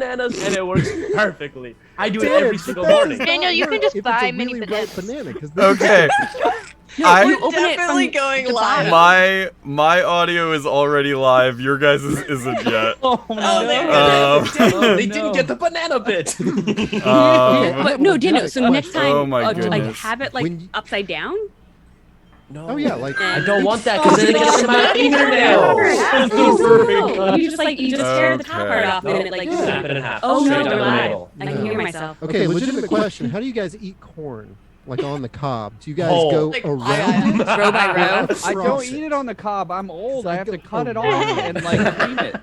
bananas, and it works perfectly. I do it Damn every it, single but that morning. is Daniel, not you can work just if buy it's a mini really bananas. ripe banana, 'cause Okay. No, you open it definitely from going the live. bottom. My audio is already live. Your guys' isn't yet. Oh no. Daniel, they no. didn't get the banana bit. But no, Daniel. So next time, Oh my like goodness. have it like When you- upside down. No. Oh yeah, like I don't want that because then it gets in my fingernails. No. You just tear the top part off and then it like. Snap it in half. Oh straight no, down they're the live. middle. I can hear myself. okay, legitimate question. How do you guys eat corn? Like on the cob? Do you guys Whole. go Like, around it? Row by row. I don't eat it on the cob. I'm old. I have to cut it off and like cream it.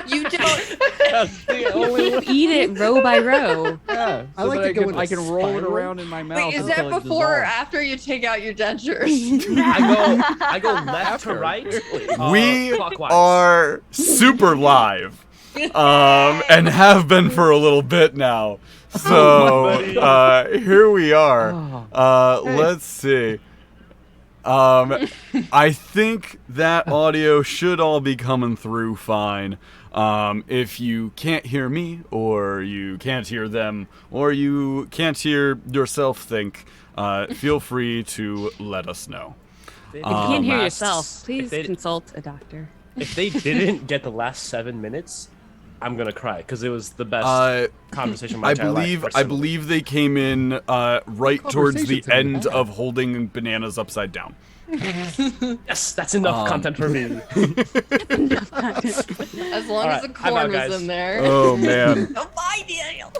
You don't. That's the only You way. eat it row by row. Yeah, I like that to go in a I can roll it spiral. around in my mouth. Wait, is until that it before or dissolves. after you take out your dentures? I go left to After. right. We clockwise. are super live, and have been for a little bit now. So here we are. Let's see. I think that audio should all be coming through fine. If you can't hear me, or you can't hear them, or you can't hear yourself think, feel free to let us know. If you can't hear Last- yourself, please if they- consult a doctor. If they didn't get the last 7 minutes, I'm gonna cry because it was the best conversation of my entire life. I believe they came in right towards the Conversations have been end had. of holding bananas upside down. Yes, that's enough content for me. As long as the Alright, I'm corn out, was guys. in there. Oh man. Oh, bye, Daniel.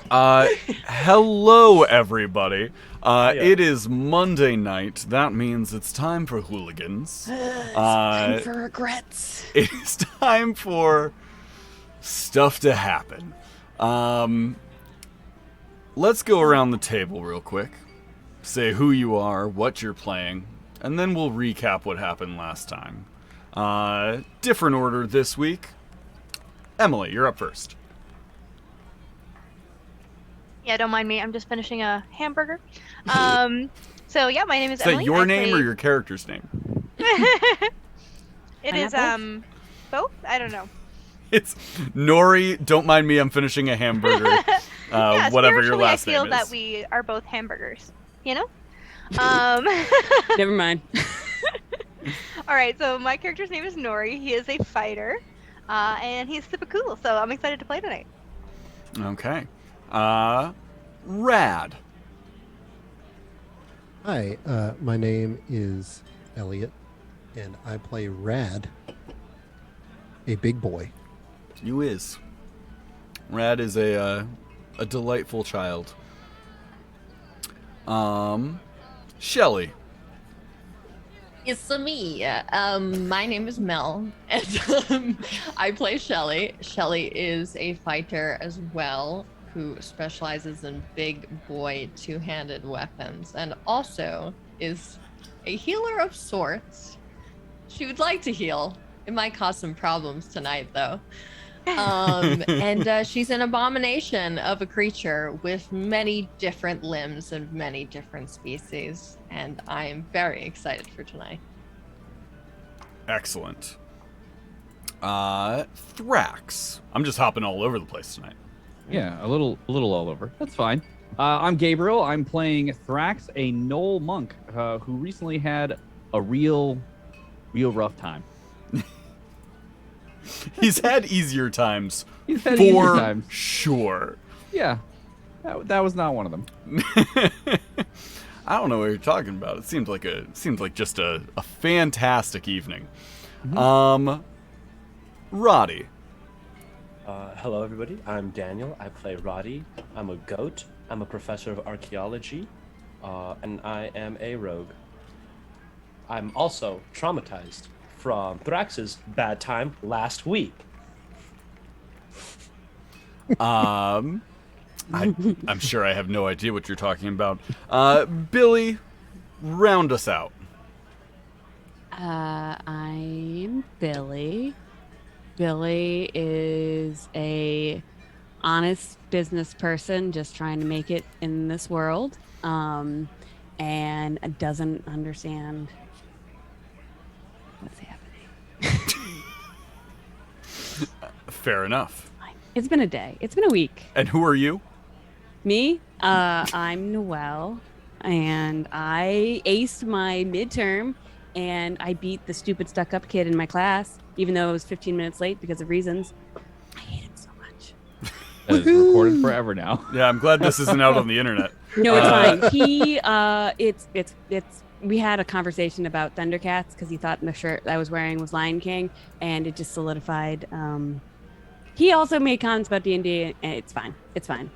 Hello everybody. Hiya. It is Monday night. That means it's time for Hooligans. Time for regrets. It is time for stuff to happen. Let's go around the table real quick. Say who you are, what you're playing, and then we'll recap what happened last time. Different order this week. Emily, you're up first. Yeah, don't mind me. I'm just finishing a hamburger. So yeah, my name is Is that Emily. your I name play- or your character's name? It is Pineapple? both. I don't know. It's Nori. Don't mind me. I'm finishing a hamburger. Yeah, Whatever your spiritually, last I feel name that is. we are both hamburgers. You know. Never mind. All right. So my character's name is Nori. He is a fighter, and he's super cool. So I'm excited to play tonight. Okay. Rad. Hi, my name is Elliot, and I play Rad, a big boy. You is. Rad is a delightful child. Shelly. It's me. My name is Mel, and I play Shelly. Shelly is a fighter as well, who specializes in big boy two-handed weapons, and also is a healer of sorts. She would like to heal. It might cause some problems tonight, though. And she's an abomination of a creature with many different limbs and many different species, and I am very excited for tonight. Excellent. Thrax. I'm just hopping all over the place tonight. Yeah, a little all over. That's fine. I'm Gabriel. I'm playing Thrax, a Knoll monk who recently had a real rough time. He's had easier times. He's had for easier times. sure. Yeah, that was not one of them. I don't know what you're talking about. It seems like just a fantastic evening. Roddy. Hello, everybody. I'm Daniel. I play Roddy. I'm a goat. I'm a professor of archaeology, and I am a rogue. I'm also traumatized from Thrax's bad time last week. I'm sure I have no idea what you're talking about. Billy, round us out. I'm Billy. Billy is a honest business person just trying to make it in this world, and doesn't understand what's happening. Fair enough. It's been a day. It's been a week. And who are you? Me? I'm Noelle, and I aced my midterm, and I beat the stupid stuck-up kid in my class, even though I was 15 minutes late because of reasons. I hate him so much. That is recorded forever now. Yeah, I'm glad this isn't out on the internet. No, it's fine. He, we had a conversation about Thundercats because he thought the shirt I was wearing was Lion King, and it just solidified. He also made comments about D&D, and it's fine. It's fine.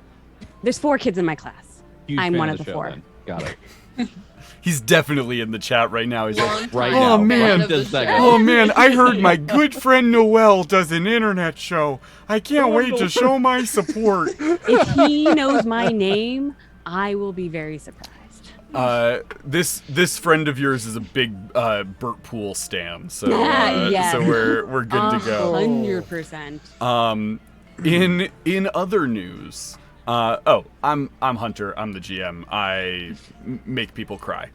There's 4 kids in my class. Huge I'm fan one of the show, 4. then. Got it. He's definitely in the chat right now. He's like, Right oh now. man, Right this second. oh man, I heard my good friend Noelle does an internet show. I can't wait to show my support. If he knows my name, I will be very surprised. This friend of yours is a big Burt Pool stan, so Yes. so we're good to go. 100%. In other news, I'm Hunter. I'm the GM. I make people cry.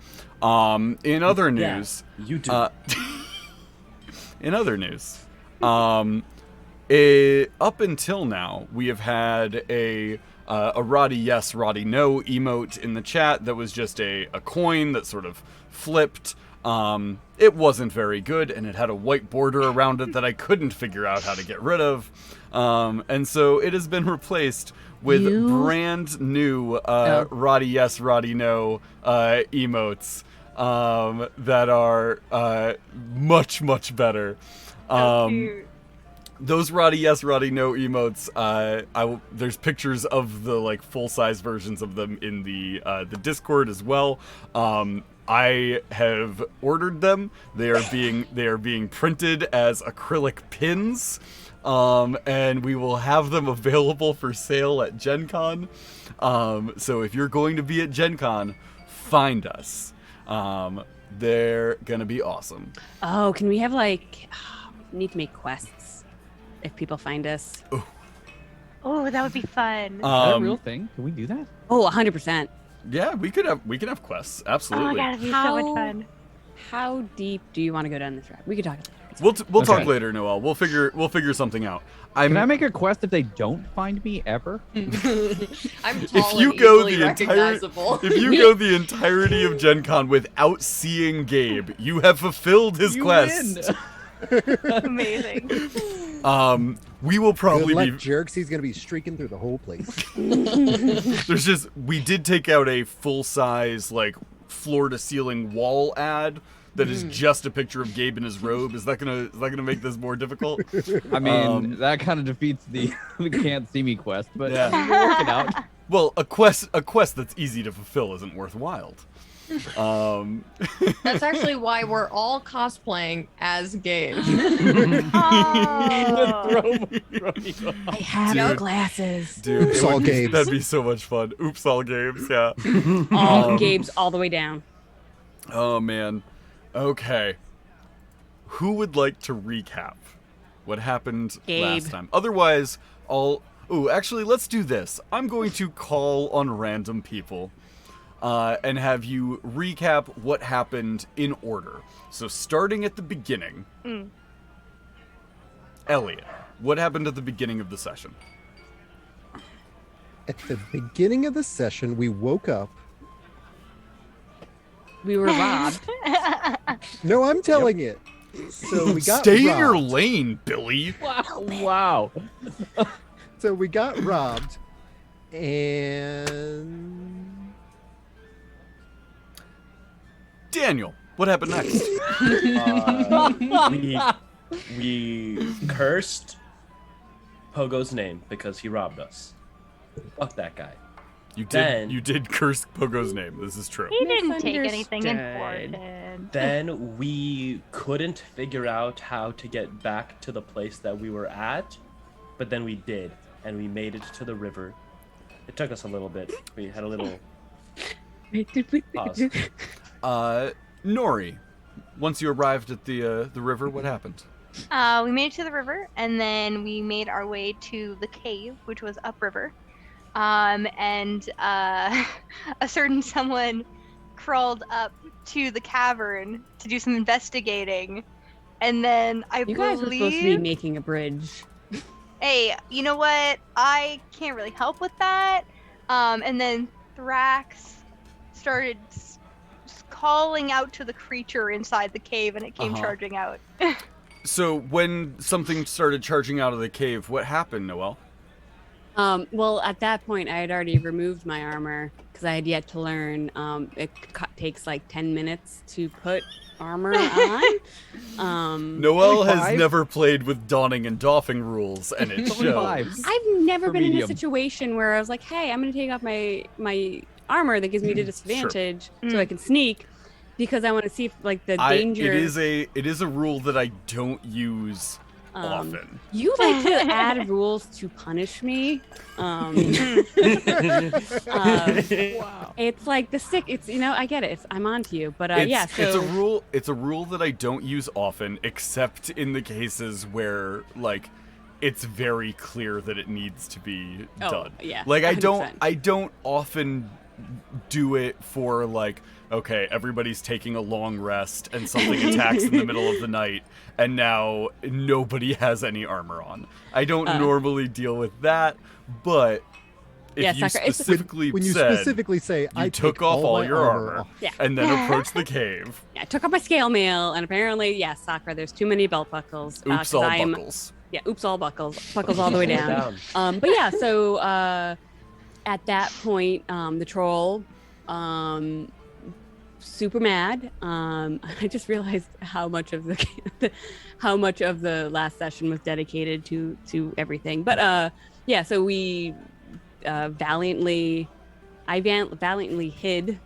In other news, You do. in other news, up until now, we have had a Roddy yes, Roddy no emote in the chat that was just a coin that sort of flipped. It wasn't very good, and it had a white border around it that I couldn't figure out how to get rid of. And so it has been replaced with brand new Roddy yes, Roddy no emotes that are much, much better. Cute. Those Roddy yes, Roddy no emotes. There's pictures of the like full-size versions of them in the Discord as well. I have ordered them. They are being printed as acrylic pins, and we will have them available for sale at Gen Con. So if you're going to be at Gen Con, find us. They're gonna be awesome. Oh, can we have we need to make quests if people find us? Oh, that would be fun. Is that a real thing? Can we do that? Oh, 100%. Yeah, we can have quests. Oh, Absolutely. that'd be so much fun. How deep do you want to go down this route? We could talk about it. We'll talk Okay. later, Noelle. We'll figure something out. Can I make a quest if they don't find me ever? I'm If tall you and go easily the entire recognizable. if you go the entirety of Gen Con without seeing Gabe, you have fulfilled his quest. Amazing. We will Good probably luck, be jerks. He's gonna be streaking through the whole place. we did take out a full size like floor to ceiling wall ad that is just a picture of Gabe in his robe. Is that gonna make this more difficult? I mean, that kind of defeats the can't see me quest, but Yeah. we'll work it out. Well, a quest that's easy to fulfill isn't worthwhile. That's actually why we're all cosplaying as Gabe. Oh. I have Dude. glasses. Dude, Oops, all Gabes. that'd be so much fun. Oops, all Gabes, yeah. All Gabe's all the way down. Oh man. Okay. Who would like to recap what happened Gabe. last time? Otherwise, actually, let's do this. I'm going to call on random people and have you recap what happened in order. So starting at the beginning, Elliot, what happened at the beginning of the session? At the beginning of the session, we woke up. We were robbed. No, I'm telling it. So we got Stay in robbed. your lane, Billy. Wow. So we got robbed, and Daniel, what happened next? We cursed Pogo's name because he robbed us. Fuck that guy. You did curse Pogo's name. This is true. He didn't take anything Misunderstood. important. Then we couldn't figure out how to get back to the place that we were at, but then we did, and we made it to the river. It took us a little bit. We had a little pause. Nori, once you arrived at the river, what happened? We made it to the river, and then we made our way to the cave, which was upriver. And a certain someone crawled up to the cavern to do some investigating, and then I You guys were supposed to be believe, making a bridge. hey, you know what? I can't really help with that. And then Thrax started calling out to the creature inside the cave, and it came charging out. So when something started charging out of the cave, what happened, Noelle? Well, at that point, I had already removed my armor because I had yet to learn. It takes like 10 minutes to put armor on. Noelle has 25? never played with donning and doffing rules, and it 25. shows. I've never For been in a medium. situation where I was like, "Hey, I'm going to take off my armor that gives me the disadvantage so I can sneak," because I want to see if like the danger. It is a rule that I don't use often. You like to add rules to punish me. Wow. It's like the stick. It's I get it. I'm onto you, but yeah. So It's a rule that I don't use often, except in the cases where like it's very clear that it needs to be done. Yeah, Like 100%. I don't often do it for like, okay, everybody's taking a long rest and something attacks in the middle of the night and now nobody has any armor on. I don't normally deal with that, but if Yeah, you Sakura, it's- specifically When you said specifically say, you I took take off all my your armor off. Yeah. and then approached the cave. Yeah, I took off my scale mail, and apparently, yes, Sakura, there's too many belt buckles. Oops, 'cause all I'm- buckles. Yeah, oops, all buckles all the way down. But yeah, so at that point, the troll, super mad. I just realized how much of how much of the last session was dedicated to everything. But yeah, so we valiantly hid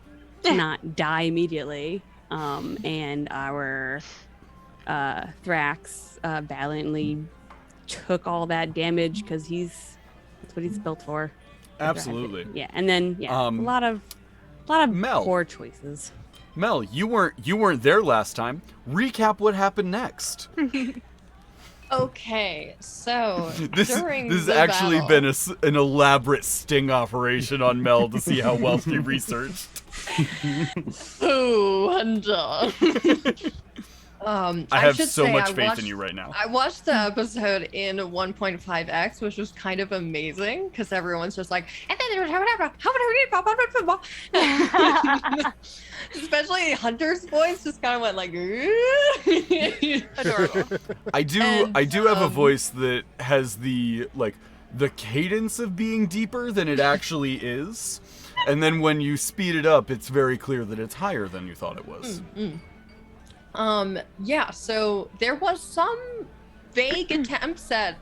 to not die immediately, and our Thrax valiantly took all that damage because that's what he's built for. Absolutely. Yeah, and then a lot of Mel. poor choices. Mel, you weren't there last time. Recap what happened next. Okay, so This during has the actually battle, been an elaborate sting operation on Mel to see how well she researched. Ooh, and I have should so say much I faith watched- in you right now. I watched the episode in 1.5x, which was kind of amazing because everyone's just like, and then especially Hunter's voice just kind of went like, Adorable. I do And, have a voice that has the cadence of being deeper than it actually is. And then when you speed it up, it's very clear that it's higher than you thought it was. Yeah, so there was some vague attempts at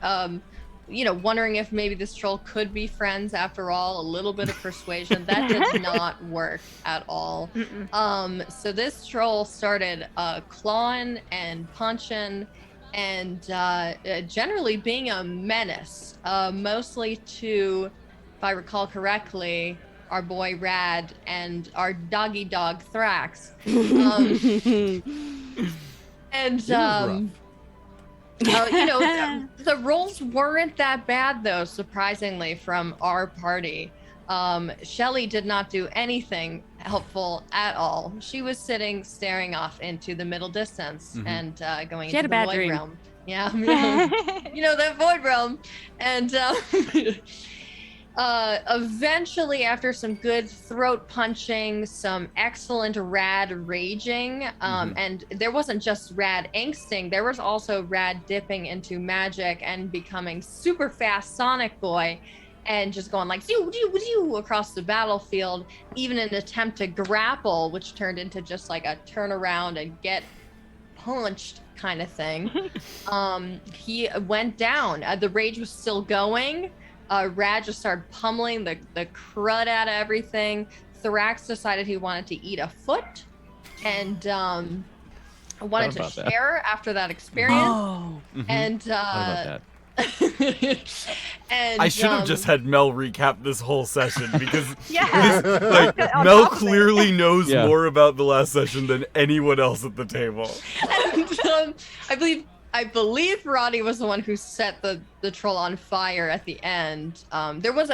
wondering if maybe this troll could be friends after all, a little bit of persuasion. That did not work at all. So this troll started clawing and punching and generally being a menace, mostly to, if I recall correctly, our boy Rad and our doggy dog Thrax. The rolls weren't that bad though, surprisingly, from our party. Shelly did not do anything helpful at all. She was sitting, staring off into the middle distance and going She had into a the bad void dream. realm. Yeah, that void realm. And eventually, after some good throat punching, some excellent Rad raging, and there wasn't just Rad angsting, there was also Rad dipping into magic and becoming super fast Sonic Boy and just going like zoo, zoo, zoo, across the battlefield, even in an attempt to grapple, which turned into just like a turn around and get punched kind of thing. He went down. The rage was still going. Rad just started pummeling the crud out of everything. Thrax decided he wanted to eat a foot and wanted to Thought about that. share after that experience. Oh, And Thought about that. and I should have just had Mel recap this whole session because Yeah. On Mel top of it. clearly knows Yeah. more about the last session than anyone else at the table. and, I believe Roddy was the one who set the troll on fire at the end. There was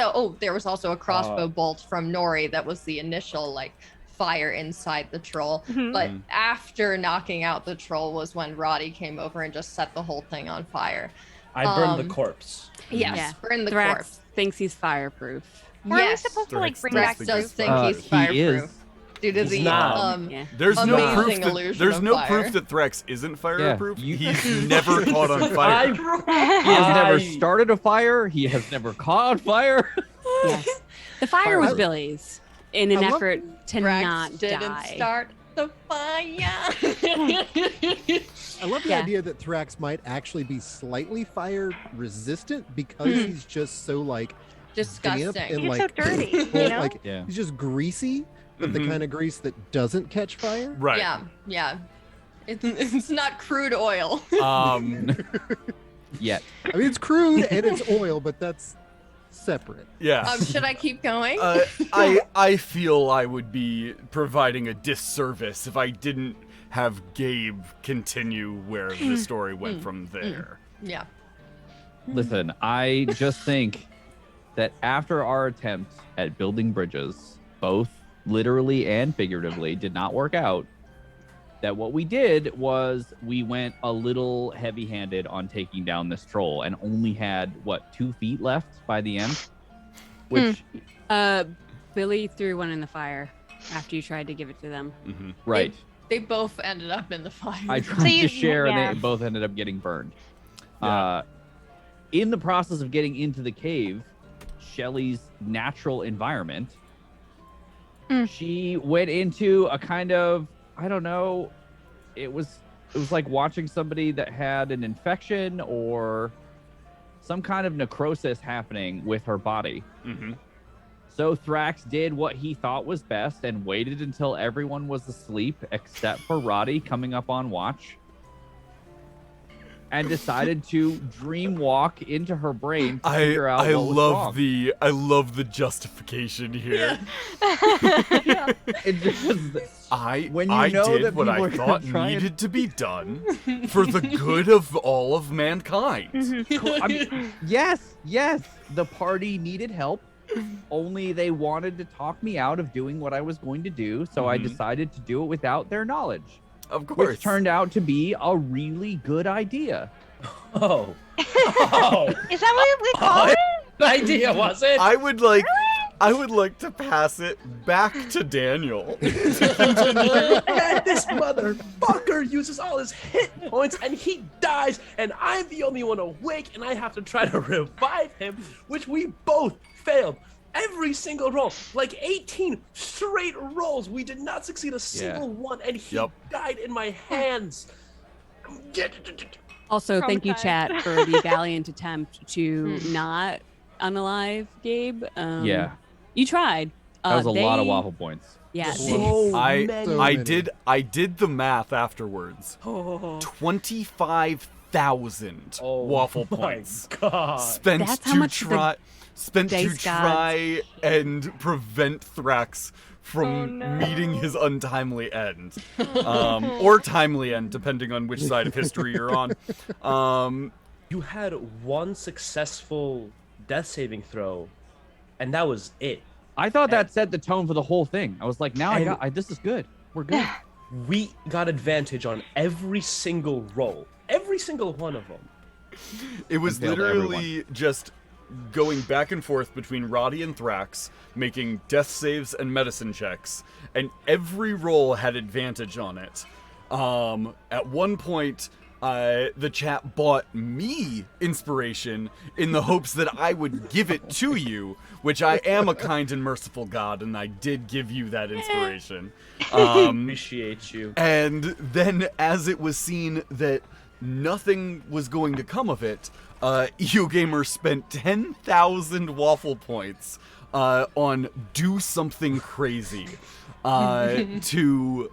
also a crossbow bolt from Nori that was the initial fire inside the troll. But after knocking out the troll was when Roddy came over and just set the whole thing on fire. I burned the corpse. Yes, Yeah. burn the Thrax corpse. thinks he's fireproof. Were we Yes, supposed to like Thrax bring Thrax back does proof? think he's He fireproof. is. Due to He's the not. Yeah. There's no amazing proof that illusion there's of no fire. proof that Thrax isn't fireproof. you- He's never caught on fire. He has never I- started a fire. He has never caught fire. Yes. The fire was Fire. Billy's in an I love- effort to Thrax not didn't die. start the fire. I love the Yeah. idea that Thrax might actually be slightly fire resistant because he's just so like damp Disgusting. and He's like so dirty, you full- know? like Yeah. he's just greasy, but the Mhm. kind of grease that doesn't catch fire. Right. Yeah, yeah. It's not crude oil. Yet. I mean, it's crude and it's oil, but that's separate. Yeah. Should I keep going? I feel I would be providing a disservice if I didn't have Gabe continue where the story went from there. Yeah. Listen, I just think that after our attempt at building bridges, both literally and figuratively, did not work out, that what we did was we went a little heavy-handed on taking down this troll and only had, 2 feet left by the end? Which, Billy threw one in the fire after you tried to give it to them. Mm-hmm. right. They both ended up in the fire. I tried you- to share yeah. and they both ended up getting burned. Yeah. In the process of getting into the cave, Shelly's natural environment, she went into a kind of, I don't know, it was like watching somebody that had an infection or some kind of necrosis happening with her body. Mm-hmm. So Thrax did what he thought was best and waited until everyone was asleep except for Roddy coming up on watch, and decided to dream walk into her brain to figure out I what was love wrong. I love the justification here. It just, when you I know did that what people I are gonna thought try and- needed to be done for the good of all of mankind. I mean, yes, the party needed help. Only they wanted to talk me out of doing what I was going to do, so I Mhm. decided to do it without their knowledge, Of course. which turned out to be a really good idea. Oh. Oh. Is that what we call it? The idea was it? I would like to pass it back to Daniel. And this motherfucker uses all his hit points and he dies, and I'm the only one awake, and I have to try to revive him, which we both failed. Every single roll, like 18 straight rolls, we did not succeed a single one, and he died in my hands. Also, thank you, Traumatized. chat, for the valiant attempt to not unalive Gabe. Yeah, You tried. that was a lot of they- waffle points. Yeah. So I many. I did the math afterwards. 25,000 waffle my points God. spent That's how to much the try dice try and prevent Thrax from Oh, no. meeting his untimely end, or timely end, depending on which side of history you're on. You had one successful death saving throw, and that was it. I thought that set the tone for the whole thing. I was like, now And- this is good. We're good. We got advantage on every single roll. Every single one of them. It was And failed literally just going back and forth between Roddy and Thrax, making death saves and medicine checks, and every roll had advantage on it. At one point, the chat bought me inspiration in the hopes that I would give it to you, which I am a kind and merciful God, and I did give you that inspiration. Appreciate you. And then, as it was seen that nothing was going to come of it, EOGamer spent 10,000 waffle points on Do Something Crazy to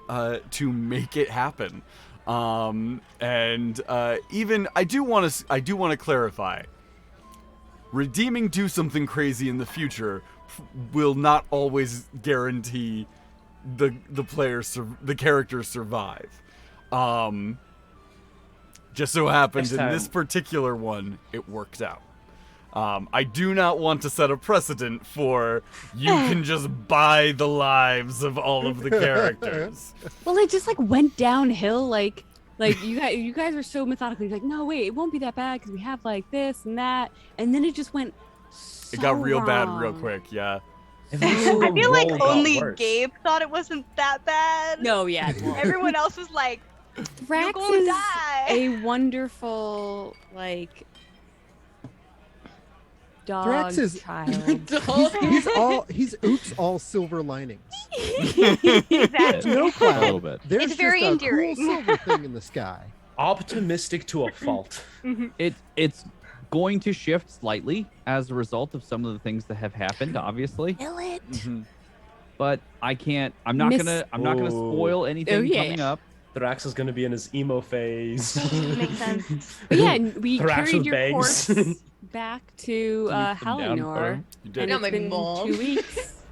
make it happen. Even I do want to clarify. Redeeming Do Something Crazy in the future will not always guarantee the characters survive. Just so happened Next in this time. particular one, it worked out. I do not want to set a precedent for you can just buy the lives of all of the characters. Well, it just like went downhill like Like you guys are so methodically like, no, wait, it won't be that bad because we have like this and that, and then it just went. So It got real bad real wrong. quick. Yeah. So I feel like roll got only worse. Gabe thought it wasn't that bad. No, yeah. Well, Everyone else was like, Thrax gonna is die. a wonderful like dog Thrax is- child. he's oops all silver linings. exactly. No A cloud. little bit. There's It's very just a endearing. cool silver thing in the sky. Optimistic to a fault. It's going to shift slightly as a result of some of the things that have happened, obviously. Kill it. Mhm. But I can't. I'm not Miss- gonna spoil anything yeah. coming up. Thrax is gonna be in his emo phase. Makes sense. But yeah, and we Thrax carried with your bangs. corpse back to Come down Halinor, firm. You did. and Yeah, it's my been mom. 2 weeks.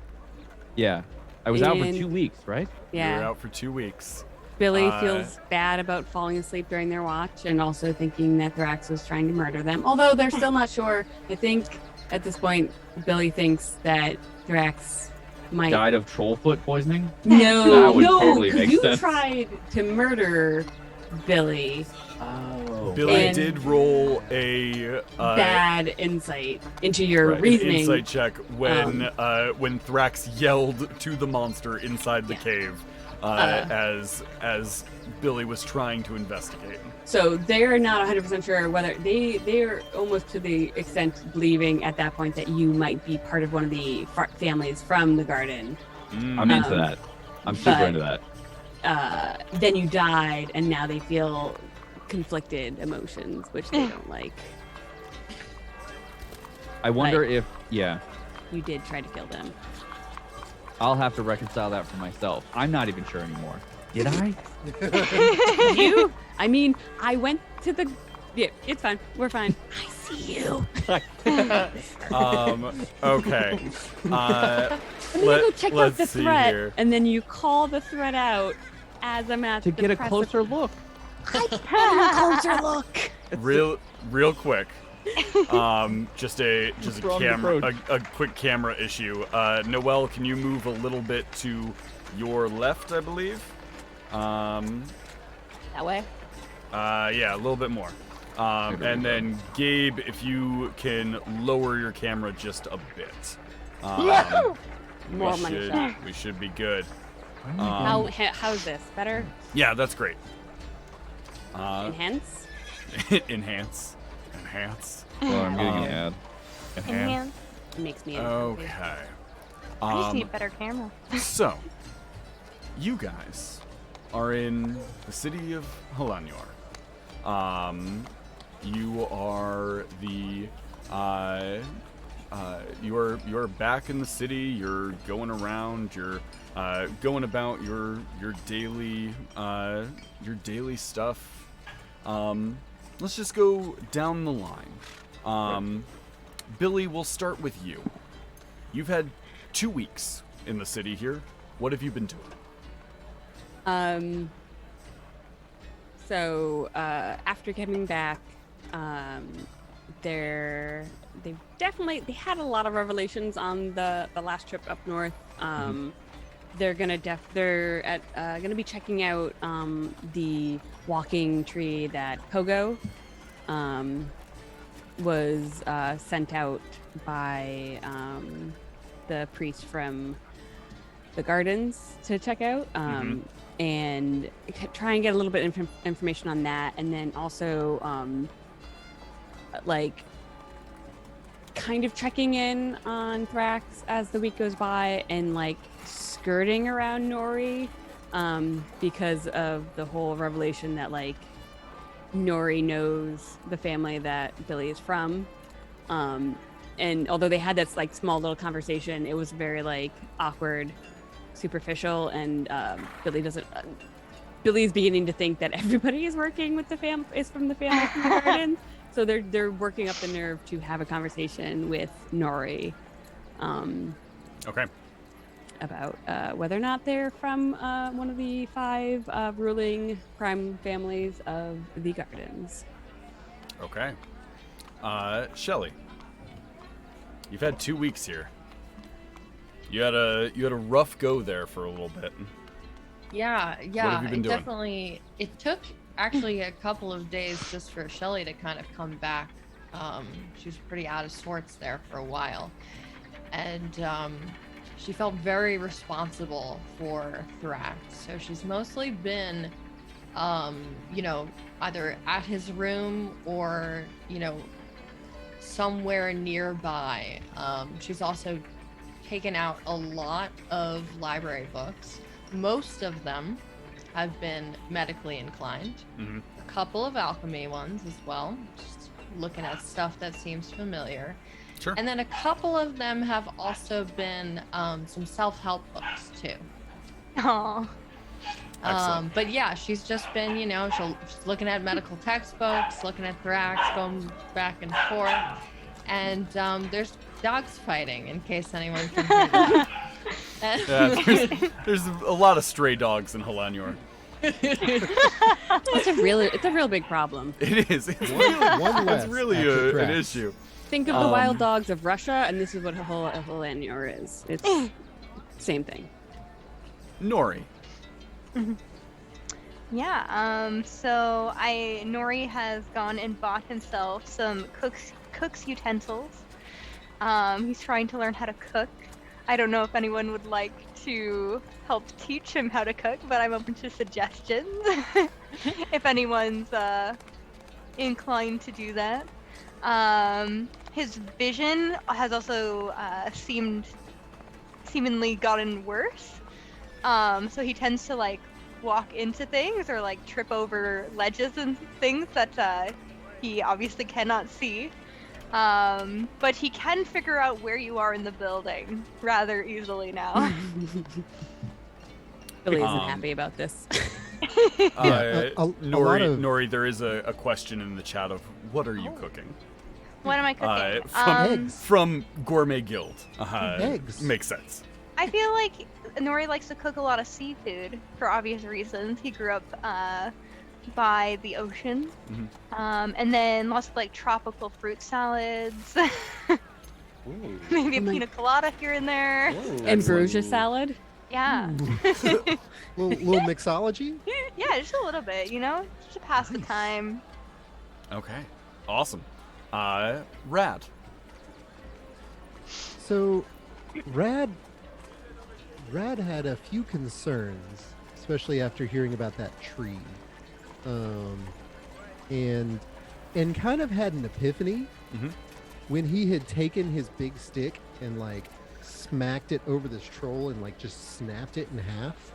Yeah, I was out for And- 2 weeks, right? You were Yeah, out for 2 weeks. Billy feels bad about falling asleep during their watch, and also thinking that Thrax was trying to murder them. Although they're still not sure. I think at this point, Billy thinks that Thrax might. Died of troll foot poisoning. No, That would no, totally 'cause make you sense. tried to murder Billy. Oh. Billy And- did roll a Bad insight into your Right. an reasoning. insight check when Thrax yelled to the monster inside the Yeah. cave as Billy was trying to investigate. So they're not 100% sure whether they're almost to the extent believing at that point that you might be part of one of the families from the garden. I'm into that. I'm super but- into that. Then you died, and now they feel conflicted emotions, which they don't like. I wonder if yeah, You did try to kill them. I'll have to reconcile that for myself. I'm not even sure anymore. Did I? You? I mean, I went to the. Yeah, it's fine. We're fine. I see you. Okay. I'm gonna go check out the see threat, here. and then you call the threat out as I'm at To the get a precipice. closer look. closer look. Real quick. Just a Strong camera, approach. a quick camera issue. Noelle, can you move a little bit to your left, I believe? That way. Yeah, a little bit more. And then Gabe, if you can lower your camera just a bit. More money shot. We should be good. How's this? Better? Yeah, that's great. Enhance? Enhance. Well, I'm getting Um, an ad. Enhance. It makes me Okay. I just need a better camera. So, you guys are in the city of Halinor. You are the you're back in the city. You're going around. You're going about your daily stuff. Let's just go down the line. Billy, we'll start with you. You've had 2 weeks in the city here. What have you been doing? So after coming back, they had a lot of revelations on the last trip up north. They're gonna be checking out the walking tree that Pogo was sent out by the priest from the gardens to check out. And try and get a little bit of information on that, and then also kind of checking in on Thrax as the week goes by, and skirting around Nori because of the whole revelation that Nori knows the family that Billy is from. And although they had that small little conversation, it was very awkward, superficial, and Billy's beginning to think that everybody is working with is from the family from the garden. So they're working up the nerve to have a conversation with Nori Okay. about whether or not they're from one of the 5 ruling crime families of the gardens. Okay. Shelly, you've had 2 weeks here. You had a rough go there for a little bit. Yeah. have you been doing? Definitely. It took actually a couple of days just for Shelly to kind of come back. She was pretty out of sorts there for a while. And she felt very responsible for Thrax. So she's mostly been, either at his room or, somewhere nearby. She's also taken out a lot of library books. Most of them have been medically inclined. Mm-hmm. A couple of alchemy ones as well. Just looking at stuff that seems familiar. Sure. And then a couple of them have also been some self-help books too. Aw. Excellent. But yeah, she's just been, she's looking at medical textbooks, looking at Thrax, going back and forth. And there's dogs fighting, in case anyone can hear that. Yeah, there's a lot of stray dogs in Halanyor. It's a real big problem. It is. It's One less it's really after an Thrax. issue. Think of the wild dogs of Russia, and this is what Hooligans is. It's same thing. Nori. Yeah. So Nori has gone and bought himself some cook's utensils. He's trying to learn how to cook. I don't know if anyone would like to help teach him how to cook, but I'm open to suggestions if anyone's inclined to do that. His vision has also seemingly gotten worse. So he tends to like walk into things or like trip over ledges and things that he obviously cannot see. But he can figure out where you are in the building rather easily now. Billy isn't happy about this. Yeah, a lot of- Nori, there is a question in the chat of what are you cooking? What am I cooking? Eggs. From Gourmet Guild. Eggs. Makes sense. I feel like Nori likes to cook a lot of seafood for obvious reasons. He grew up by the ocean. Mm-hmm. And then lots of like tropical fruit salads. Ooh. Maybe a pina colada here and there. Ooh. Ambrosia salad. Yeah. little mixology. Yeah, just a little bit, just to pass the time. Okay. Awesome. Rad. So, Rad had a few concerns, especially after hearing about that tree, and kind of had an epiphany Mm-hmm. when he had taken his big stick and like smacked it over this troll and like just snapped it in half,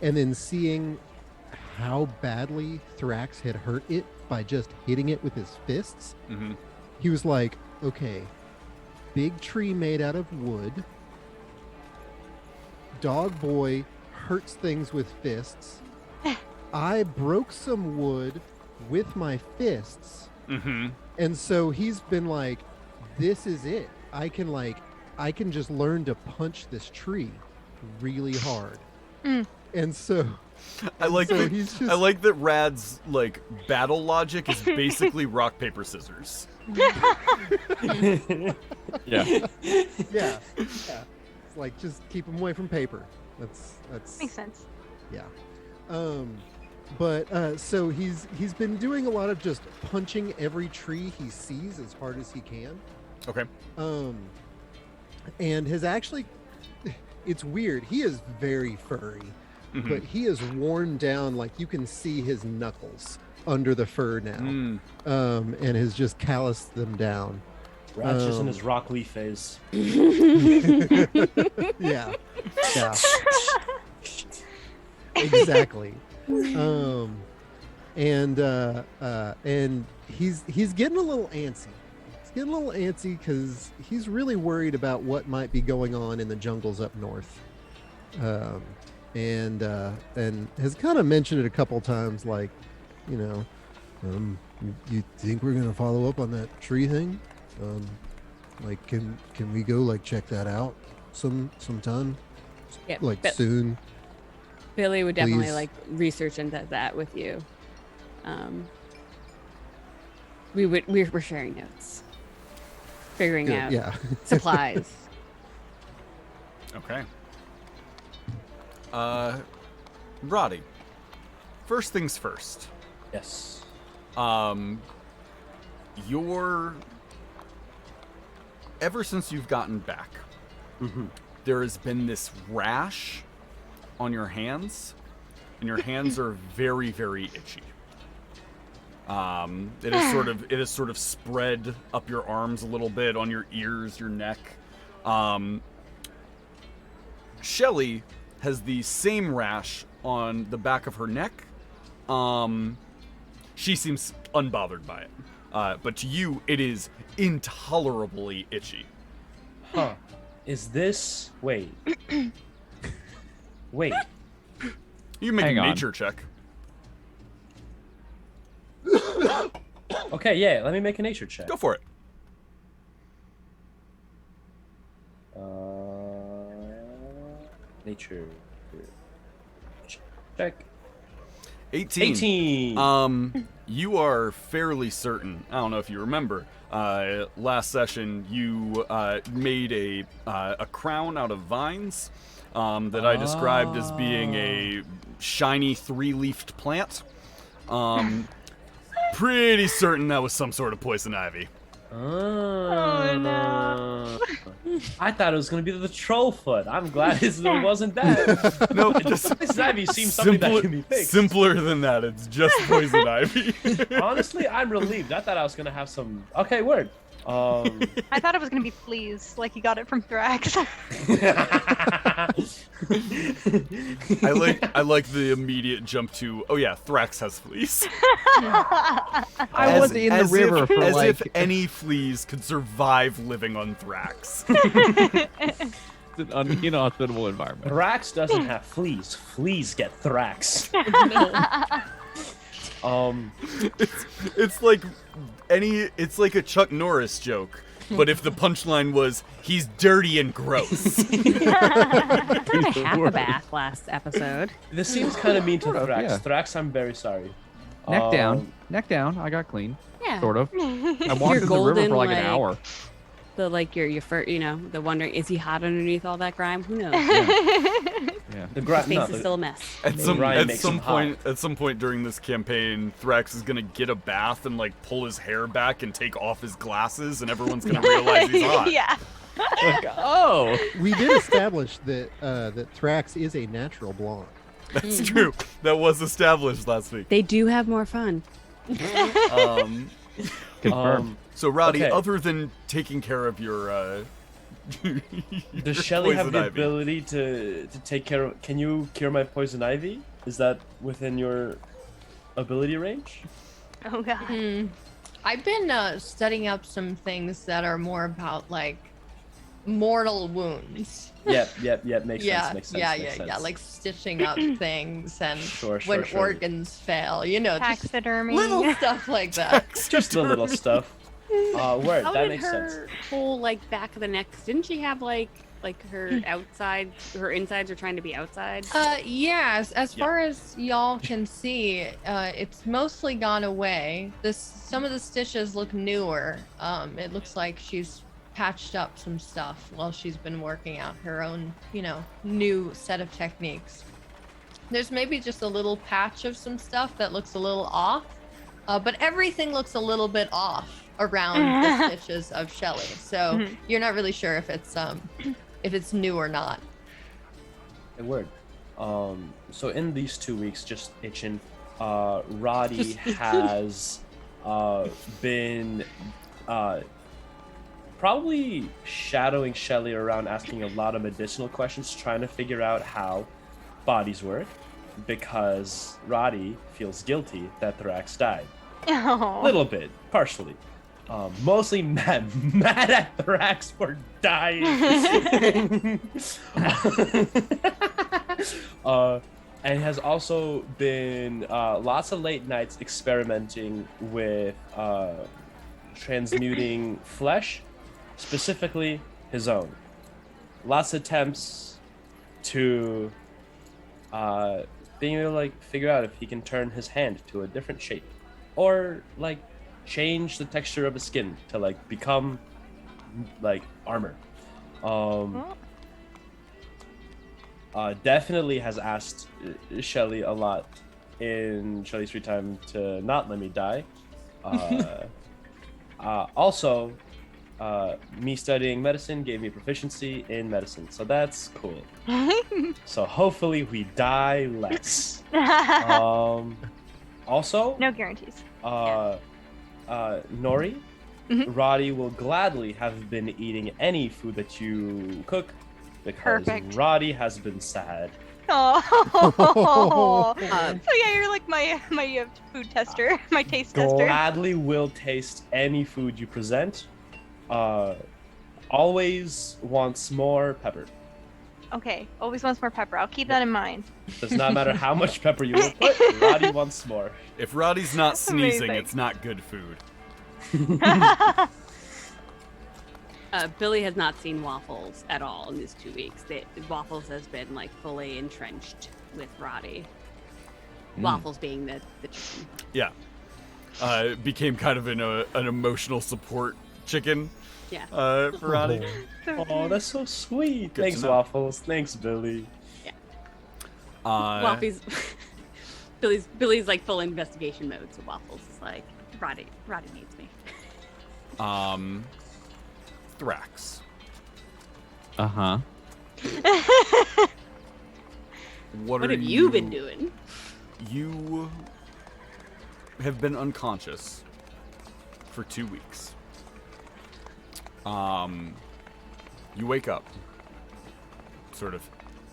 and then seeing how badly Thrax had hurt it by just hitting it with his fists. Mm-hmm. He was like, okay, big tree made out of wood. Dog boy hurts things with fists. I broke some wood with my fists. Mm-hmm. And so he's been like, this is it. I can just learn to punch this tree really hard. And so I like so that. he's just I like that Rad's like battle logic is basically rock paper scissors. Yeah. yeah. It's like just keep him away from paper. That's Makes sense. yeah. But so he's been doing a lot of just punching every tree he sees as hard as he can. Okay. And has actually, it's weird. He is very furry, Mhm. but he is worn down. Like you can see his knuckles under the fur now, and has just calloused them down. Rad's just in his Rock Lee phase. Yeah, yeah, exactly. And he's getting a little antsy. He's getting a little antsy because he's really worried about what might be going on in the jungles up north. And has kind of mentioned it a couple times, like, you think we're gonna follow up on that tree thing? Like, can we go like check that out sometime? Yeah, Like but soon. Billy would definitely Please. like research into that with you. We're sharing notes, figuring Good, out yeah. supplies. Okay. Roddy. First things first. Yes. You're ever since you've gotten back, there has been this rash on your hands, and your hands are very, very itchy. It is sort of spread up your arms a little bit, on your ears, your neck. Shelly has the same rash on the back of her neck. She seems unbothered by it. But to you, it is intolerably itchy. Huh. Is this... Wait. Wait. You can make Hang a on. nature check. Okay, yeah, let me make a nature check. Go for it. Nature check. 18. 18. You are fairly certain. I don't know if you remember. Last session, you made a crown out of vines that I described as being a shiny 3-leafed plant. Pretty certain that was some sort of poison ivy. Oh, no. I thought it was going to be the troll foot. I'm glad it wasn't that. No, Poison ivy seems something that can be fixed. simpler than that. It's just poison ivy. Honestly, I'm relieved. I thought I was going to have some... Okay, word. I thought it was gonna be fleas, like you got it from Thrax. I like the immediate jump to, oh yeah, Thrax has fleas. I was in the river for as like if any fleas could survive living on Thrax. it's an inhospitable environment. Thrax doesn't have fleas. Fleas get Thrax. It's like it's like a Chuck Norris joke, but if the punchline was he's dirty and gross. I took a half a bath last episode. This seems kind of mean to Sort of, Thrax. yeah. Thrax, I'm very sorry. Neck down. I got clean. Yeah. Sort of. I walked in the river golden, for like an like- hour. The your first, the wondering, is he hot underneath all that grime? Who knows? Yeah. The His face is still a mess. At some Ryan makes him point during this campaign, Thrax is gonna get a bath and like pull his hair back and take off his glasses, and everyone's gonna realize he's hot. Yeah. Oh. We did establish that that Thrax is a natural blonde. That's true. That was established last week. They do have more fun. Confirmed. So Rowdy, Okay. other than taking care of your Does Shelly have poison the ivy. ability to take care of... Can you cure my poison ivy? Is that within your ability range? Oh god. I've been studying up some things that are more about like mortal wounds. Yep. Makes Yeah, sense. Makes sense. yeah, makes yeah, sense. yeah. Like stitching up things and Sure, when sure. organs fail, just Taxidermy. little stuff like that. Just the little stuff. Word. How That did makes her sense. whole back of the neck? Didn't she have her outside? Her insides are trying to be outside. Yes, as Yeah. far as y'all can see, it's mostly gone away. Some of the stitches look newer. It looks like she's patched up some stuff while she's been working out her own, new set of techniques. There's maybe just a little patch of some stuff that looks a little off, but everything looks a little bit off around the stitches of Shelly. So you're not really sure if it's new or not. A word. So in these 2 weeks, just itching, Roddy has been probably shadowing Shelly around, asking a lot of medicinal questions, trying to figure out how bodies work, because Roddy feels guilty that Thrax died. Oh. A little bit, partially. Mostly mad at Thrax for dying. And has also been lots of late nights experimenting with transmuting flesh, specifically his own. Lots of attempts to being able to figure out if he can turn his hand to a different shape, or change the texture of his skin to become armor. Definitely has asked Shelly a lot in Shelly's free time to not let me die. Also, me studying medicine gave me proficiency in medicine, so that's cool. So hopefully we die less. Also, No guarantees. Nori, Mhm. Roddy will gladly have been eating any food that you cook because Perfect. Roddy has been sad. Oh. Uh, So yeah, you're like my food tester, my taste tester. Gladly will taste any food you present. Always wants more pepper. Okay, always wants more pepper. I'll keep that in mind. Does not matter how much pepper you will put, Roddy wants more. If Roddy's not sneezing, Amazing. it's not good food. Billy has not seen Waffles at all in these 2 weeks. Waffles has been like fully entrenched with Roddy. Waffles being the chicken. Yeah. It became kind of an emotional support chicken Yeah. for Roddy. Oh, that's so sweet. Good Thanks, to know. Waffles. Thanks, Billy. Waffles. Billy's like full investigation mode, so Waffles is like Roddy needs me. Thrax. Uh-huh. What What are have you been doing? You have been unconscious for 2 weeks. You wake up sort of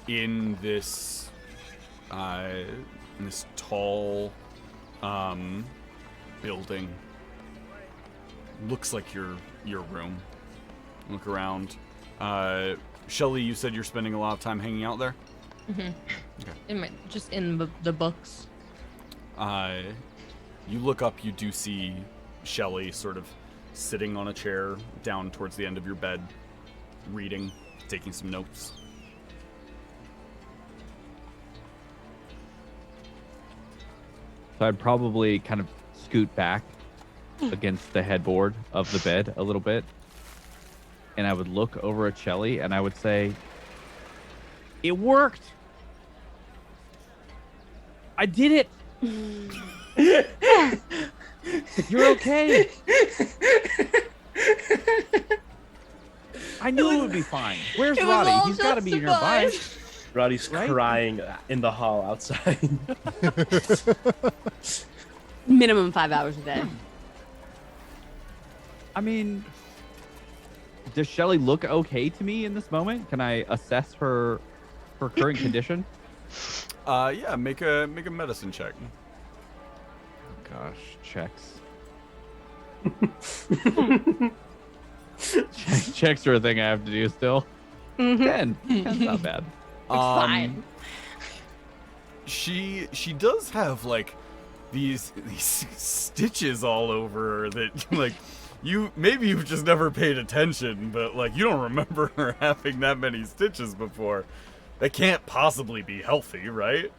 in this tall building. Looks like your room. Look around. Shelly, you said you're spending a lot of time hanging out there? Just in the books. You look up, you do see Shelly sort of sitting on a chair down towards the end of your bed, reading, taking some notes. So I'd probably kind of scoot back against the headboard of the bed a little bit. And I would look over at Shelly and I would say, "It worked. I did it. You're okay. I knew it would be fine. Where's It was Roddy? all He's got to be nearby." justified. Roddy's Right? crying in the hall outside. Minimum 5 hours a day. I mean, does Shelly look okay to me in this moment? Can I assess her current condition? Yeah, make a medicine check. Gosh, checks. Checks are a thing I have to do still. 10. That's not bad. Fine. She does have like these stitches all over her that like you've just never paid attention, but like you don't remember her having that many stitches before. That can't possibly be healthy, right?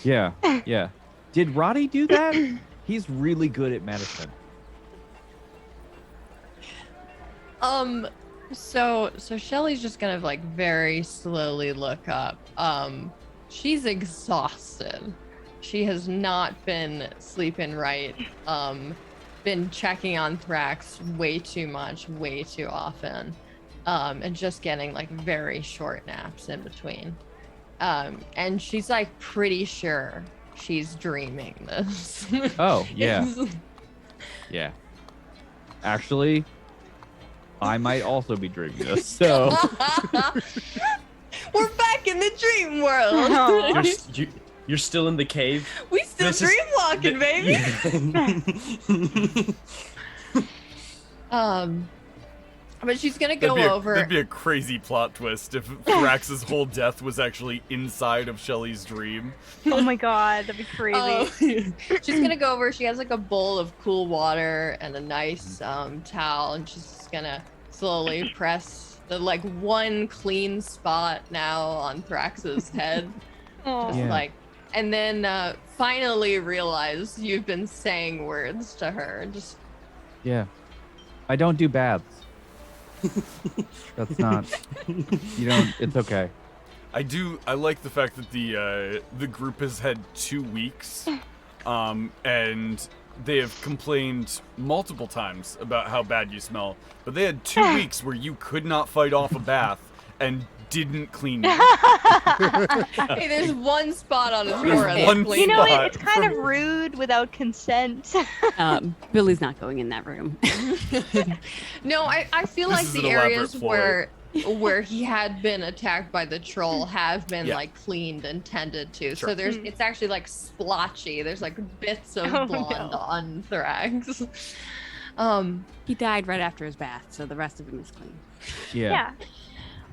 Yeah, yeah. Did Roddy do that? He's really good at medicine. So Shelly's just gonna like very slowly look up. She's exhausted. She has not been sleeping right. Been checking on Thrax way too much, way too often. And just getting like very short naps in between. And she's like pretty sure she's dreaming this. Oh, yeah. Yeah. Actually, I might also be dreaming this. So We're back in the dream world. You're still in the cave. We still This is- dream walking, baby. But she's gonna go over. That'd be a crazy plot twist if Thrax's whole death was actually inside of Shelly's dream. Oh my god, that'd be crazy. She's gonna go over. She has like a bowl of cool water and a nice towel, and she's just gonna slowly press the like one clean spot now on Thrax's head. Aw. Just Yeah. like, and then finally realize you've been saying words to her. Just yeah. I don't do baths. That's not. You don't. It's okay. I like the fact that the group has had 2 weeks, and they have complained multiple times about how bad you smell. But they had 2 weeks where you could not fight off a bath and didn't clean you. Hey, there's one spot on his forehead. one that's You clean. know, spot it's kind from- of rude without consent. Billy's not going in that room. No, I feel This like is the an elaborate areas ploy. where he had been attacked by the troll have been Yeah. like cleaned and tended to. Sure. So it's actually like splotchy. There's like bits of Oh, blonde no. on Thrax. He died right after his bath, so the rest of him is clean. Yeah.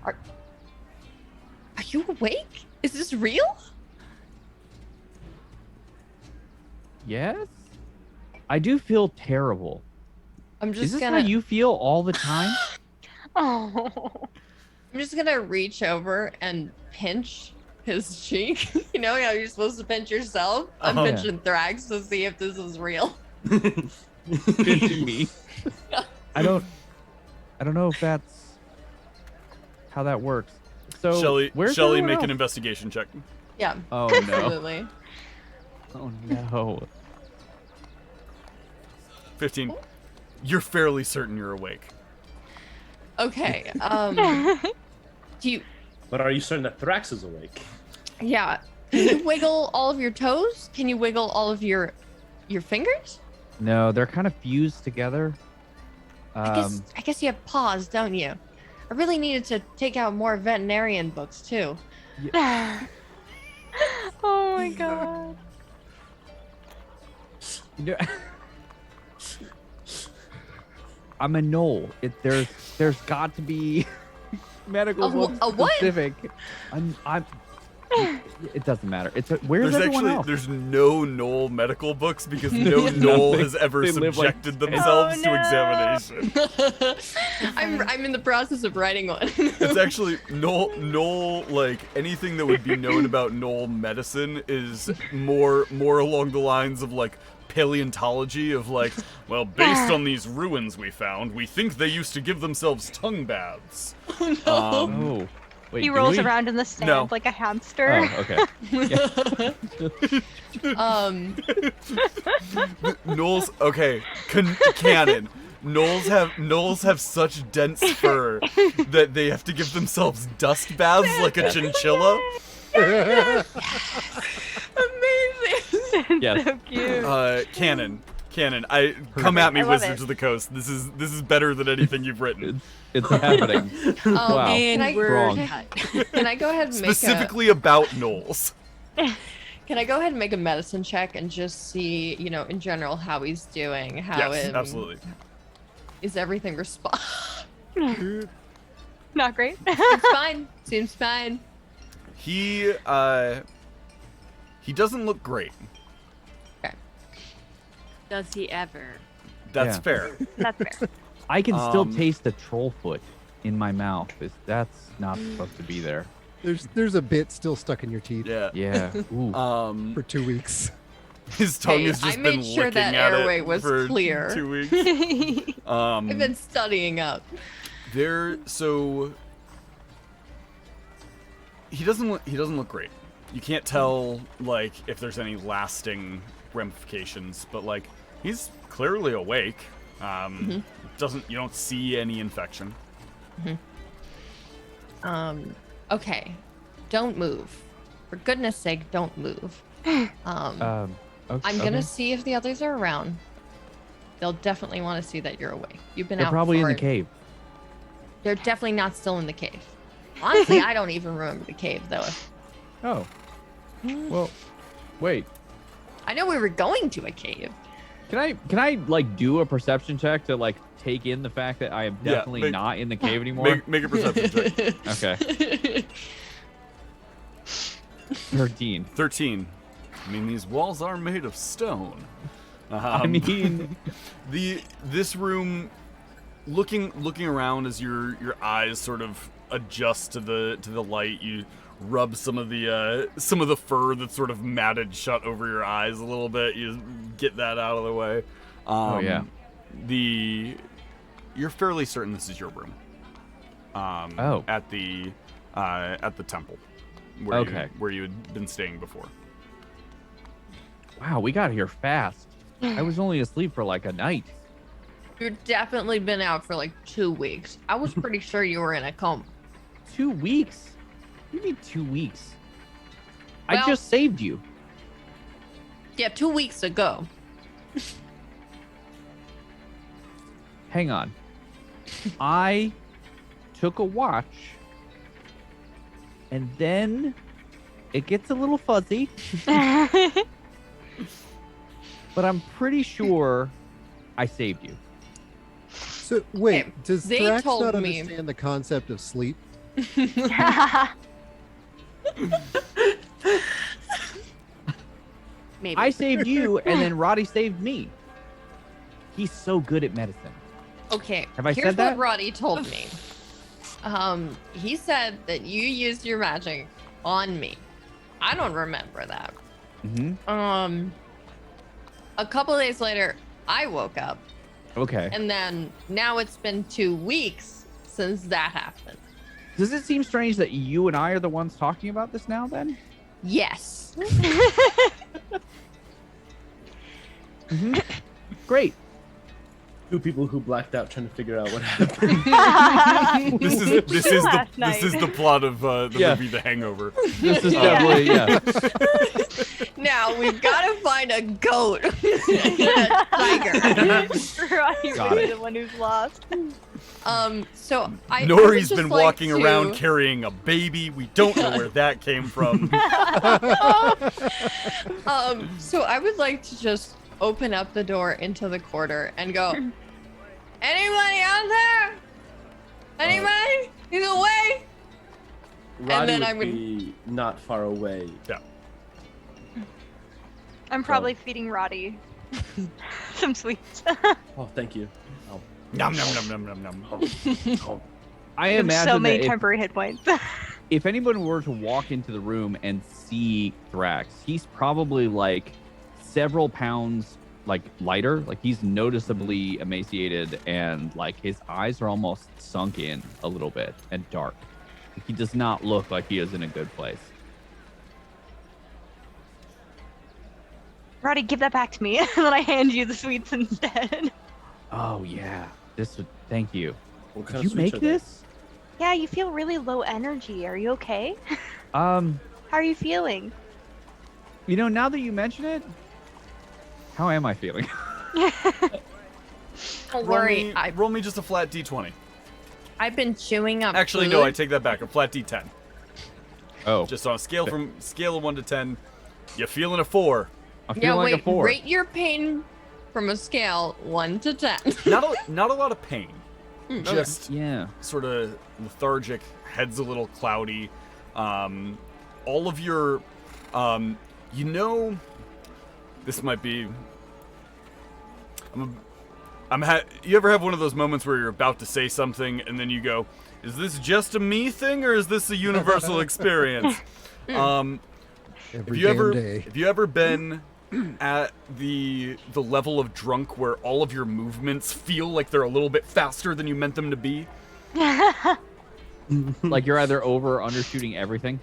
Are you awake? Is this real? Yes. I do feel terrible. I'm Is just this gonna how you feel all the time? Oh. I'm just gonna reach over and pinch his cheek. You know how you're supposed to pinch yourself? I'm Uh-huh. pinching Thrax to see if this is real. Pinching me. I don't know if that's how that works. So Shelly, where's Shelly, everyone make an else? investigation check. Yeah, Oh no. absolutely. Oh no. 15. You're fairly certain you're awake. Okay. Do you? But are you certain that Thrax is awake? Yeah. Can you wiggle all of your toes? Can you wiggle all of your fingers? No, they're kind of fused together. I guess you have paws, don't you? I really needed to take out more veterinarian books too. Oh my god. you know, I'm a knoll. There's got to be medical A wh- books a what? specific. I'm. It doesn't matter. Where's There's everyone actually else? there's no Knoll medical books because no Knoll has ever They live like subjected themselves Oh, to no. examination. I'm in the process of writing one. It's actually Knoll like anything that would be known about Knoll medicine is more along the lines of like paleontology of like, well, based on these ruins we found, we think they used to give themselves tongue baths. Oh, wait. He do rolls we? around in the sand No. like a hamster. Oh, okay. Knolls, okay, canon. Knolls have such dense fur that they have to give themselves dust baths like a chinchilla. Amazing. Yes. So cute. Canon. Come at me, I love Wizards it. of the Coast. This is better than anything you've written. It's happening. Wow. And Can I- we're Wrong. cut. Can I go ahead and Specifically about Knolls. Can I go ahead and make a medicine check and just see, in general, how he's doing? Yes, absolutely. Is everything Not great. Seems fine. Seems fine. He doesn't look great. Does he ever? That's Yeah. fair. That's fair. I can still Um, taste the troll foot in my mouth. That's not supposed to be there. There's a bit still stuck in your teeth Yeah. Yeah. Ooh. for 2 weeks. His tongue Hey, has just I been made sure licking that at airway it was for clear. 2 weeks. I've been studying up. So he doesn't look great. You can't tell like if there's any lasting ramifications, but like he's clearly awake. You don't see any infection. Okay. Don't move. For goodness sake, don't move. Okay, I'm gonna see if the others are around. They'll definitely want to see that you're awake. You've been They're out probably in for- the cave. They're definitely not still in the cave. Honestly, I don't even remember the cave though. Oh. Well, wait. I know we were going to a cave. Can I like do a perception check to like take in the fact that I am Yeah, definitely not in the cave anymore? Make a perception check. Okay. 13. 13. I mean, these walls are made of stone. I mean, this room, looking around as your eyes sort of adjust to the light, you rub some of the fur that's sort of matted shut over your eyes a little bit. You get that out of the way. Oh, yeah. You're fairly certain this is your room. Oh. At the temple. where you had been staying before. Wow, we got here fast. I was only asleep for like a night. You've definitely been out for like 2 weeks. I was pretty sure you were in a coma. 2 weeks? What do you mean 2 weeks? Well- I just saved you. Yeah, 2 weeks ago. Hang on. I took a watch, and then it gets a little fuzzy, but I'm pretty sure I saved you. So wait, Okay, does they Thrax told not me- understand the concept of sleep? Maybe. I saved you, and then Roddy saved me. He's so good at medicine. Okay, Have I here's said that? what Roddy told me. He said that you used your magic on me. I don't remember that. Mm-hmm. A couple days later, I woke up, Okay. and then now it's been 2 weeks since that happened. Does it seem strange that you and I are the ones talking about this now, then? Yes. Mm-hmm. Great. Two people who blacked out trying to figure out what happened. This is Last night. the plot of the Yeah. movie The Hangover. This is Yeah. definitely, yeah. Now we've got to find a goat and a tiger. Roddy Got would be it. the one who's lost. So I would Nori's just been like walking to- around carrying a baby. We don't know where that came from. So I would like to just open up the door into the corridor and go, anybody out there? Anybody? He's away? Roddy then would I would- be not far away. I'm probably feeding Roddy some sweets. Oh, thank you. Nom nom nom nom nom nom. Oh, I Give him imagine so many that temporary hit points. if anyone were to walk into the room and see Thrax, he's probably like several pounds like lighter. Like he's noticeably emaciated, and like his eyes are almost sunk in a little bit and dark. He does not look like he is in a good place. Roddy, give that back to me, and then I hand you the sweets instead. Oh yeah, this would. Thank you. what Did kind you of sweets make are they? this? Yeah, you feel really low energy. Are you okay? How How are you feeling? now that you mention it, how am I feeling? Don't worry. Roll me just a flat D20. I've been chewing up Actually, food. no, I take that back. A flat D10. Oh, Just on a scale of 1 to 10, you feeling a 4. I'm Yeah, feeling like wait. a 4. Rate your pain from a scale 1 to 10. Not a lot of pain. Just Yeah. sort of lethargic, head's a little cloudy. All of your, this might be. You ever have one of those moments where you're about to say something and then you go, "Is this just a me thing or is this a universal experience?" Every Have you damn day. have you ever been at the level of drunk where all of your movements feel like they're a little bit faster than you meant them to be? Like you're either over or undershooting everything.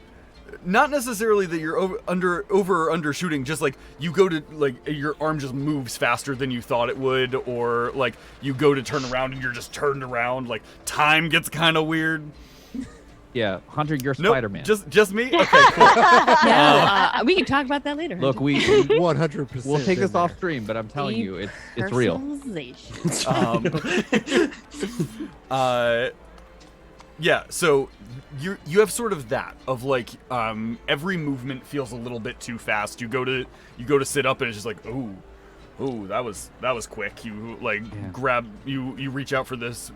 Not necessarily that you're over or undershooting, just like you go to like your arm just moves faster than you thought it would, or like you go to turn around and you're just turned around, like time gets kind of weird. Yeah, Hunter, you're Nope, Spider-Man. just me. Okay, cool. Yeah, we can talk about that later. Look, we 100%. we'll take this been off there. stream, but I'm telling you, it's real. Personalization. Yeah, so you have sort of that of like every movement feels a little bit too fast. You go to sit up and it's just like, oh, that was quick. You like grab you reach out for this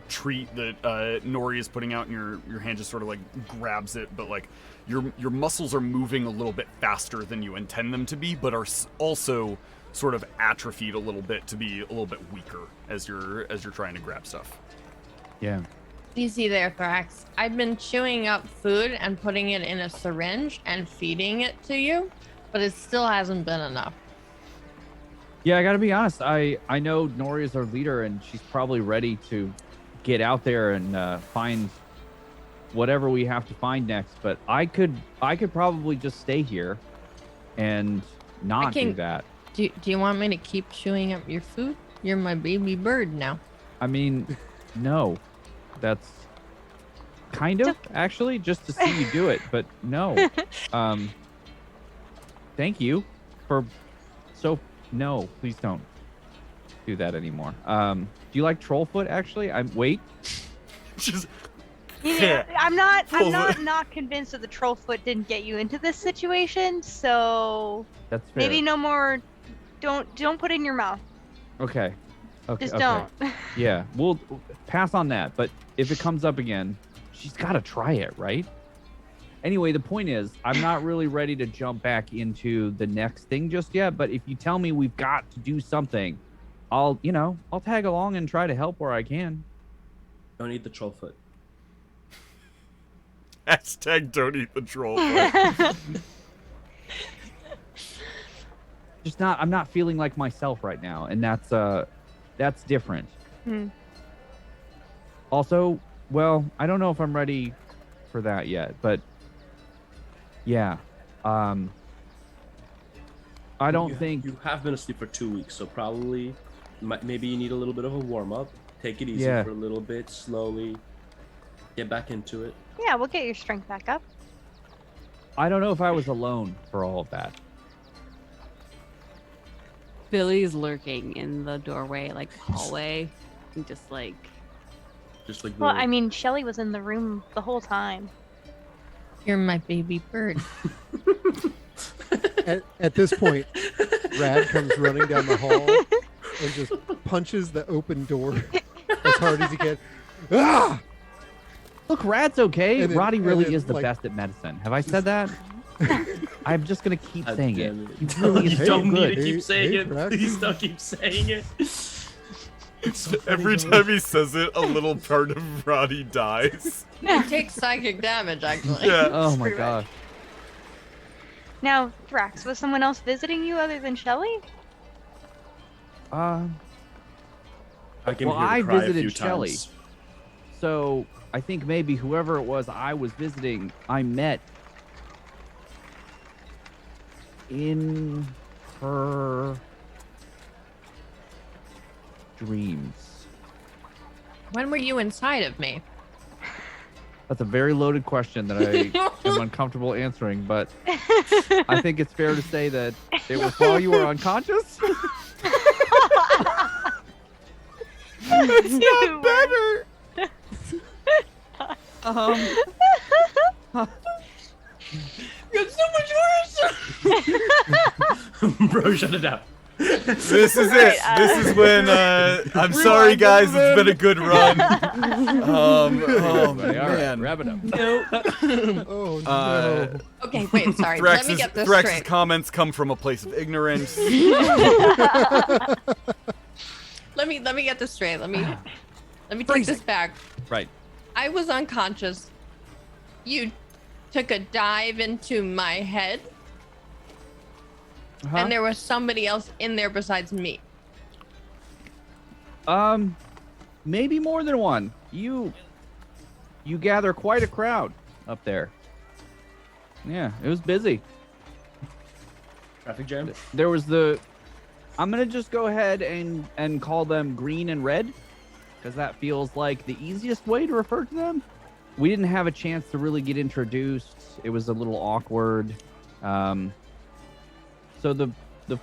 treat that Nori is putting out, and your hand just sort of like grabs it, but like your muscles are moving a little bit faster than you intend them to be, but are also sort of atrophied a little bit to be a little bit weaker as you're trying to grab stuff. Yeah. Easy there, Thrax. I've been chewing up food and putting it in a syringe and feeding it to you, but it still hasn't been enough. Yeah, I gotta be honest. I know Nori is our leader, and she's probably ready to get out there and find whatever we have to find next. But I could probably just stay here and not do that. Do you want me to keep chewing up your food? You're my baby bird now. I mean, no, that's kind of actually just to see you do it, but no. Thank you for no, please don't do that anymore. Do you like Trollfoot actually? Wait. Just Yeah, I'm not Pull not convinced that the Trollfoot didn't get you into this situation, so That's fair. maybe no more. Don't put it in your mouth. Okay. Okay. Just okay. don't. Yeah, we'll pass on that. But if it comes up again, she's got to try it, right? Anyway, the point is, I'm not really ready to jump back into the next thing just yet. But if you tell me we've got to do something, I'll tag along and try to help where I can. Don't eat the trollfoot. hashtag don't eat the troll. I'm not feeling like myself right now, and that's different. Also, well, I don't know if I'm ready for that yet, but yeah, I don't think You have been asleep for 2 weeks, so probably maybe you need a little bit of a warm up. Take it easy Yeah. for a little bit, slowly get back into it. Yeah, we'll get your strength back up. I don't know if I was alone for all of that. Billy's lurking in the doorway, like hallway, and just like. Well, I mean, Shelly was in the room the whole time. You're my baby bird. At this point, Rad comes running down the hall and just punches the open door as hard as he can. Ah! Look, Rad's okay. And then- Roddy and really then, is the like- best at medicine. Have I said that? I'm just gonna keep God saying it. damn it. He really is You so don't need good. to keep saying Hey, it. Drax. Please don't keep saying it. Every time he says it, a little part of Roddy dies. It takes psychic damage, actually. Yeah. Oh my Pretty gosh. Now, Thrax, was someone else visiting you other than Shelly? I came Well, here to I cry a visited few Shelley. times. So I think maybe whoever it was I was visiting, I met in her dreams. When were you inside of me? That's a very loaded question that I am uncomfortable answering, but I think it's fair to say that it was while you were unconscious. It's not better. It's so much worse! Bro, shut it down. This is it. This is when I'm sorry guys, it's been a good run. Oh Everybody, all right, man. wrap it up. Oh no! Okay, wait, sorry. Let me get this Thrax's straight. comments come from a place of ignorance. Let me get this straight. Let me take this back. Right. I was unconscious. You took a dive into my head, and there was somebody else in there besides me. Maybe more than one. You gather quite a crowd up there. Yeah, it was busy. Traffic jam? There was I'm gonna just go ahead and call them green and red, because that feels like the easiest way to refer to them. We didn't have a chance to really get introduced. It was a little awkward. So the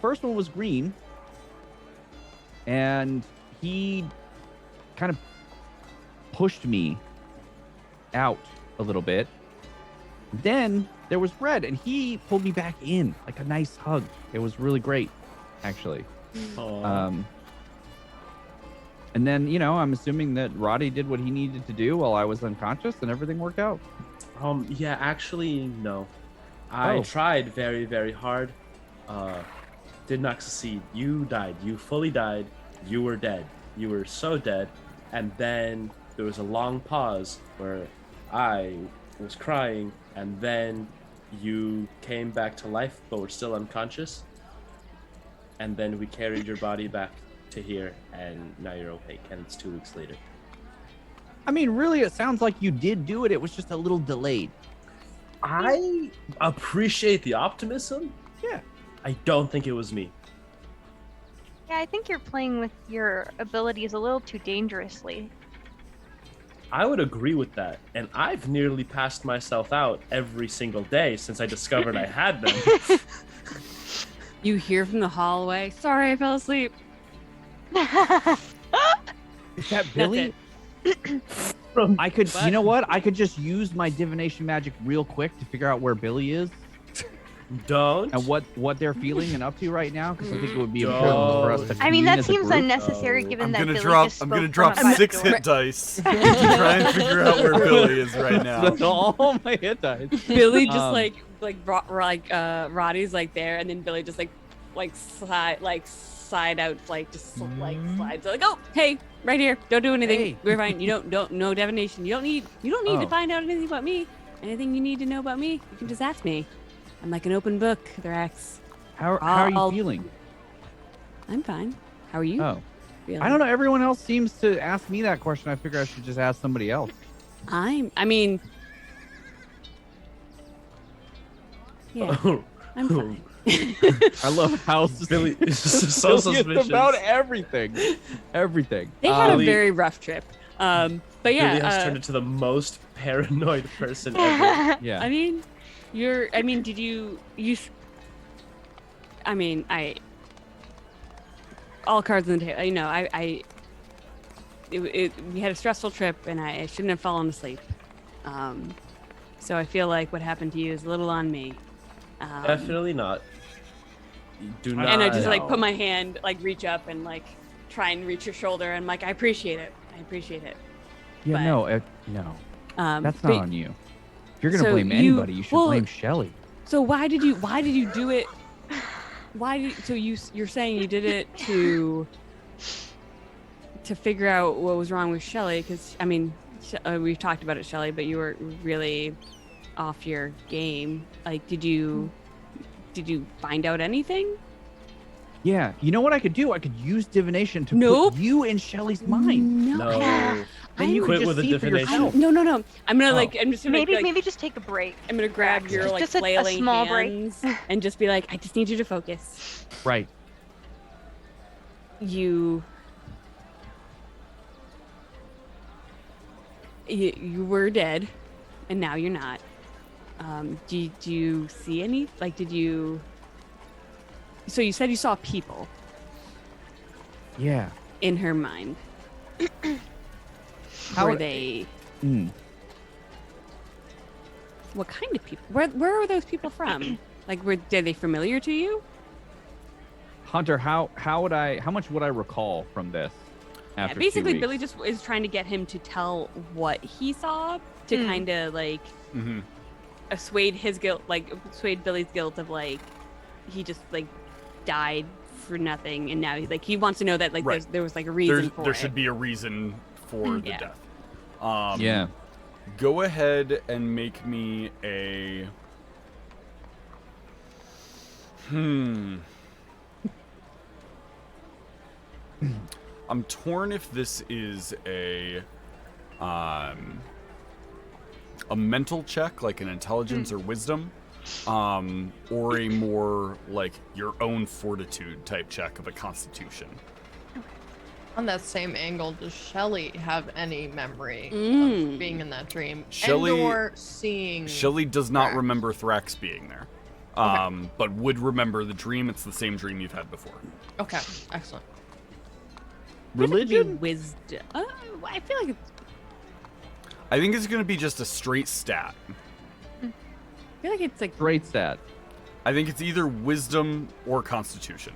first one was green, and he kind of pushed me out a little bit. Then there was red, and he pulled me back in like a nice hug. It was really great, actually. Aw. And then, I'm assuming that Roddy did what he needed to do while I was unconscious, and everything worked out. Yeah, actually, no. I Oh. tried very, very hard. Did not succeed. You died. You fully died. You were dead. You were so dead. And then there was a long pause where I was crying, and then you came back to life, but were still unconscious. And then we carried your body back to here, and now you're awake, and it's 2 weeks later. I mean, really, it sounds like you did do it. It was just a little delayed. I appreciate the optimism. Yeah. I don't think it was me. Yeah, I think you're playing with your abilities a little too dangerously. I would agree with that. And I've nearly passed myself out every single day since I discovered I had them. You hear from the hallway. Sorry, I fell asleep. Is that Billy? I could, you know what? I could just use my divination magic real quick to figure out where Billy is Don't. and what they're feeling and up to right now, because I think it would be important for us to. I mean, convene that as a seems group. unnecessary given I'm that gonna Billy drop. just I'm spoke gonna from drop a back 6 door. hit dice to try and figure out where Billy is right now. That's all my hit dice. Billy just Um, Roddy's like there, and then Billy just side out, slides like, oh, hey, right here, don't do anything. Hey. We're fine. You don't know divination. You don't need to Oh. find out anything about me. Anything you need to know about me, you can just ask me. I'm like an open book, Thrax. How are you I'll- feeling? I'm fine. How are you? Oh, feeling? I don't know. Everyone else seems to ask me that question. I figure I should just ask somebody else. I mean, yeah, I'm fine. I love how Billy is so Billy is suspicious. about everything. Everything. They had a Billy- very rough trip. But yeah, Billy has turned into the most paranoid person ever. Yeah. I mean, did you all cards on the table. You know, we had a stressful trip, and I shouldn't have fallen asleep. So I feel like what happened to you is a little on me. Definitely not. You do not. And I just know. put my hand, reach up and try and reach your shoulder, and I appreciate it. Yeah, but- no, that's not but- on you. If you're gonna so blame you- anybody, you should well- blame Shelly. So why did you do it? You're saying you did it to figure out what was wrong with Shelly? Because I mean, we've talked about it, Shelly, but you were really off your game. Did you find out anything? Yeah, you know what I could do? I could use divination to Nope. put you in Shelly's mind. No. Then you Quit could just with the see for divination. yourself. No. I'm gonna Oh. I'm just gonna Maybe just take a break. I'm gonna grab Just- your just a flailing small break. hands and just be like, I just need you to focus. Right. You were dead, and now you're not. Do you see any? Did you? So you said you saw people Yeah. in her mind. How Were they? What kind of people? Where were those people from? Were they familiar to you? Hunter, how much would I recall from this? Yeah, After 2 basically, weeks? Billy just is trying to get him to tell what he saw to kind of Mm-hmm. assuade his guilt, assuade Billy's guilt of he just died for nothing, and now he wants to know that Right. there was a reason for There it. should be a reason for the Yeah. death. Yeah. Go ahead and make me a. I'm torn if this is a mental check, like an intelligence or wisdom, or a more your own fortitude type check of a constitution. On that same angle, does Shelly have any memory Mm. of being in that dream? Shelley- And/or seeing... Shelly does not Thrax. remember Thrax being there, but would remember the dream. It's the same dream you've had before. Okay, excellent. Religion? Wisdom. I feel like I think it's going to be just a straight stat. it's Great stat. I think it's either wisdom or constitution.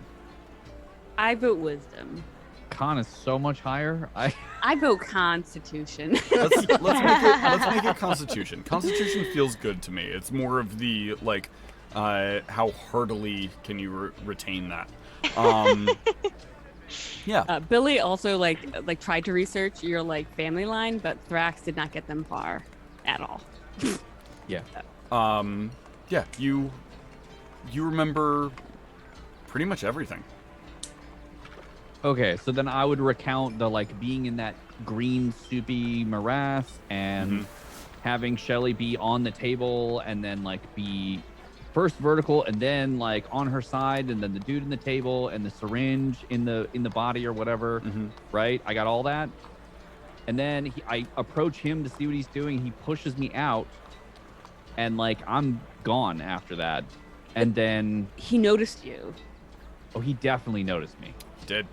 I vote wisdom. Con is so much higher. I vote Constitution. Let's make it constitution. Constitution feels good to me. It's more of the how heartily can you retain that. Yeah. Billy also tried to research your family line, but Thrax did not get them far at all. Yeah. Yeah. You remember pretty much everything. Okay, so then I would recount the like being in that green soupy morass and having Shelly be on the table and then like be first vertical and then like on her side and then the dude in the table and the syringe in the body or whatever. Right? I got all that. And then I approach him to see what he's doing. He pushes me out and like I'm gone after that. And then He noticed you. oh, he definitely noticed me. Did.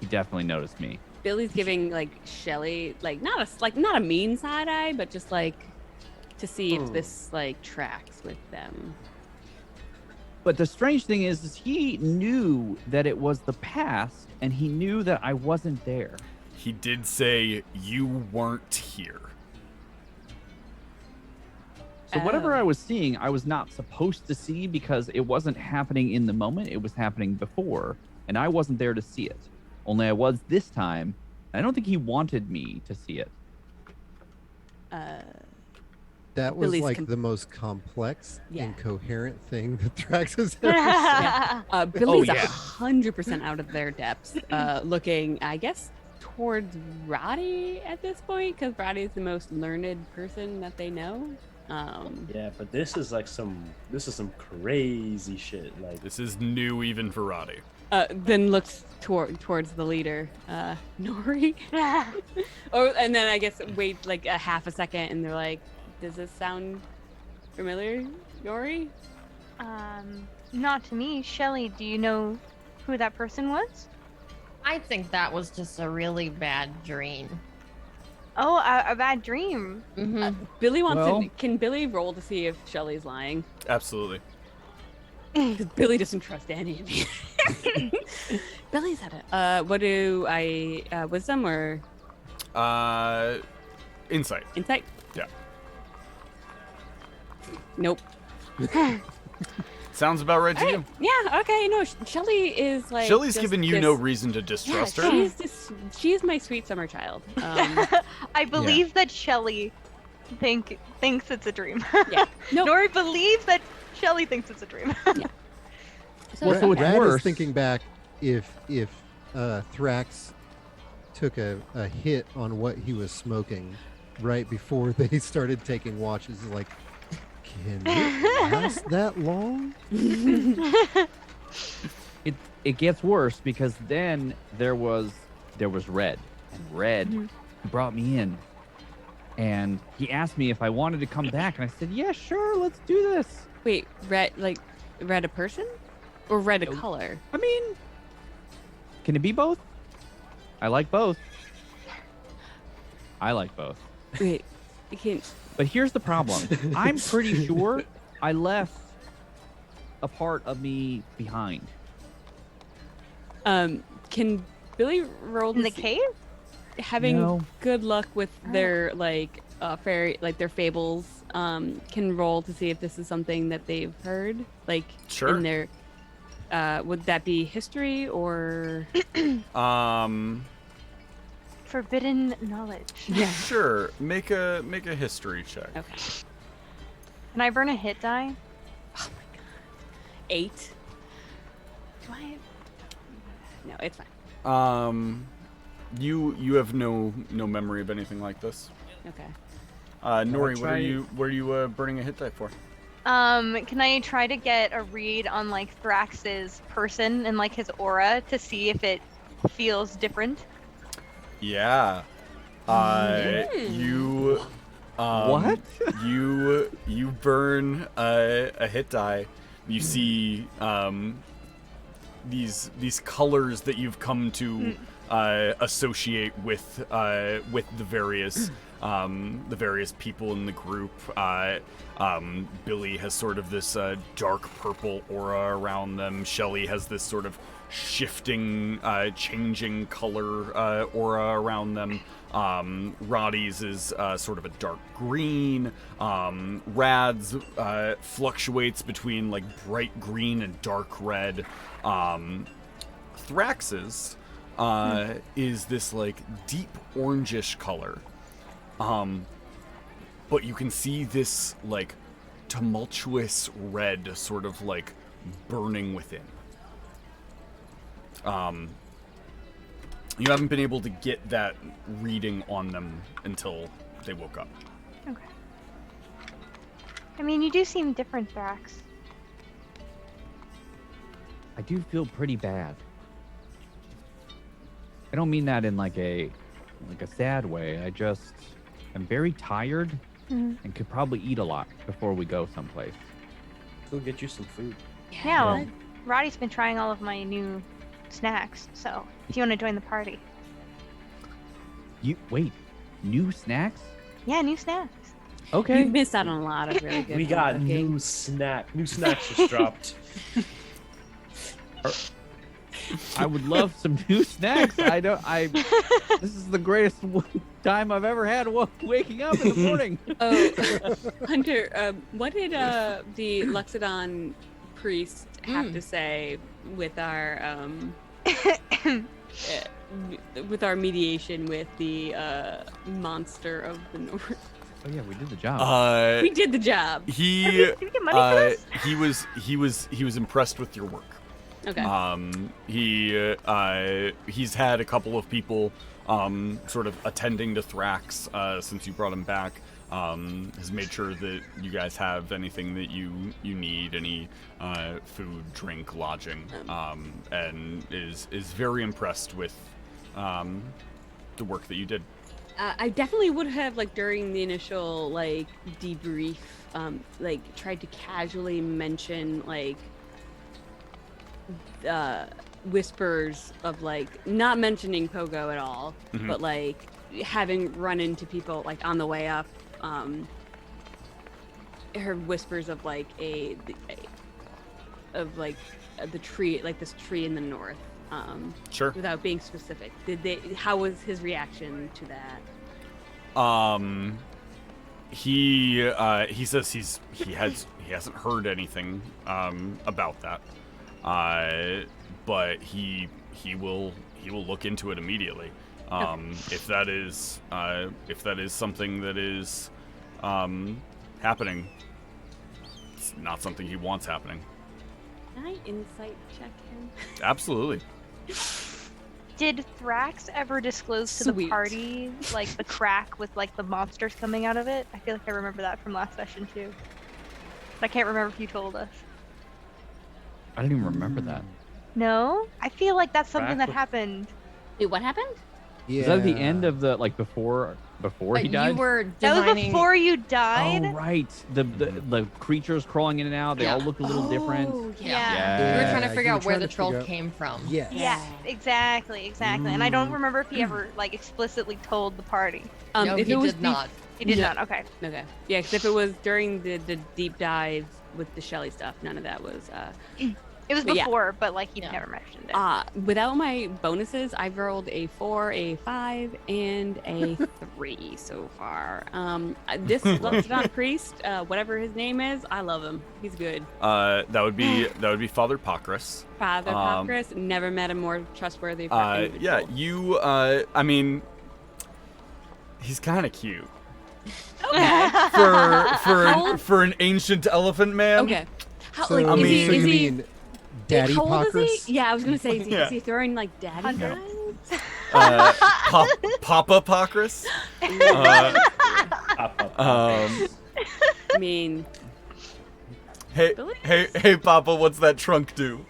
He definitely noticed me. Billy's giving like Shelly like not a mean side eye, but just like to see if this like tracks with them. But the strange thing is he knew that it was the past, and he knew that I wasn't there. He did say you weren't here. So whatever Oh. I was seeing, I was not supposed to see because it wasn't happening in the moment. It was happening before, and I wasn't there to see it. Only I was this time. I don't think he wanted me to see it. That was Billy's like the most complex, Yeah. incoherent thing that Thrax has ever said. Billy's yeah. 100% out of their depths, looking, I guess, towards Roddy at this point, because Roddy is the most learned person that they know. Yeah, but this is some crazy shit. Like, This is new even for Roddy. Then looks towards the leader, Nori. And then I guess wait like a half a second, and they're like, "Does this sound familiar, Nori?" Not to me. Shelly, do you know who that person was? I think that was just a really bad dream. Oh, a bad dream. Billy wants Well- to. Can Billy roll to see if Shelly's lying? Absolutely. Because Billy doesn't trust any of you. Billy's at it. What do I wisdom or Insight. insight? Yeah. Nope. Sounds about right to you. Yeah. Okay. No. Shelly is like. Shelly's just given you this- no reason to Yeah, distrust her. she's my sweet summer child. I believe that Shelly thinks it's a dream. Yeah. No. Nori believes that Shelly thinks it's a dream. Well, so it's Rad worse. is thinking back if Thrax took a hit on what he was smoking right before they started taking watches. He's like, can it last that long? It gets worse because then there was Red, and Red brought me in, and he asked me if I wanted to come back, and I said, yeah, sure, let's do this. Wait, red a person, or red a color? I mean, can it be both? I like both. Wait, you can't. But here's the problem. I'm pretty sure I left a part of me behind. Can Billy roll In to the see- cave? having No. good luck with their like fairy like their fables? Can roll to see if this is something that they've heard, like Sure. in their. Would that be history or? Forbidden knowledge. Yeah. Sure. Make a history check. Okay. Can I burn a hit die? 8. Do I? No, it's fine. You have no memory of anything like this. Okay. Nori, try- what are you burning a hit die for? Can I try to get a read on like Thrax's person and like his aura to see if it feels different? Yeah. You What? you burn a hit die. You see these colors that you've come to associate with the various people in the group. Billy has sort of this dark purple aura around them. Shelly has this sort of shifting, changing color aura around them. Roddy's is sort of a dark green. Rad's fluctuates between like bright green and dark red. Thrax's is this like deep orangish color. But you can see this like tumultuous red sort of like burning within. you haven't been able to get that reading on them until they woke up. Okay. I mean, you do seem different, Thrax. I do feel pretty bad. I don't mean that in like a sad way. I'm very tired Mhm. and could probably eat a lot before we go someplace. Go get you some food. Yeah, well, Roddy's been trying all of my new snacks, so if you want to join the party. You wait, new snacks? Yeah, new snacks. Okay. You've missed out on a lot of really good. We got cooking. new snacks just dropped. I would love some new snacks. This is the greatest time I've ever had waking up in the morning. Oh, Hunter, what did the Luxodon priest have to say with our mediation with the monster of the north? Oh yeah, we did the job. We did the job. Did we get money for this? He was impressed with your work. Okay. He's had a couple of people sort of attending to Thrax since you brought him back. Has made sure that you guys have anything that you need, any food, drink, lodging, and is very impressed with the work that you did. I definitely would have, like, during the initial, like, debrief, like, tried to casually mention, like, whispers of, like, not mentioning Pogo at all, but, like, having run into people, like, on the way up, her whispers of, like, the tree, like, this tree in the north. Sure. Without being specific, how was his reaction to that? He says he hasn't heard anything about that, but he will look into it immediately. If that is something that is happening, it's not something he wants happening. Can I insight check him? Absolutely. Did Thrax ever disclose to the Sweet. party, like, the crack with, like, the monsters coming out of it? I feel like I remember that from last session, too. But I can't remember if you told us. I don't even remember that. No? I feel like that's something Crack that with- happened. Wait, what happened? Yeah. Is that at the end of the, like, before he died? You were That was designing. before you died? Oh right, the creatures crawling in and out. They all look a little different. Yeah. We were trying to Yeah, figure you were out where trying the to troll figure out- came from. Yes. Yes, exactly. And I don't remember if he ever, like, explicitly told the party. No, If he it was did not. He did No. not, okay. Okay. Yeah, because if it was during the deep dive with the Shelly stuff, none of that was. It was But yeah. before, but, like, he Yeah. never mentioned it. Without my bonuses, I've rolled a 4, a 5, and a 3 so far. This Luxodon priest, whatever his name is, I love him. He's good. That would be Father Pocris. Father Papyrus, never met a more trustworthy Yeah, individual. you. I mean, he's kind of cute Okay. for an ancient elephant man. Okay. How, So, like, I is mean- he, so is you he, mean Daddy how old is Pockers? he? Yeah, I was gonna say, Yeah. is he throwing like daddy Yeah. vibes? Papa Pocris. I mean, Hey, Papa, what's that trunk do?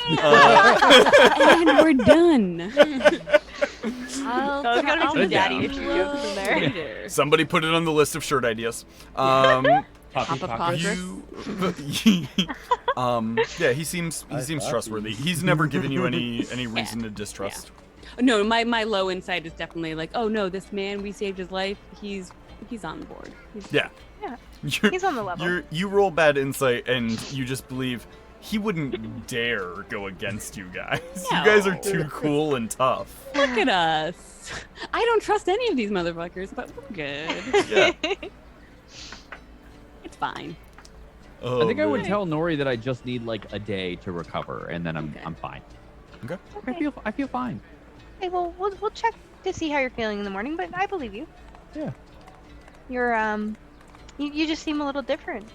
and we're done. I'll go to some daddy down. issues in there. Later. Somebody put it on the list of shirt ideas. Papa Poppy. Pockers. Yeah, he seems trustworthy. He's never given you any reason to distrust. No, my low insight is definitely like, oh no, this man, we saved his life. He's on board. Yeah. Yeah. You're- He's on the level. You roll bad insight, and you just believe he wouldn't dare go against you guys. No. You guys are too cool and tough. Look at us. I don't trust any of these motherfuckers, but we're good. Yeah. It's fine. Oh, I think I would man. tell Nori that I just need like a day to recover, and then Okay. I'm fine. Okay. I feel fine. Okay, well, we'll check to see how you're feeling in the morning, but I believe you. Yeah. You're, you just seem a little different.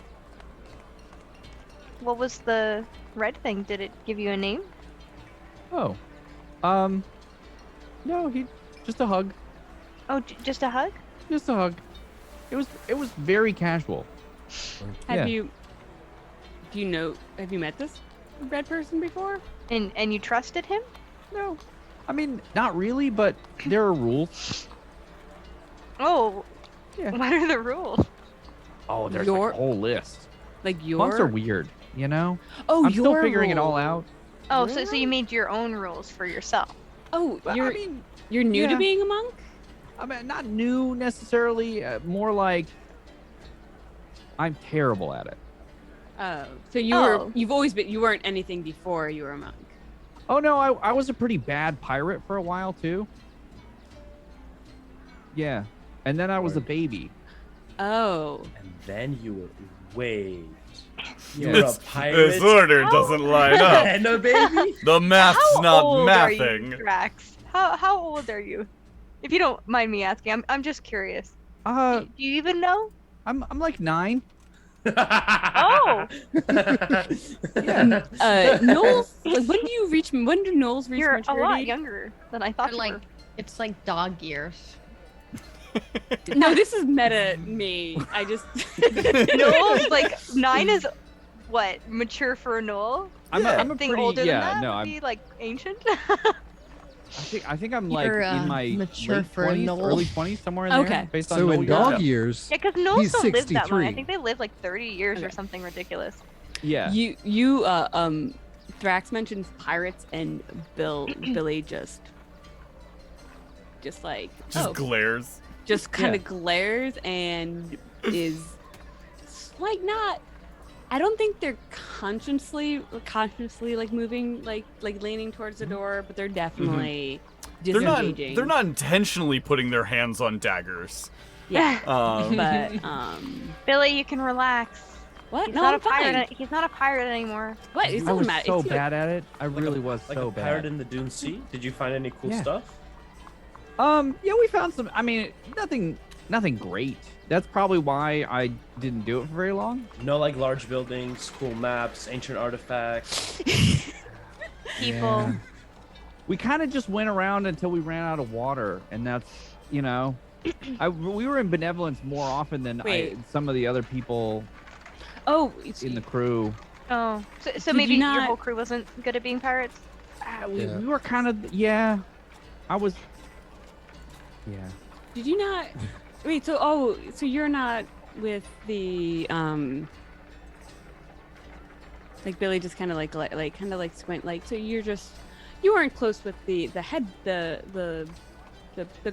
What was the red thing? Did it give you a name? Oh, No, he just a hug. Oh, just a hug? Just a hug. It was very casual. Have Yeah. have you met this red person before? And you trusted him? No. I mean, not really, but there are rules. Oh, Yeah. what are the rules? Oh, there's Your- like a whole list. Like your Monks are weird, you know? Oh, I'm still your figuring it all rule. out. Oh, so Really? you made your own rules for yourself. Oh, But, you're I mean, you're new to yeah. being a monk? I mean, not new necessarily. More like I'm terrible at it. Oh, so Oh. you've always been, you weren't anything before you were a monk. Oh no, I was a pretty bad pirate for a while too. Yeah, and then I was a Word. baby. Oh, And then you were wait. You Yeah. were a This pirate. order doesn't line up. And a baby. The math's How not old are you, mathing. Drax? How old are you? If you don't mind me asking, I'm just curious. Do you even know? I'm like 9. Oh. Yeah. Knowles. Like, when do you reach? When do Knowles reach You're a maturity? lot younger than I thought Or you like were. it's like dog years. No, this is meta me. I just. Noel's like 9 is what mature for a Noel. I'm a Anything pretty older yeah. than that No, would I'm. be like ancient. I think I'm like You're, in my mature late for a 20s, Noel. early 20s, somewhere in Okay. there. Based on So Noel in years. dog years, Yeah, because Noels He's don't live that long. I 63. think they live like 30 years or Okay. something ridiculous. Yeah. You Thrax mentions pirates and Billy just like Just glares. just kind Yeah. of glares and is like not. I don't think they're consciously like moving like leaning towards the door, but they're definitely They're not. disengaging. They're not intentionally putting their hands on daggers. Yeah, Um, but Billy, you can relax. what? He's No, not I'm a pirate. fine. He's not a pirate anymore. What? It I doesn't was matter. so It's bad at it. I Like really a, was like so a pirate bad. in the Dune Sea. Did you find any cool Yeah. stuff? Yeah, we found some. I mean, nothing great. That's probably why I didn't do it for very long. No, like large buildings, cool maps, ancient artifacts. People. We kind of just went around until we ran out of water, and that's, you know, we were in Benevolence more often than Wait. some of the other people Oh, in the crew. Oh, so Did maybe you your not- whole crew wasn't good at being pirates. We, Yeah. we were kind of, yeah. I was, yeah. did you not? Wait. So you're not with the like Billy just kind of like squint like so you weren't close with the head the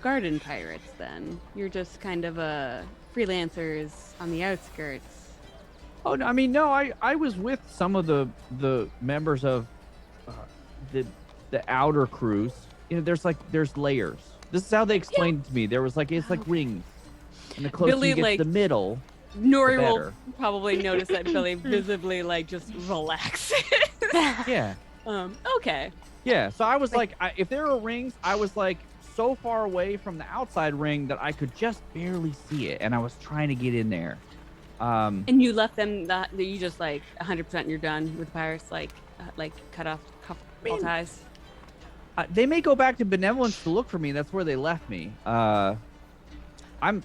garden pirates then you're just kind of freelancers on the outskirts. Oh, no, I mean, no, I was with some of the members of the outer crews. You know, there's layers. This is how they explained it to me. There was like, it's like rings. And the closer Billy, you get like- to the middle, Nori the will better. probably notice that Billy visibly like just relaxes. yeah. Okay. Yeah, so I was like, if there were rings, I was like so far away from the outside ring that I could just barely see it, and I was trying to get in there. And you left them that you just like 100% you're done with pirates like cut off all mean- ties. They may go back to Benevolence to look for me. That's where they left me. I'm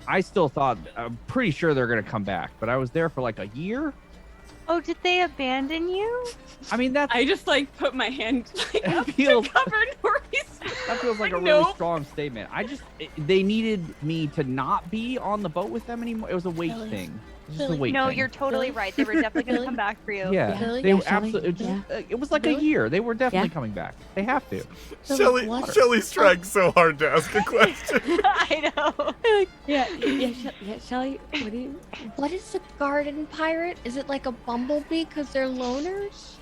pretty sure they're gonna come back, but I was there for like a year. Oh, did they abandon you? I mean, that's I just like put my hand like That up feels- to cover Nori's. that feels like a really Nope. strong statement. They needed me to not be on the boat with them anymore. It was a weight Billy. thing. It was just a Billy. weight No, thing. you're totally Billy? right. They were definitely going to Billy? come back for you. Yeah, Billy? they Yeah, were Shelley? absolutely. Yeah. It was like a Billy? year. They were definitely Yeah. coming back. They have to. Billy, what- Shelley's trying so hard to ask a question. I know. yeah, Shelly, what do you? What is a garden pirate? Is it like a bumblebee because they're loners?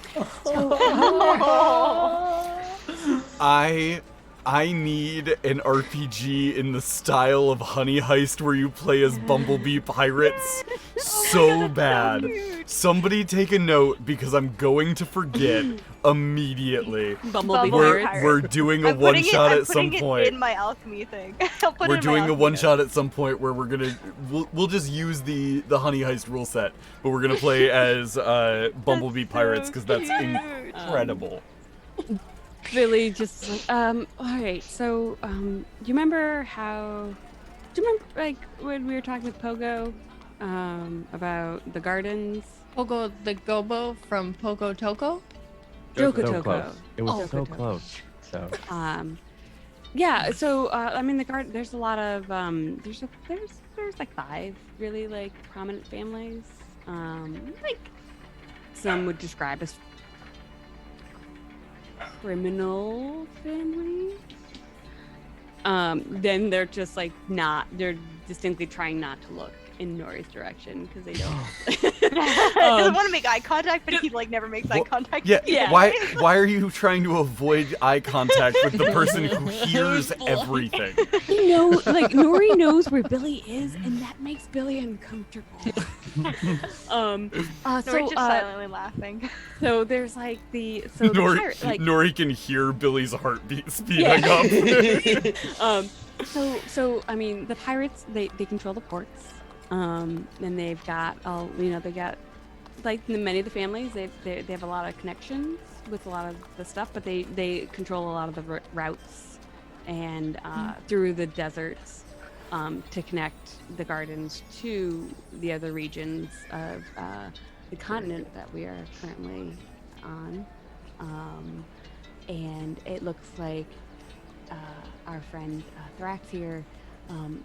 I need an RPG in the style of Honey Heist where you play as bumblebee pirates so bad. Somebody take a note because I'm going to forget immediately. Bumblebee Bumblebee pirates. We're doing a I'm one putting shot it, at some I'm putting point. it in my alchemy thing. I'll put We're it in my doing a alchemy one note. shot at some point where we'll just use the Honey Heist rule set, but we're gonna play as bumblebee so pirates because that's cute. incredible. Billy just like, all right, so, you remember how, do you remember, like, when we were talking with Pogo, about the gardens? Pogo the Gobo from Pogo Toko? Joko So Toko. close. It was Oh. so Joko. close. So Yeah, so, I mean, the garden, there's a lot of, there's like 5 really, like, prominent families, like, some would describe as criminal families. Then they're just like they're distinctly trying not to look in Nori's direction because they don't. He doesn't want to make eye contact, but he like never makes eye Wha- contact. Yeah, Yeah. why are you trying to avoid eye contact with the person who hears everything? Like Nori knows where Billy is, and that makes Billy uncomfortable. So we're just silently laughing. So there's like the pirate, like Nori can hear Billy's heartbeat speeding up. So I mean the pirates they control the ports, and they've got they got like many of the families they have a lot of connections with a lot of the stuff, but they control a lot of the routes and through the deserts to connect the gardens to the other regions of the continent that we are currently on, and it looks like our friend Thrax here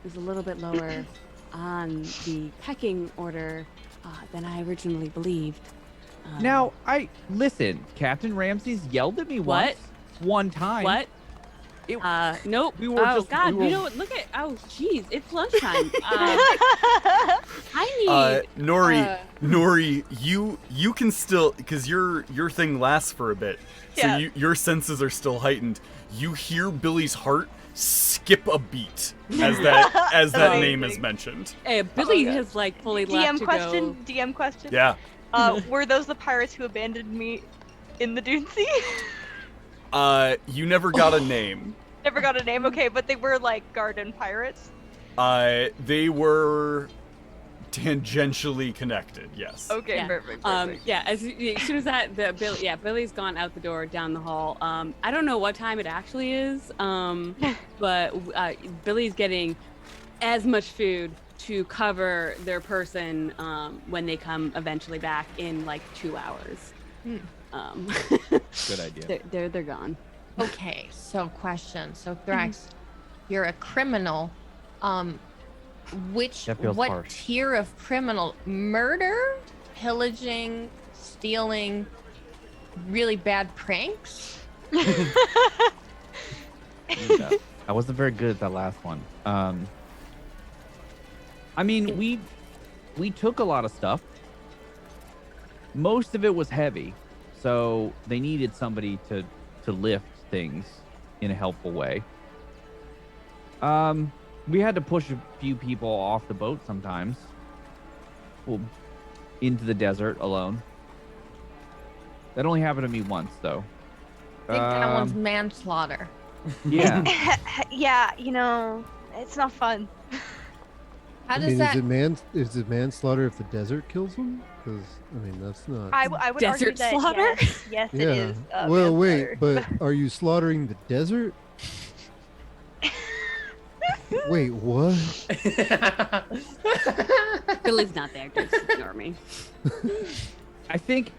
is a little bit lower on the pecking order than I originally believed. now listen. Captain Ramses yelled at me What? one time. What? It- Nope. we were oh just- God! we were- You know what? Look at jeez, it's lunchtime. I need Nori, you can still, because your thing lasts for a bit, so Yeah. your senses are still heightened. You hear Billy's heart skip a beat as that name is Amazing. mentioned. Hey, Billy God. has like fully left DM to question. go. DM question. Yeah. Were those the pirates who abandoned me in the Dune Sea? You never got a name. Never got a name. Okay, but they were like garden pirates. They were tangentially connected. Yes. Okay, Yeah. perfect. Yeah, as soon as that, Billy's gone out the door down the hall. I don't know what time it actually is, but Billy's getting as much food to cover their person when they come eventually back in like 2 hours. Good idea. They're gone. Okay, so question. So Thrax, you're a criminal. That feels What harsh. tier of criminal? Murder, pillaging, stealing, really bad pranks? I wasn't very good at that last one. I mean, we took a lot of stuff. Most of it was heavy, so they needed somebody to lift things in a helpful way. We had to push a few people off the boat sometimes. Well, into the desert alone. That only happened to me once, though. I think that one's manslaughter. Yeah. Yeah, it's not fun. How I does mean, that? is it manslaughter if the desert kills them? Because that's not. I would argue Desert that slaughter? yes, it yeah. is. Well, wait, manslaughter. but are you slaughtering the desert? Wait, what? Billy's not there. Just ignore me. I think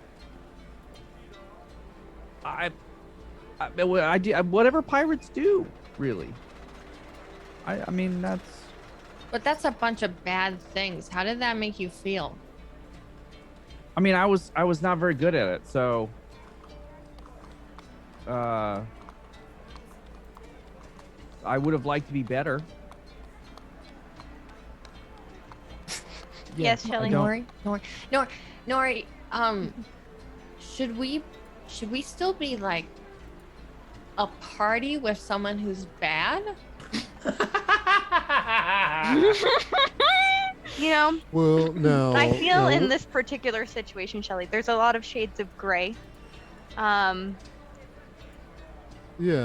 I whatever pirates do, really. I mean, that's But that's a bunch of bad things. How did that make you feel? I mean, I was not very good at it, so I would have liked to be better. Yes, Shelley. Nori, should we still be like a party with someone who's bad? Well, no. I feel no. in this particular situation, Shelley, there's a lot of shades of gray. Yeah.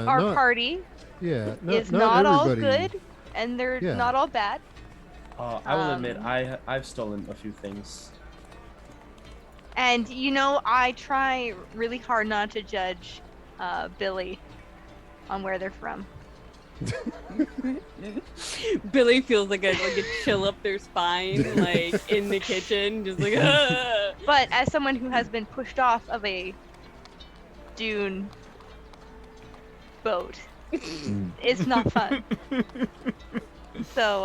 Our not, party Yeah. is not all everybody- good, and they're Yeah. not all bad. I will admit, I've stolen a few things. And I try really hard not to judge Billy on where they're from. Billy feels like a chill up their spine, like in the kitchen, just like. "Ah." But as someone who has been pushed off of a dune boat, it's not fun. So,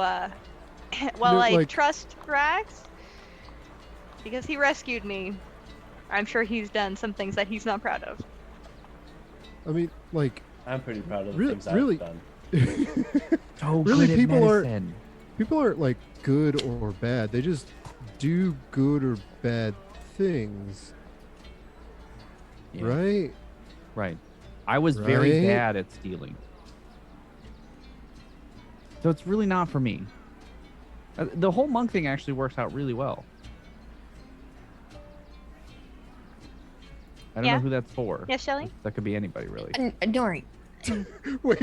while No, I like- trust Rax, because he rescued me, I'm sure he's done some things that he's not proud of. I mean, like, I'm pretty proud of the Really- things really- I've done. So Really, good at people are- medicine. people aren't like good or bad. They just do good or bad things, Yeah. right? Right. I was very Right? bad at stealing. So it's really not for me. The whole monk thing actually works out really well. I don't Yeah. know who that's for. Yes, Shelly? That could be anybody, really. Don't worry. Wait,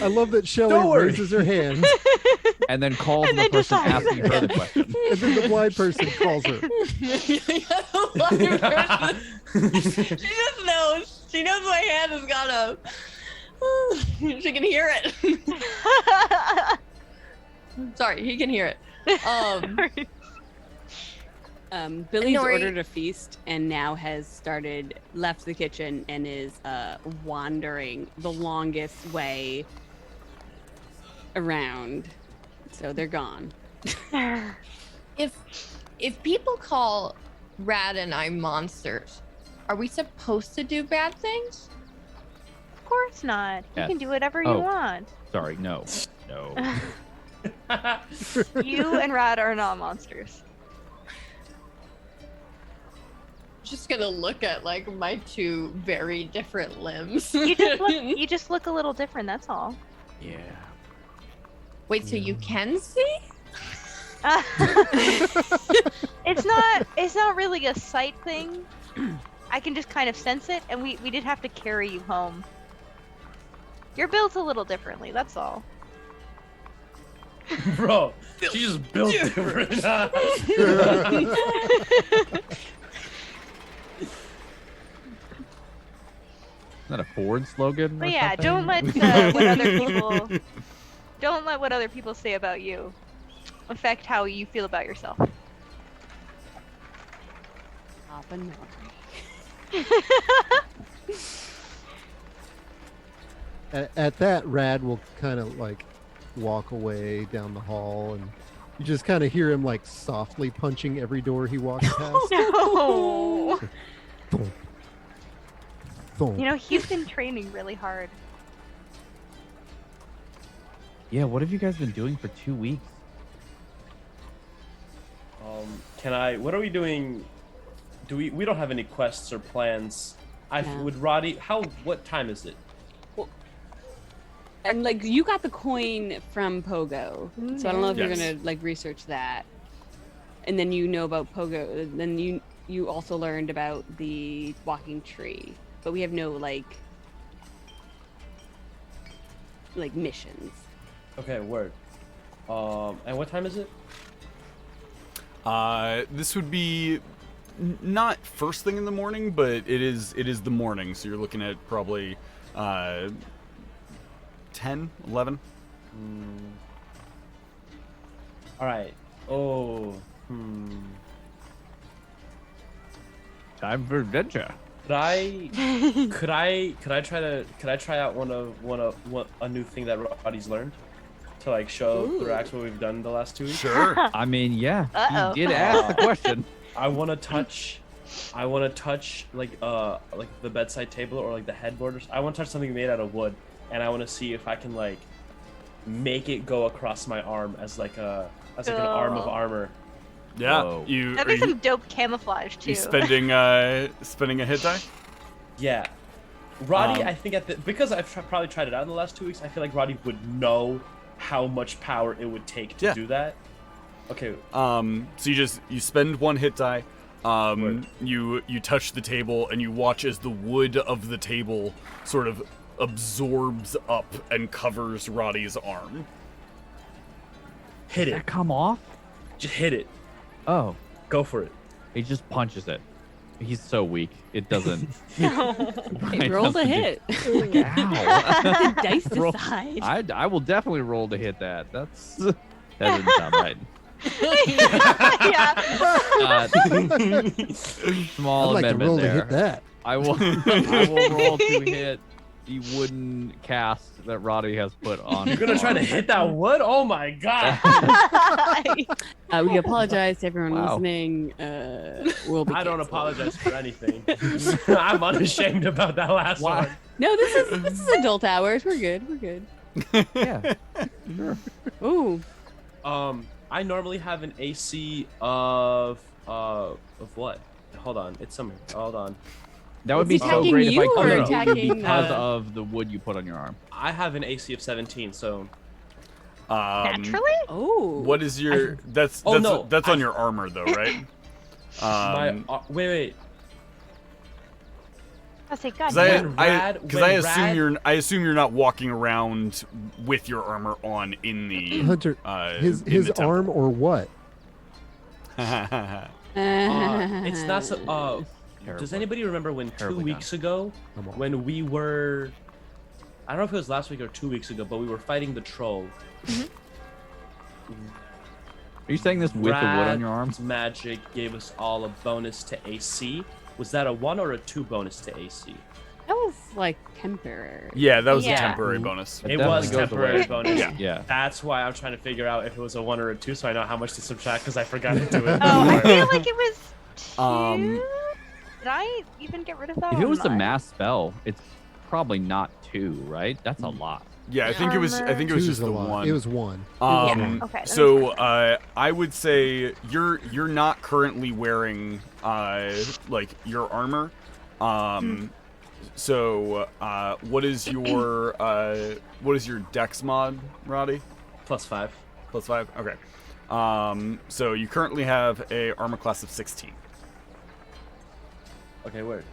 I love that Shelly Don't worry. raises her hand, And then calls And the then person decides. asking her the question. and then the blind person calls her. She just knows. She knows my hand has gone up. She can hear it. Sorry, he can hear it. Billy's Nori- ordered a feast and now has left the kitchen and is wandering the longest way around. So they're gone. If people call Rad and I monsters, are we supposed to do bad things? Of course not. You Yes. can do whatever you Oh. want. Sorry, no. No. You and Rad are not monsters. Just gonna look at like my two very different limbs. You just look a little different, that's all. Yeah. Wait, so you can see? It's not really a sight thing. I can just kind of sense it, and we did have to carry you home. You're built a little differently, that's all. Bro, she just built different. Is that a Ford slogan? But or yeah, something? don't let what other people say about you affect how you feel about yourself. Papa Nori. At that, Rad will kind of like walk away down the hall, and you just kind of hear him like softly punching every door he walks past. No. Thump. Thump. You know, he's been training really hard. Yeah, what have you guys been doing for 2 weeks? What are we doing? We don't have any quests or plans. No. Would Roddy, what time is it? And like you got the coin from Pogo, so I don't know if Yes. you're gonna like research that. And then you know about Pogo. Then you also learned about the walking tree, but we have no like missions. Okay, word. And what time is it? This would be not first thing in the morning, but it is the morning, so you're looking at probably 10, 11. All right. Oh. Time for adventure. Could I try out a new thing that Roddy's learned to like show the Rax what we've done the last 2 weeks? Sure. I mean, yeah. Uh-oh. You did ask the question. I want to touch like the bedside table or like the headboard. I want to touch something made out of wood, and I want to see if I can like make it go across my arm as like an arm of Cool. armor. Yeah. Whoa. You That'd are be some you, dope camouflage too. you spending a hit die? Yeah. Roddy, Um, I think because I've probably tried it out in the last 2 weeks, I feel like Roddy would know how much power it would take to Yeah. do that. Okay. So you spend one hit die. Word. You touch the table and you watch as the wood of the table sort of absorbs up and covers Roddy's arm. Hit Did it. that come off? Just hit it. Oh, Go for it. he just punches it. He's so weak. It doesn't. It rolled a hit. Ow. Dice Roll- decide. I will definitely roll to hit that. That doesn't sound right. Yeah. Small I'd like to amendment roll there. to hit that. I will roll to hit the wooden cast that Roddy has put on. You're gonna try to hit that wood? Oh my god! We apologize to everyone Wow. listening. We'll be I don't canceled. apologize for anything. I'm unashamed about that last Why? one. No, this is adult hours. We're good. We're good. Yeah. Sure. Ooh. I normally have an AC of what? Hold on, it's somewhere. Hold on. That would Is be he so attacking great if I you could or have attacking, because of the wood you put on your arm. I have an AC of 17, so Naturally? Oh. What is your? That's Oh, that's no, that's on your armor though, right? my wait. I say, God, Because no. I assume you're not walking around with your armor on in the Hunter, his in the temple. arm or what? It's not so. Terrible. Does anybody remember when Terribly 2 weeks ago, I'm off. when we were, I don't know if it was last week or 2 weeks ago, but we were fighting the troll. Are you saying this with the wood on your arm? Rad's magic gave us all a bonus to AC. Was that a 1 or a 2 bonus to AC? That was like temporary. Yeah, that was a Yeah. temporary bonus. It It definitely was goes temporary away. bonus. Yeah. Yeah. That's why I'm trying to figure out if it was a 1 or a 2, so I know how much to subtract because I forgot to do it. Oh, I before. feel like it was 2. Um, Did I even get rid of that? If it or was a not? mass spell, it's probably not 2, right? That's a lot. Yeah, I think it was Two's just a the lot. one. It was one. Yeah, okay, that So was I would say you're not currently wearing like your armor. So what is your dex mod, Roddy? +5. +5. Okay. So you currently have a armor class of 16. Okay, word.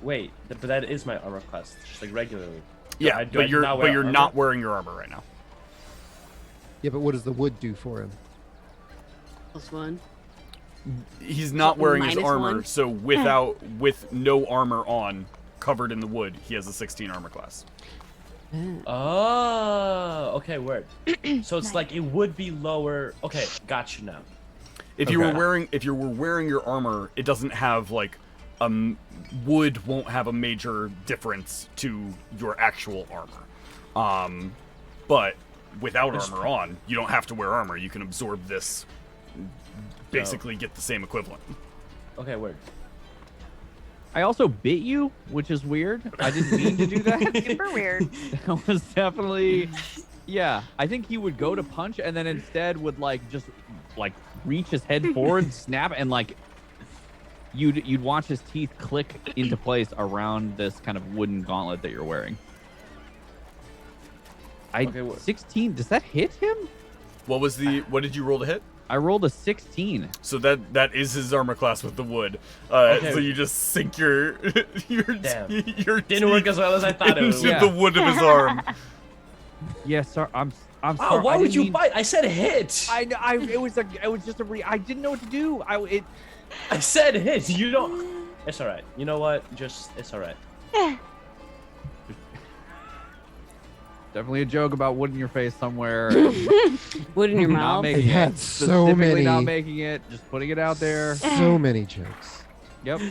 Wait, but that is my armor class, just like regularly. Yeah, Do I but you're not wear armor? not wearing your armor right now. Yeah, but what does the wood do for him? +1. He's not So wearing his minus armor, one? so with no armor on, covered in the wood, he has a 16 armor class. Oh, okay, word. So it's like it would be lower. Okay, got you now. If you were Okay. wearing your armor, it doesn't have like wood won't have a major difference to your actual armor. But without Which- armor on, you don't have to wear armor. You can absorb this, basically get the same equivalent. Okay, word. I also bit you, which is weird. I didn't mean to do that. Super weird. That was definitely, yeah. I think he would go to punch and then instead would just reach his head forward, snap, and you'd watch his teeth click into place around this kind of wooden gauntlet that you're wearing. Okay, what- 16. Does that hit him? What did you roll to hit? I rolled a 16. So that is his armor class with the wood. Okay. So you just sink your Damn. your Didn't work teeth as well as I thought it would. into Yeah. the wood of his arm. Yeah, sorry. I'm Oh, sorry. why I would didn't you mean- bite? I said hit. it was just I didn't know what to do. I said hit. You don't. It's all right. You know what? It's all right. Definitely a joke about wood in your face somewhere. Wood in your Not mouth. making It had it. so Specifically not many- making it. Just putting it out there. So many jokes. Yep.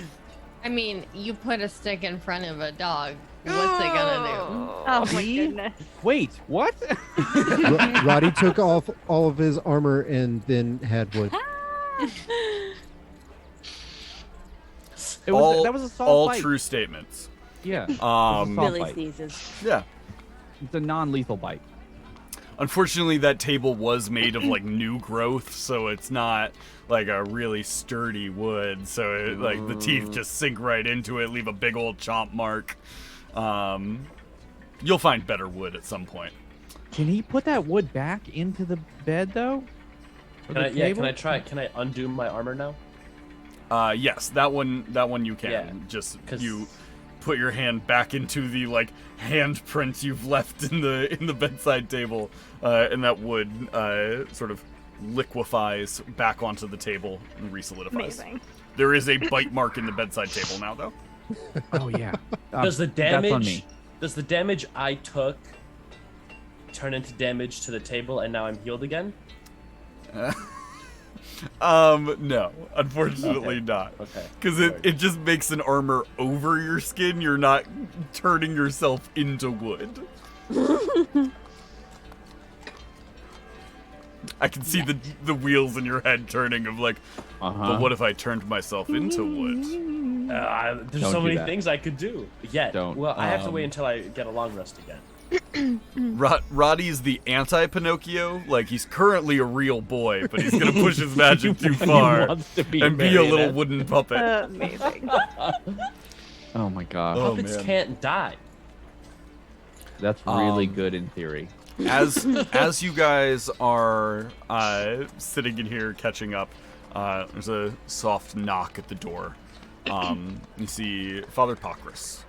I mean, you put a stick in front of a dog. What's it gonna Oh my See? goodness. Wait, what? Roddy took off all of his armor and then had wood. That was a solid all bite. true statements. Yeah. Um, Billy bite. sneezes. yeah. It's a non-lethal bite. Unfortunately, that table was made of new growth, so it's not like a really sturdy wood. So the teeth just sink right into it, leave a big old chomp mark. You'll find better wood at some point. Can he put that wood back into the bed though? Or Can the I? Yeah. table? Can I try? Can I undo my armor now? Yes, that one you can. Yeah, Just 'cause- you put your hand back into the handprint you've left in the bedside table, and that wood sort of liquefies back onto the table and resolidifies. Amazing. There is a bite mark in the bedside table now, though. Oh yeah. Does the That's on damage me. does the damage I took turn into damage to the table and now I'm healed again? No, unfortunately not. Okay. Because it just makes an armor over your skin. You're not turning yourself into wood. I can see the wheels in your head turning of like, but what if I turned myself into wood? There's Don't so do many that. things I could do. Yet. Don't. Well, I have to wait until I get a long rest again. Roddy's the anti-Pinocchio. Like, he's currently a real boy, but he's gonna push his magic too He far wants to be and be a little marionette. wooden puppet. Amazing. Oh my god. Oh, Puppets man. can't die. That's really Um, good in theory. As you guys are sitting in here catching up, there's a soft knock at the door. You see Father Pocris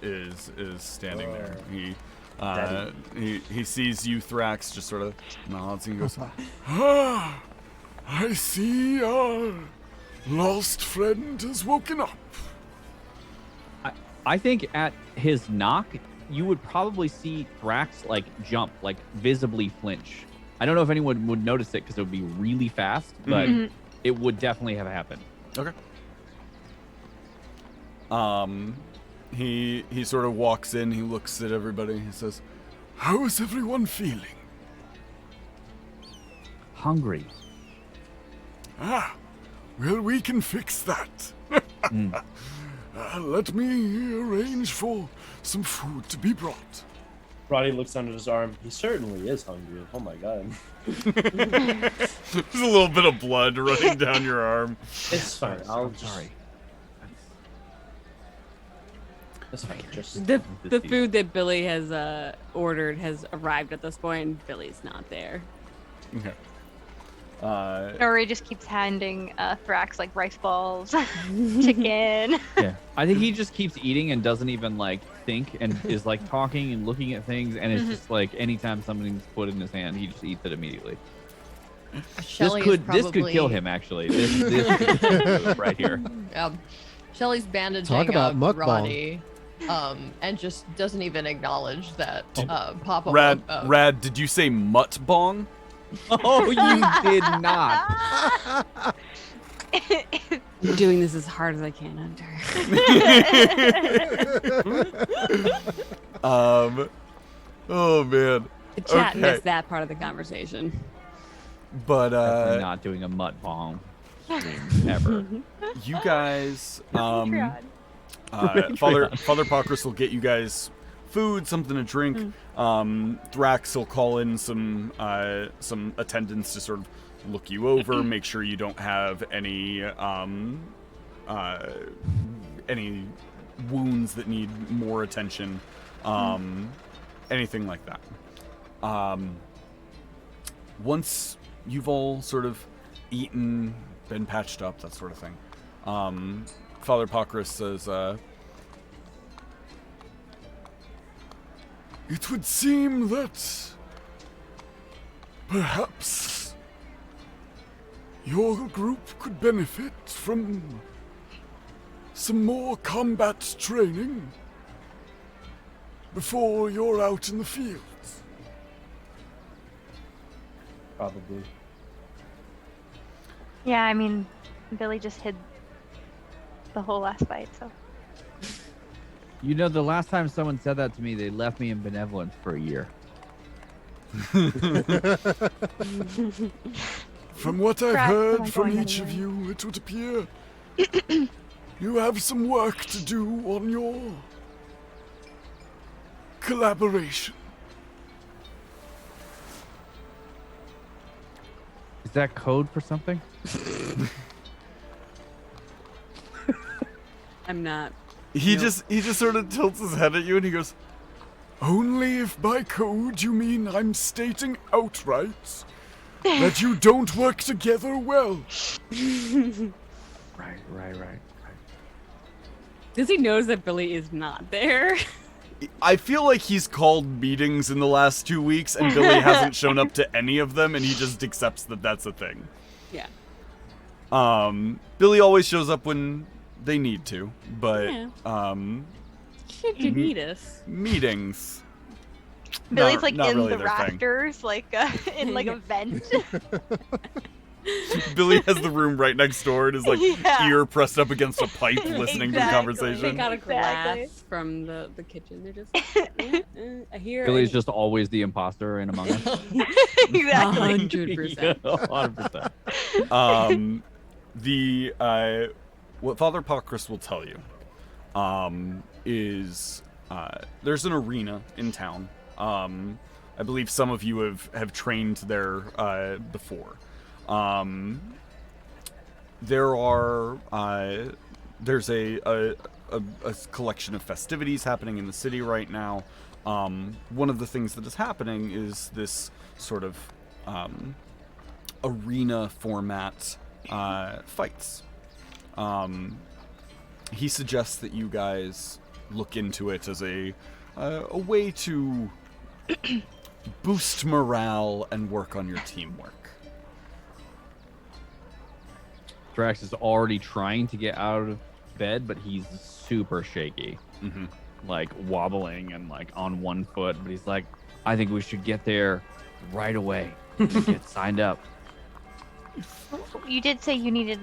is standing there. He sees you, Thrax, just sort of nods and he goes, Ah, I see our lost friend has woken up. I think at his knock, you would probably see Thrax like jump, like visibly flinch. I don't know if anyone would notice it because it would be really fast, but it would definitely have happened. okay. He sort of walks in, he looks at everybody, he says, How is everyone feeling? Hungry. Ah, well, we can fix that. Let me arrange for some food to be brought. Roddy looks under his arm. He certainly is hungry. Oh my god. there's a little bit of blood running down your arm. It's fine. I'm sorry. It's fine. Just The food that Billy has ordered has arrived at this point, and Billy's not there. Okay. Nori just keeps handing Thrax like rice balls, chicken. Yeah. I think he just keeps eating and doesn't even like think and is like talking and looking at things, and it's just like anytime something's put in his hand, he just eats it immediately. Shelly This could kill him actually. This could right here. Shelly's bandaging Talk about up mukbang. Roddy, and just doesn't even acknowledge that Papa Rad, woke up. Rad, did you say mutt bong? Oh, you did not. I'm doing this as hard as I can, Hunter. Oh man. The chat Okay. missed that part of the conversation. But Definitely not doing a mutt bomb ever. you guys, Triad. Father Pocris will get you guys food, something to drink. Thrax will call in some attendants to sort of look you over, make sure you don't have any wounds that need more attention, anything like that. Once you've all sort of eaten, been patched up, that sort of thing, Father Pocris says, It would seem that perhaps your group could benefit from some more combat training before you're out in the fields. probably. Yeah, I mean, Billy just hid the whole last fight, so. You know, the last time someone said that to me, they left me in benevolence for a year. From what I've Right, am I heard from going each of anywhere? you, it would appear you have some work to do on your collaboration. Is that code for something? I'm not. he just sort of tilts his head at you and he goes, Only if by code you mean I'm stating outright that you don't work together well. Right. Does he notice that Billy is not there? I feel like he's called meetings in the last 2 weeks and Billy hasn't shown up to any of them and he just accepts that that's a thing. Yeah. Billy always shows up when they need to, but Should you need us? meetings. Billy's not- like not in really the their thing. rafters, like in like a vent. Billy has the room right next door and is like Yeah. ear pressed up against a pipe listening to the Exactly. They conversation. got a glass Exactly. from the kitchen. They're just. I hear. Billy's just always the imposter in Among Us. Exactly. 100%. 100%. What Father Pocris will tell you is there's an arena in town. I believe some of you have trained there before. There's a collection of festivities happening in the city right now. One of the things that is happening is this sort of arena format fights. He suggests that you guys look into it as a way to boost morale and work on your teamwork. Drax is already trying to get out of bed, but he's super shaky. Mm-hmm. Like wobbling and like on one foot. But he's like, I think we should get there right away and get signed up. You did say you needed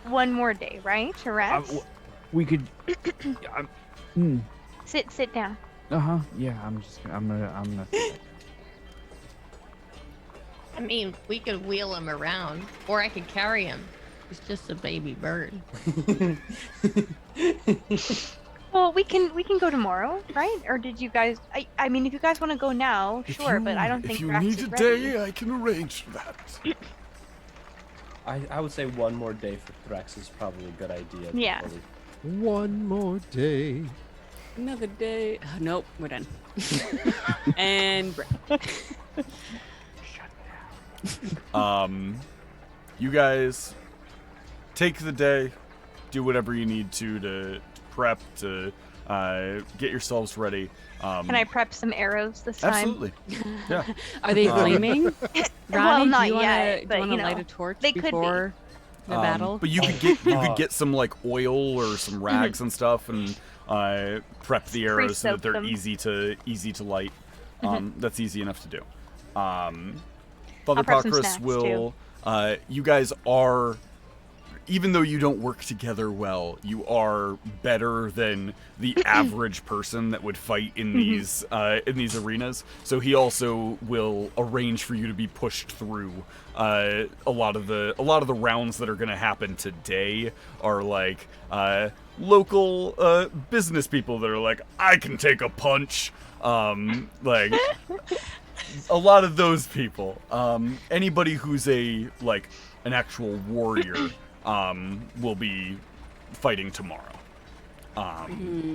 one more day, right? To rest. We could. Sit down. Yeah, I'm gonna. I mean, we could wheel him around, or I could carry him. He's just a baby bird. Well, we can go tomorrow, right? Or did you guys? I mean, if you guys want to go now, sure. But I don't think If you Drax need is a ready. day, I can arrange for that. I would say one more day for Threx is probably a good idea. Yeah. Probably. One more day. Another day. Oh, nope, we're done. And break. You guys take the day, do whatever you need to prep, to get yourselves ready. Can I prep some arrows this time? Absolutely. Yeah. Are they flaming? Well, Ronnie, not do you yet, wanna, but, do you you wanna know, light a torch they could be. before the battle? But you could get some like oil or some rags and stuff and prep the arrows so that Pre-soak they're them. easy to light. That's easy enough to do. Father I'll prep some Pocris snacks, will. You guys are, even though you don't work together well, you are better than the average person that would fight in these arenas. So he also will arrange for you to be pushed through. A lot of the rounds that are going to happen today are like local business people that are like, I can take a punch. Like a lot of those people. Anybody who's an actual warrior will be fighting tomorrow.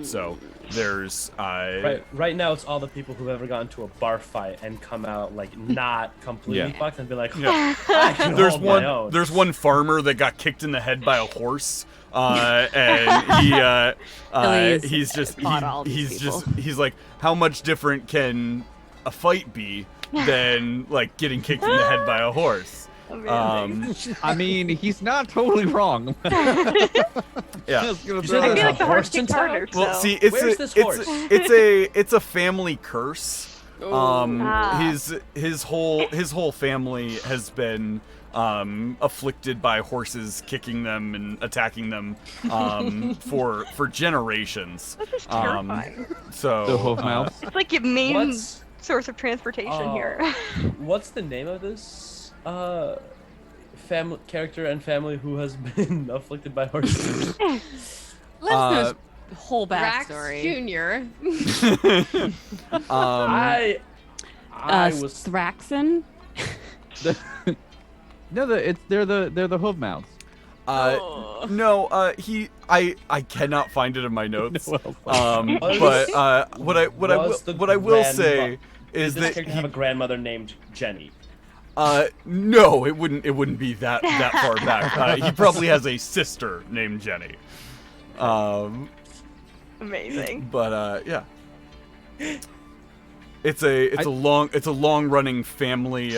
So there's Right now, it's all the people who've ever gotten to a bar fight and come out like not completely Yeah. fucked and be like, Yeah. I can hold my own. There's one farmer that got kicked in the head by a horse, and he's like, how much different can a fight be than like getting kicked in the head by a horse? I mean, he's not totally wrong. Yeah. Just gonna You throw said I that feel out like the there. horse kicked harder. Well, so. see, Where's this horse? it's a family curse. Ah. His whole family has been afflicted by horses kicking them and attacking them for generations. This is terrifying. So The hoof mouths. It's like your main What's source of transportation here. what's the name of this family character and family who has been afflicted by horses? Lesnar's whole Rax backstory. Jr. I was Thraxon. No, they're the hoof mouths. no, I cannot find it in my notes. Well, Was- But what I will grandma- say is Does this that character have a grandmother named Jenny? no, it wouldn't be that far back. He probably has a sister named Jenny. Amazing. But yeah, it's a long running family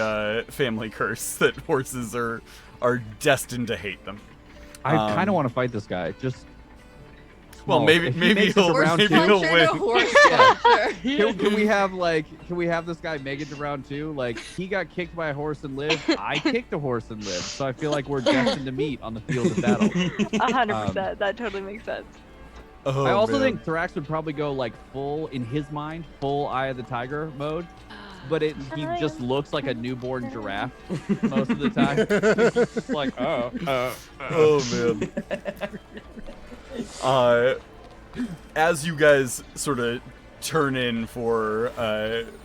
curse that horses are are destined to hate them. I kind of want to fight this guy. Just well, small. maybe If he maybe makes it to he'll round maybe two. he'll win. Can we have this guy make it to round 2? Like, he got kicked by a horse and lived. I kicked a horse and lived. So I feel like we're destined to meet on the field of battle. 100%. That totally makes sense. Oh, I also man. think Thrax would probably go like full, in his mind, full Eye of the Tiger mode. But he just looks like a newborn giraffe most of the time. It's just like, Oh man. As you guys sort of turn in for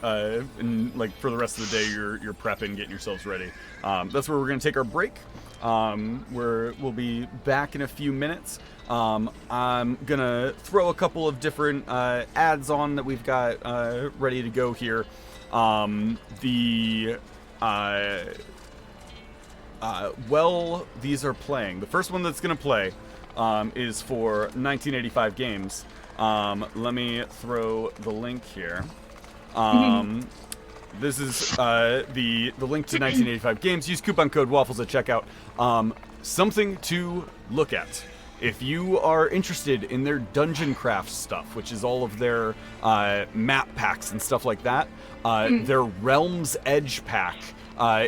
and like for the rest of the day, you're prepping, getting yourselves ready. That's where we're gonna take our break. We'll be back in a few minutes. I'm gonna throw a couple of different ads on that we've got ready to go here. These are playing. The first one that's gonna play is for 1985 games. Let me throw the link here. This is the link to 1985 games. Use coupon code Waffles at checkout. Something to look at. If you are interested in their dungeon craft stuff, which is all of their map packs and stuff like that, their Realm's Edge pack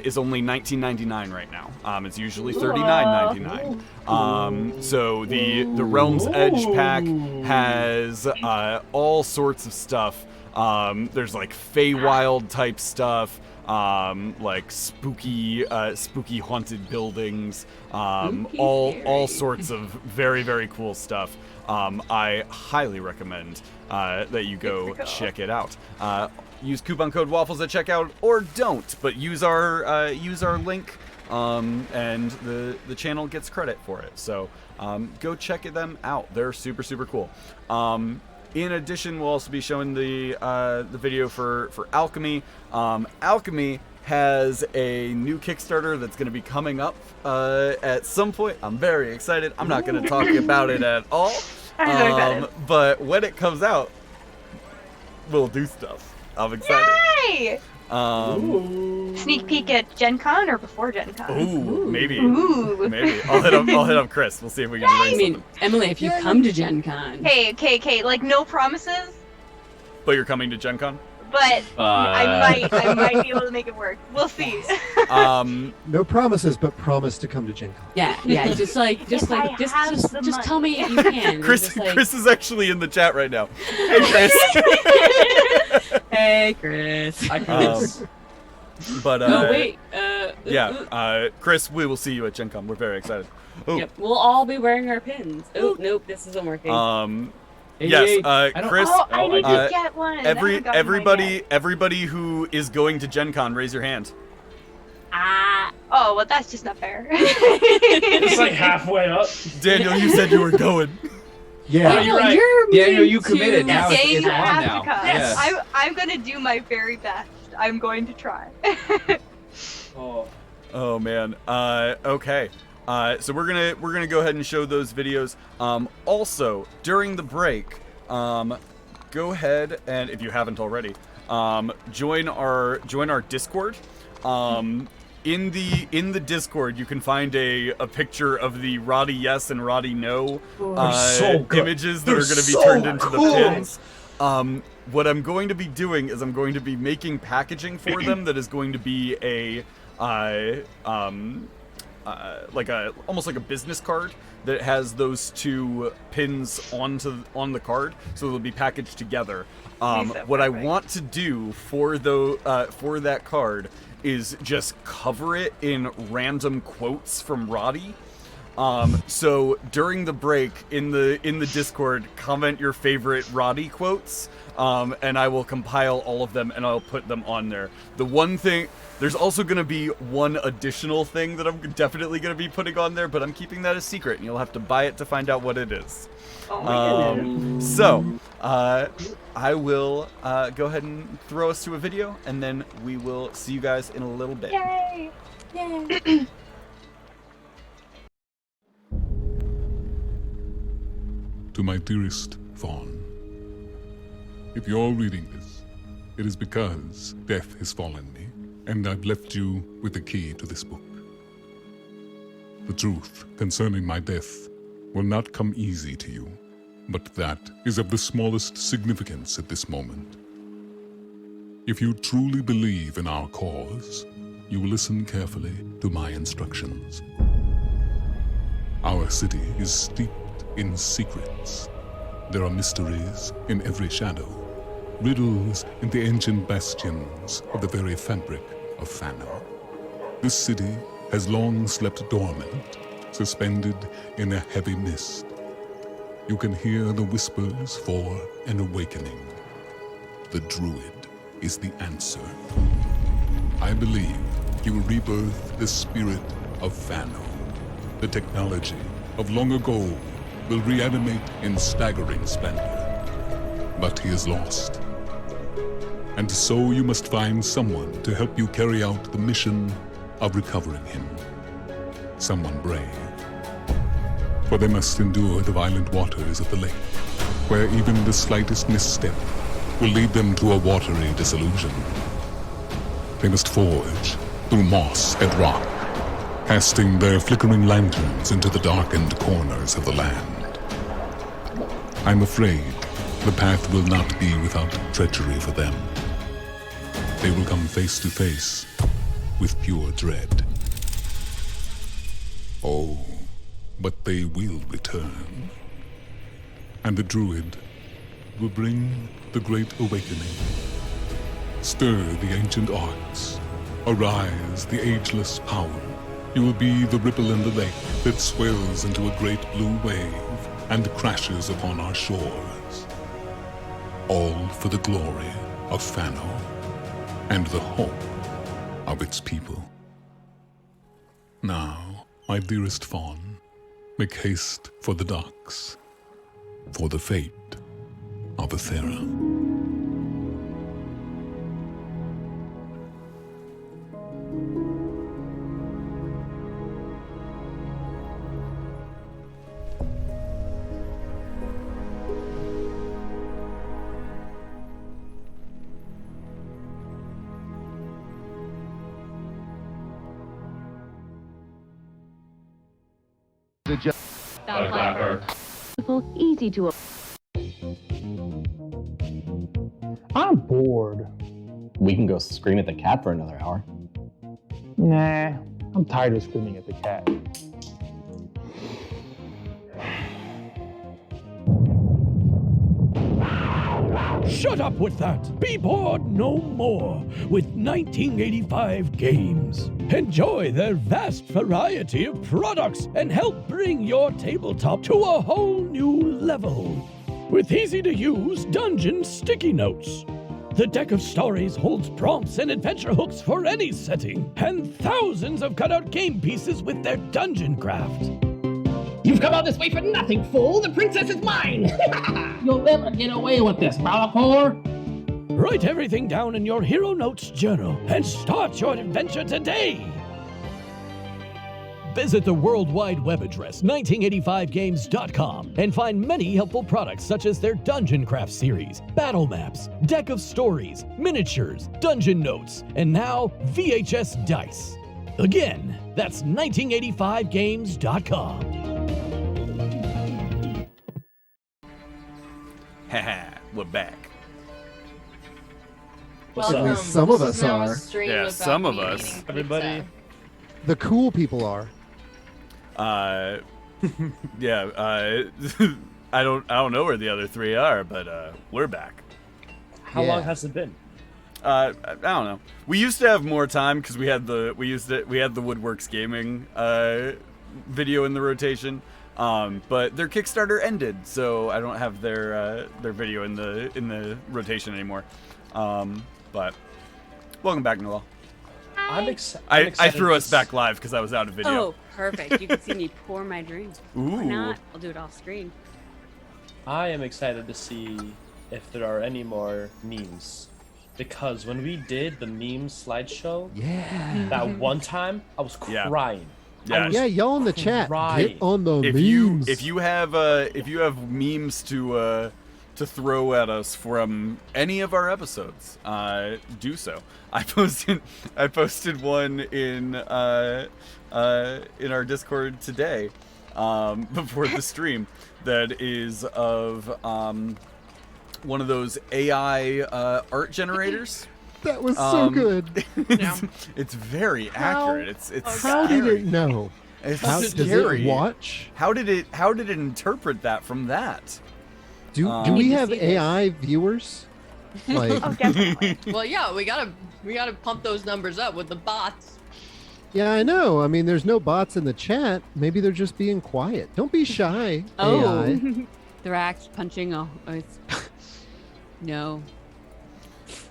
is only $19.99 right now. It's usually $39.99. So the Realm's Edge pack has all sorts of stuff. There's like Feywild type stuff, like spooky haunted buildings, all sorts of very, very cool stuff. I highly recommend that you go check it out. Use coupon code Waffles at checkout, or don't, but use our link, and the channel gets credit for it. So go check them out. They're super, super cool. In addition, we'll also be showing the video for Alchemy. Alchemy has a new Kickstarter that's going to be coming up at some point. I'm very excited. I'm not going to talk about it at all. I'm so excited. But when it comes out, we'll do stuff. I'm excited. Yay! Sneak peek at Gen Con or before Gen Con? Ooh, maybe. Ooh. Maybe. I'll hit up Chris. We'll see if we can arrange I mean, something. Emily, if you come to Gen Con. Okay, like no promises, But you're coming to Gen Con? but I might be able to make it work. We'll see. No promises, but promise to come to Gen Con. Yeah, just tell me you can. Chris is actually in the chat right now. Hey, Chris. Hey, Chris. Hi, Chris. But Oh wait. Chris, we will see you at Gen Con. We're very excited. Ooh. Yep, we'll all be wearing our pins. Oh nope, this isn't working. Yes, Chris. Oh, I need to get one. I haven't gotten mine yet. Everybody who is going to Gen Con, raise your hand. Oh, well, that's just not fair. It's like halfway up. Daniel, you said you were going. Yeah. Daniel, right. you're Daniel, you mean committed. to- Now Yeah, it's you on have now. to come. Yes. I'm gonna do my very best. I'm going to try. Oh man. Okay. So we're gonna go ahead and show those videos. Also during the break, go ahead and if you haven't already, join our Discord. In the Discord, you can find a picture of the Roddy Yes and Roddy No so good. images that They're are going to be so turned into cool. the pins. What I'm going to be doing is I'm going to be making packaging for them that is going to be almost like a business card that has those two pins on the card, so they'll be packaged together. What I want to do for that card is just cover it in random quotes from Roddy. So during the break in the Discord, comment your favorite Roddy quotes, and I will compile all of them and I'll put them on there. The one thing, there's also going to be one additional thing that I'm definitely going to be putting on there, but I'm keeping that a secret, and you'll have to buy it to find out what it is. Oh my goodness. So, I will go ahead and throw us to a video, and then we will see you guys in a little bit. Yay! To my dearest Fawn, if you're reading this, it is because death has fallen me, and I've left you with the key to this book. The truth concerning my death will not come easy to you, but that is of the smallest significance at this moment. If you truly believe in our cause, you will listen carefully to my instructions. Our city is steeped in secrets. There are mysteries in every shadow, riddles in the ancient bastions of the very fabric of Fano. This city has long slept dormant, suspended in a heavy mist. You can hear the whispers for an awakening. The Druid is the answer. I believe he will rebirth the spirit of Fano. The technology of long ago will reanimate in staggering splendor. But he is lost. And so you must find someone to help you carry out the mission of recovering him. Someone brave. For they must endure the violent waters of the lake, where even the slightest misstep will lead them to a watery dissolution. They must forge through moss and rock, casting their flickering lanterns into the darkened corners of the land. I'm afraid the path will not be without treachery for them. They will come face to face with pure dread. Oh, but they will return. And the Druid will bring the Great Awakening. Stir the ancient arts. Arise the ageless power. You will be the ripple in the lake that swells into a great blue wave and crashes upon our shores. All for the glory of Fano and the hope of its people. Now, my dearest fawn, make haste for the docks, for the fate of Athera. Easy to. I'm bored. We can go scream at the cat for another hour. Nah, I'm tired of screaming at the cat. Shut up with that! Be bored no more with 1985 games. Enjoy their vast variety of products and help bring your tabletop to a whole new level. With easy-to-use dungeon sticky notes. The deck of stories holds prompts and adventure hooks for any setting, and thousands of cutout game pieces with their dungeon craft. You've come all this way for nothing, fool! The princess is mine! You'll never get away with this, Balakor! Write everything down in your Hero Notes journal and start your adventure today! Visit the World Wide Web address 1985games.com and find many helpful products such as their Dungeon Craft series, battle maps, deck of stories, miniatures, dungeon notes, and now VHS dice. Again, that's 1985games.com. Haha, we're back. At least some of us are. Yeah, some of us. Everybody. The cool people are. Yeah, I don't know where the other three are, but we're back. How long has it been? I don't know. We used to have more time because we had the Woodworks Gaming video in the rotation. But their Kickstarter ended, so I don't have their video in the rotation anymore. But welcome back, Noel. I'm I threw us back live because I was out of video. Oh, perfect. You can see me pour my drink. Ooh. Or not. I'll do it off screen. I am excited to see if there are any more memes. Because when we did the meme slideshow, that one time, I was crying. Yeah, y'all in the chat, crying. get on the memes. If you have memes to to throw at us from any of our episodes, do so. I posted one in our Discord today, before the stream, that is of one of those AI art generators. That was so good. It's very accurate. It's How did scary. it know? It's How does scary. it watch? How did it interpret that from that? Do we have AI viewers? Like, Oh, definitely. Well, yeah, we gotta pump those numbers up with the bots. yeah, I know. I mean, there's no bots in the chat. Maybe they're just being quiet. Don't be shy. Oh, AI. Thrax punching a. It's, no.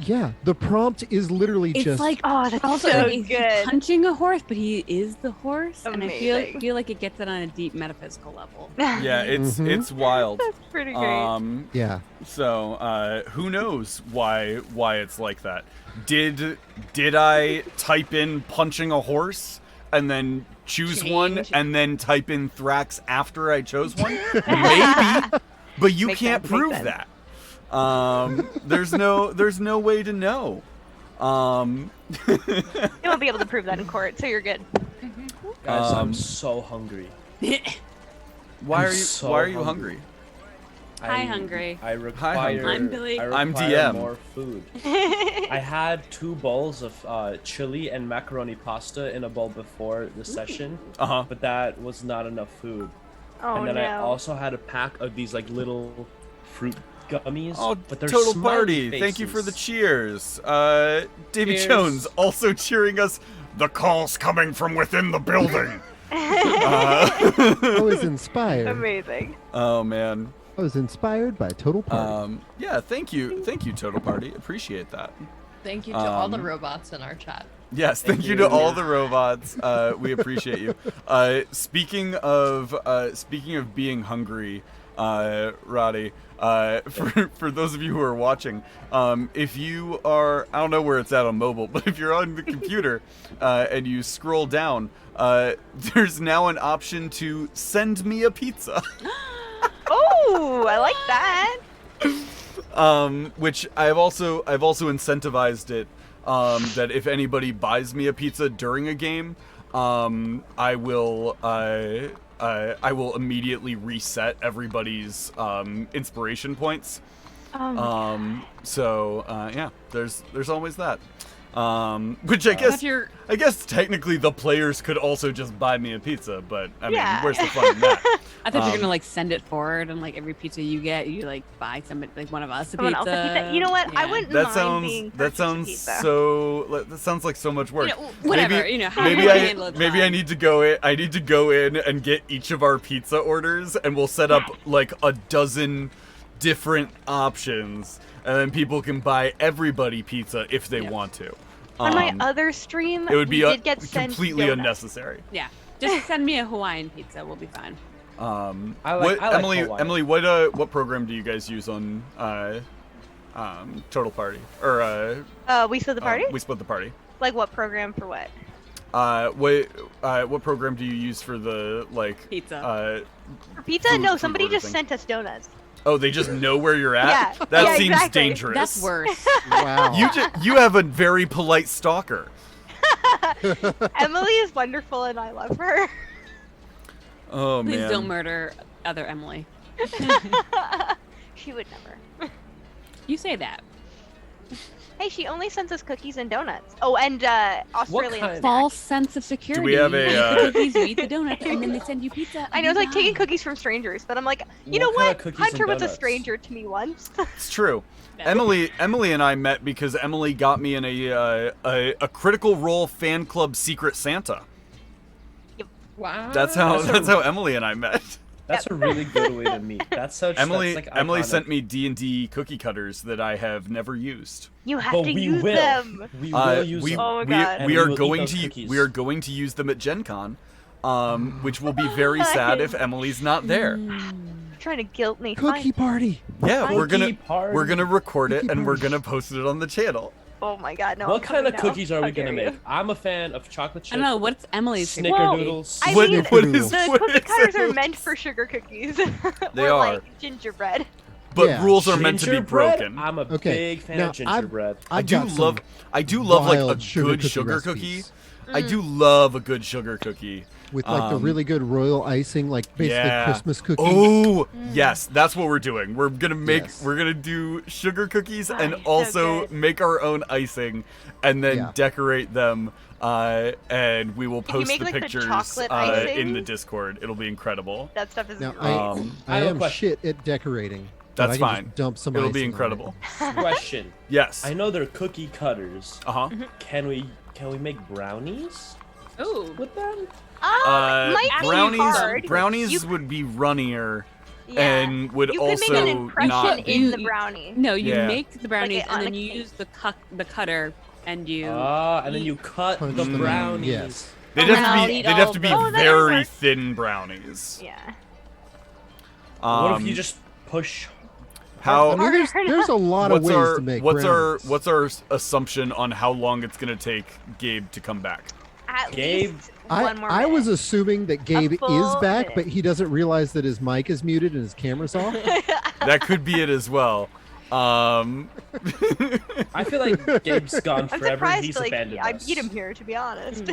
Yeah, the prompt is literally It's just. like Oh, that's also so he's good. punching a horse, but he is the horse, and I Amazing. feel like it gets it on a deep metaphysical level. Yeah, it's wild. That's pretty great. Yeah. So, who knows why it's like that? Did I type in punching a horse and then choose one and then type in Thrax after I chose one? Maybe, but you Makes can't sense, makes prove sense. that. There's no way to know. You won't be able to prove that in court, so you're good. Guys, I'm so hungry. Why I'm are you so why are you hungry? Hi, hungry. I require. Hungry. I'm Billy. I'm require DM. more food. I had 2 bowls of chili and macaroni pasta in a bowl before the session, but that was not enough food. Oh, and then no. I also had a pack of these like little fruit gummies. Oh, but they're Total smiley Party! Thank you for the faces. cheers. Davy Cheers. Jones also cheering us. The call's coming from within the building. I was inspired. Amazing. Oh man. I was inspired by Total Party. Yeah, thank you, Total Party. Appreciate that. Thank you to all the robots in our chat. Yes, thank you to all the robots. We appreciate you. Speaking of being hungry, Roddy, for those of you who are watching, if you are, I don't know where it's at on mobile, but if you're on the computer and you scroll down, there's now an option to send me a pizza. Oh, I like that. Which I've also incentivized it, that if anybody buys me a pizza during a game, I will immediately reset everybody's inspiration points. So yeah, there's always that. Which I guess technically the players could also just buy me a pizza, but I mean, where's the fun in that? I thought you were gonna like send it forward, and like every pizza you get, you like buy somebody, like one of us a Someone else pizza. a pizza. You know what? I wouldn't mind being That sounds like so much work. You know, whatever, Maybe, you know, how maybe you I handle it's maybe I need to go in and get each of our pizza orders, and we'll set up like a dozen different options, and then people can buy everybody pizza if they want to. On my other stream, it would be we did get sent completely donuts. unnecessary. Yeah, just send me a Hawaiian pizza. We'll be fine. Emily, what program do you guys use on Total Party or We Split the Party? We Split the Party. Like what program for what? What program do you use for the like pizza? For pizza? food- No, food somebody order just thing? sent us donuts. Oh, they just know where you're at? Yeah. That Yeah, seems exactly. dangerous. That's worse. Wow. You have a very polite stalker. Emily is wonderful and I love her. Oh Please man. don't murder other Emily. She would never. You say that. Hey, she only sends us cookies and donuts. Oh, and Australian snacks. False sense of security. we have a, You eat the cookies, you eat the donuts, and then they send you pizza. I know, it's like taking cookies from strangers, but I'm like, you know What kind what? of cookies Hunter and was a donuts? stranger to me once. It's true. Emily and I met because Emily got me in a Critical Role fan club Secret Santa. Wow. That's how Emily and I met. That's a really good way to meet. That's such. Emily that's like Emily iconic. sent me D&D cookie cutters that I have never used. You have But to we use will. them. We will use them. Oh my God. And we are will eat going those to cookies. we are going to use them at Gen Con, which will be very sad if Emily's not there. Trying to guilt me. Cookie party. Yeah, we're gonna party. record it Cookie and we're party. gonna post it on the channel. Oh my God, no. What I'm kind of coming now. cookies are How we gonna dare make? you. I'm a fan of chocolate chip. I don't know. What's Emily's Snickerdoodles. I What- mean, what is- the what cookie is cutters are this? meant for sugar cookies. They or are. like gingerbread. but Yeah. rules are meant to be Gingerbread? broken. I'm a Okay, big fan now of gingerbread. I I've do got some love like a wild good sugar recipes. cookie. I do love a good sugar cookie. With like the really good royal icing, like basically Yeah. Christmas cookies. Oh, yes, that's what we're doing. We're gonna make Yes. we're gonna do sugar cookies and so also good. make our own icing, and then Yeah. decorate them. And we will you post make, the like, the pictures chocolate in the icing? Discord. It'll be incredible. That stuff is Now great. I have a am question. shit at decorating. but That's I can fine. Just dump some It'll be icing on it. incredible. Question. Yes. I know they're cookie cutters. Uh-huh. Can we make brownies Ooh. with them? Might be brownies hard. brownies You- would be runnier Yeah. and would You could also make an impression not be. in the brownie. No, you Yeah. make the brownies on and a then you cake. use the cutter and you. And then you cut Punch the them in. brownies. Yes. They'd Oh, have to I'll be eat they'd have all to be the- Oh, that very works. thin brownies. Yeah. What if you just push? how I mean, there's a lot of what's ways our to make what's brownies. our assumption on how long it's gonna take Gabe to come back? At Gabe, least one more I was minute. assuming that Gabe is full back, minute. but he doesn't realize that his mic is muted and his camera's off. That could be it as well. I feel like Gabe's gone I'm forever. surprised He's like abandoned I us. beat him here, to be honest.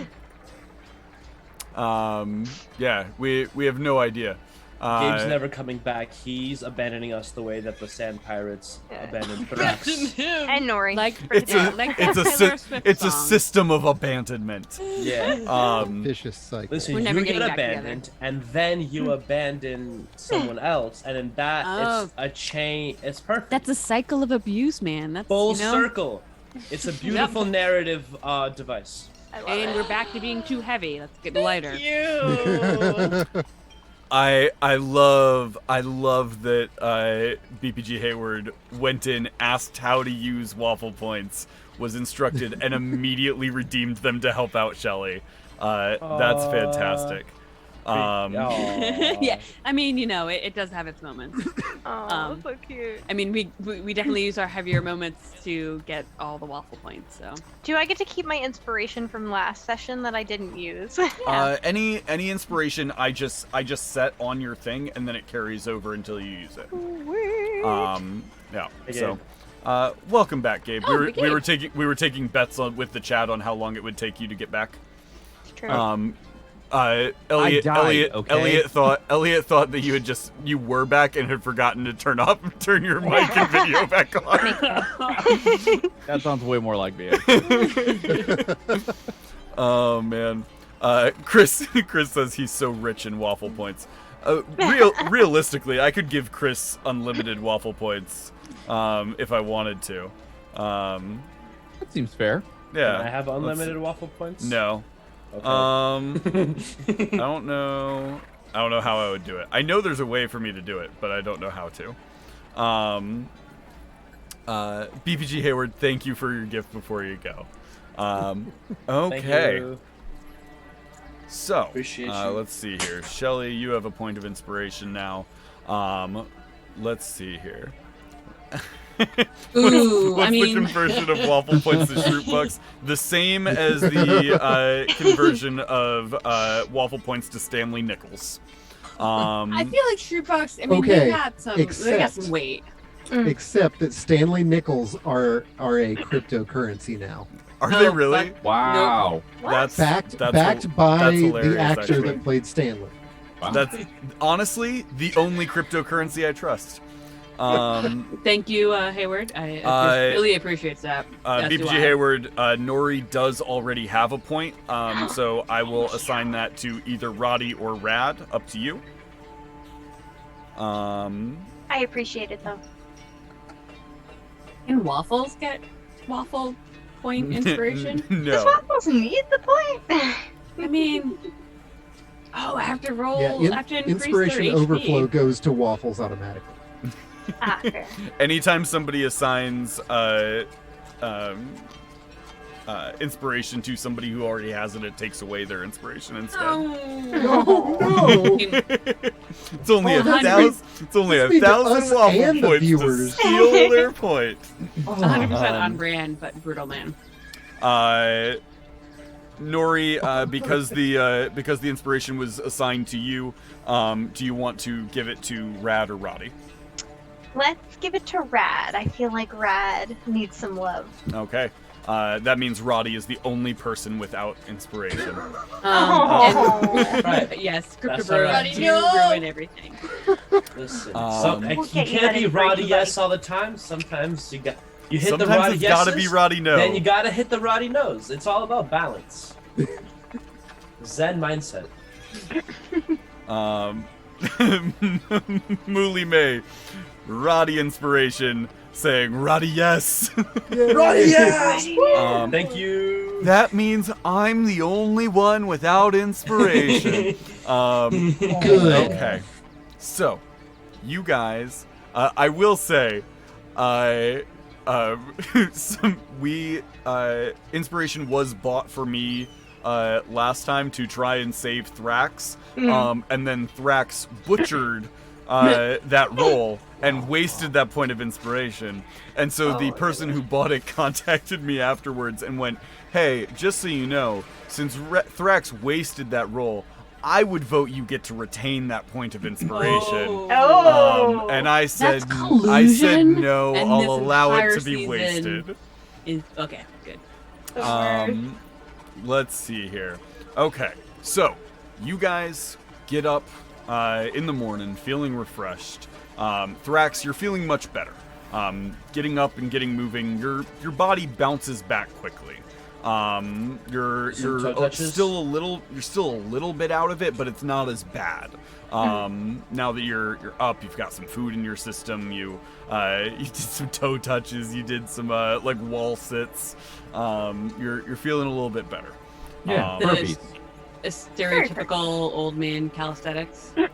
Yeah, we have no idea. Gabe's never coming back. He's abandoning us the way that the Sand Pirates abandoned Thrax. And Nori. Like It's a like it's a that Taylor sy- Swift it's a song. system of abandonment. Yeah. Vicious cycle. Listen, We're never you get getting back abandoned, and then you abandon someone else, and in that Oh. it's a chain. It's perfect. That's a cycle of abuse, man. That's Full you know? circle. It's a beautiful narrative device. I love And it. we're back to being too heavy. Let's get lighter. I love that BPG Hayward went in, asked how to use waffle points, was instructed, and immediately redeemed them to help out Shelly. That's fantastic. Yeah, I mean, you know, it does have its moments. Oh, so cute. I mean, we definitely use our heavier moments to get all the waffle points. So Do I get to keep my inspiration from last session that I didn't use? Any inspiration I just set on your thing, and then it carries over until you use it. Yeah. So, welcome back, Gabe. Oh, we were taking bets with the chat on how long it would take you to get back. True. Elliot died, okay? Elliot thought that you were back and had forgotten to turn your mic and video back on. That sounds way more like me. Oh man. Chris says he's so rich in waffle points. Realistically, I could give Chris unlimited waffle points if I wanted to. That seems fair. Yeah. Can I have unlimited waffle points? No. Okay. I don't know how I would do it. I know there's a way for me to do it, but I don't know how to. BPG Hayward, thank you for your gift before you go. Okay. Thank you. So, Appreciate you. let's see here. Shelly, you have a point of inspiration now. Let's see here. Ooh, What's I mean, the conversion of waffle points to shroot bucks? The same as the conversion of waffle points to Stanley Nichols. I feel like shoebox. I mean, Okay, they got some weight. Except that Stanley Nichols are a cryptocurrency now. Are they really? Wow. That's Backed that's by the hilarious, actor actually. that played Stanley. That's honestly the only cryptocurrency I trust. Thank you, Hayward. I really appreciate that. BPG Hayward, Nori does already have a point, so I will assign that to either Roddy or Rad. Up to you. I appreciate it though. Can waffles get waffle point inspiration? Does No. waffles need the point? I mean, after roll, Yeah, after increase inspiration their overflow HP. goes to waffles automatically. Fair. Anytime somebody assigns inspiration to somebody who already has it, it takes away their inspiration instead. Oh no! It's only Well, 1,000. It's only Let's be to 1,000 us waffle and the points to viewers. steal their point. 100% on brand, but brutal man. Nori, because the inspiration was assigned to you, do you want to give it to Rad or Roddy? Let's give it to Rad. I feel like Rad needs some love. Okay. That means Roddy is the only person without inspiration. Right. Yes, That's Cryptobirds alright. do ruin everything. Listen, We'll you get you can't that be Roddy inspiration, yes all the time. Sometimes you hit the Sometimes Roddy it's yeses, gotta be Roddy no. Then you gotta hit the Roddy no's. It's all about balance. Zen mindset. Mooly May, Roddy inspiration, saying Roddy yes. Roddy yes! Thank you. That means I'm the only one without inspiration. Good. Okay. So, you guys, I will say, inspiration was bought for me last time to try and save Thrax, and then Thrax butchered that roll and wasted that point of inspiration. And so the person who bought it contacted me afterwards and went, "Hey, just so you know, since Thrax wasted that roll, I would vote you get to retain that point of inspiration." Oh. And I said, That's collusion, no, and I'll this allow it entire to be season wasted. Okay, good. Let's see here. Okay, so you guys get up in the morning feeling refreshed. Thrax, you're feeling much better. Getting up and getting moving, your body bounces back quickly. You're still a little bit out of it, but it's not as bad. Now that you're up, you've got some food in your system. You did some toe touches. You did some like wall sits. You're feeling a little bit better. Yeah, burpees. A stereotypical old man calisthenics. Yeah.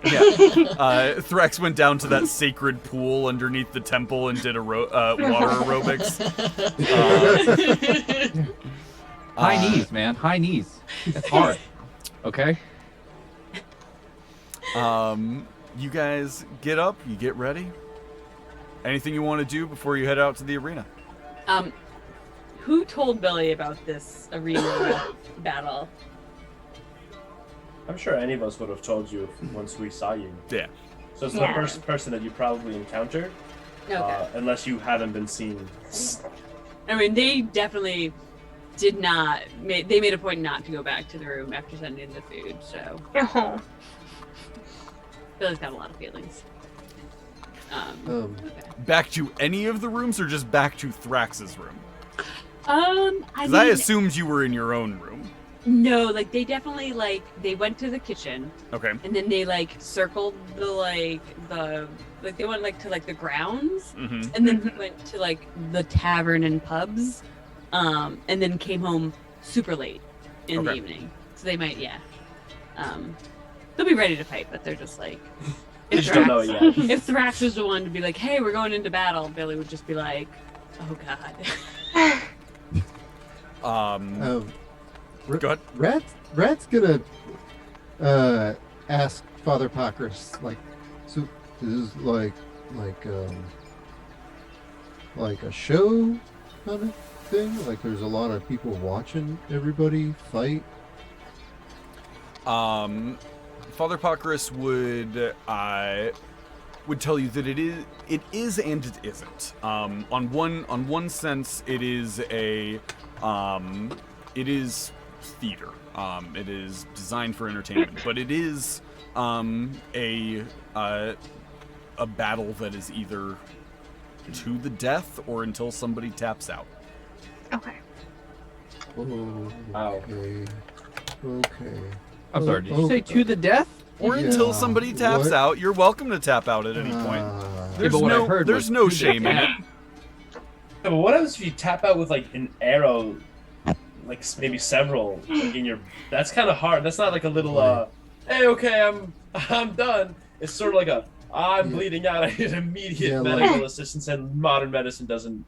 Thrax went down to that sacred pool underneath the temple and did water aerobics. High knees, man. High knees. It's hard. Okay. You guys get up. You get ready. Anything you want to do before you head out to the arena? Who told Billy about this arena battle? I'm sure any of us would have told you once we saw you. Yeah. So it's the first person that you probably encountered, unless you haven't been seen. I mean, they definitely did not. They made a point not to go back to the room after sending the food. So Billy's got a lot of feelings. Back to any of the rooms, or just back to Thrax's room? Because I assumed you were in your own room. No, like they definitely they went to the kitchen. Okay. And then they circled they went to the grounds, and then went to the tavern and pubs, and then came home super late in the evening. So they might, they'll be ready to fight, but they're just if don't know yet. If Thrax was the one to be like, "Hey, we're going into battle," Billy would just be like, "Oh God." Go ahead. Rat's gonna ask Father Pacris, so is this like a show kind of thing? Like there's a lot of people watching everybody fight? Father Pacris would tell you that it is and it isn't. On one sense, it is theater. It is designed for entertainment, but it is a battle that is either to the death or until somebody taps out. Okay. Okay. I'm sorry, did you say to the death? Or until somebody taps out. You're welcome to tap out at any point. There's no shame in it. Yeah, but what happens if you tap out with an arrow, maybe several in your? That's kind of hard. That's not a little hey, okay, I'm done. It's sort of I'm bleeding out. I need immediate medical assistance, and modern medicine doesn't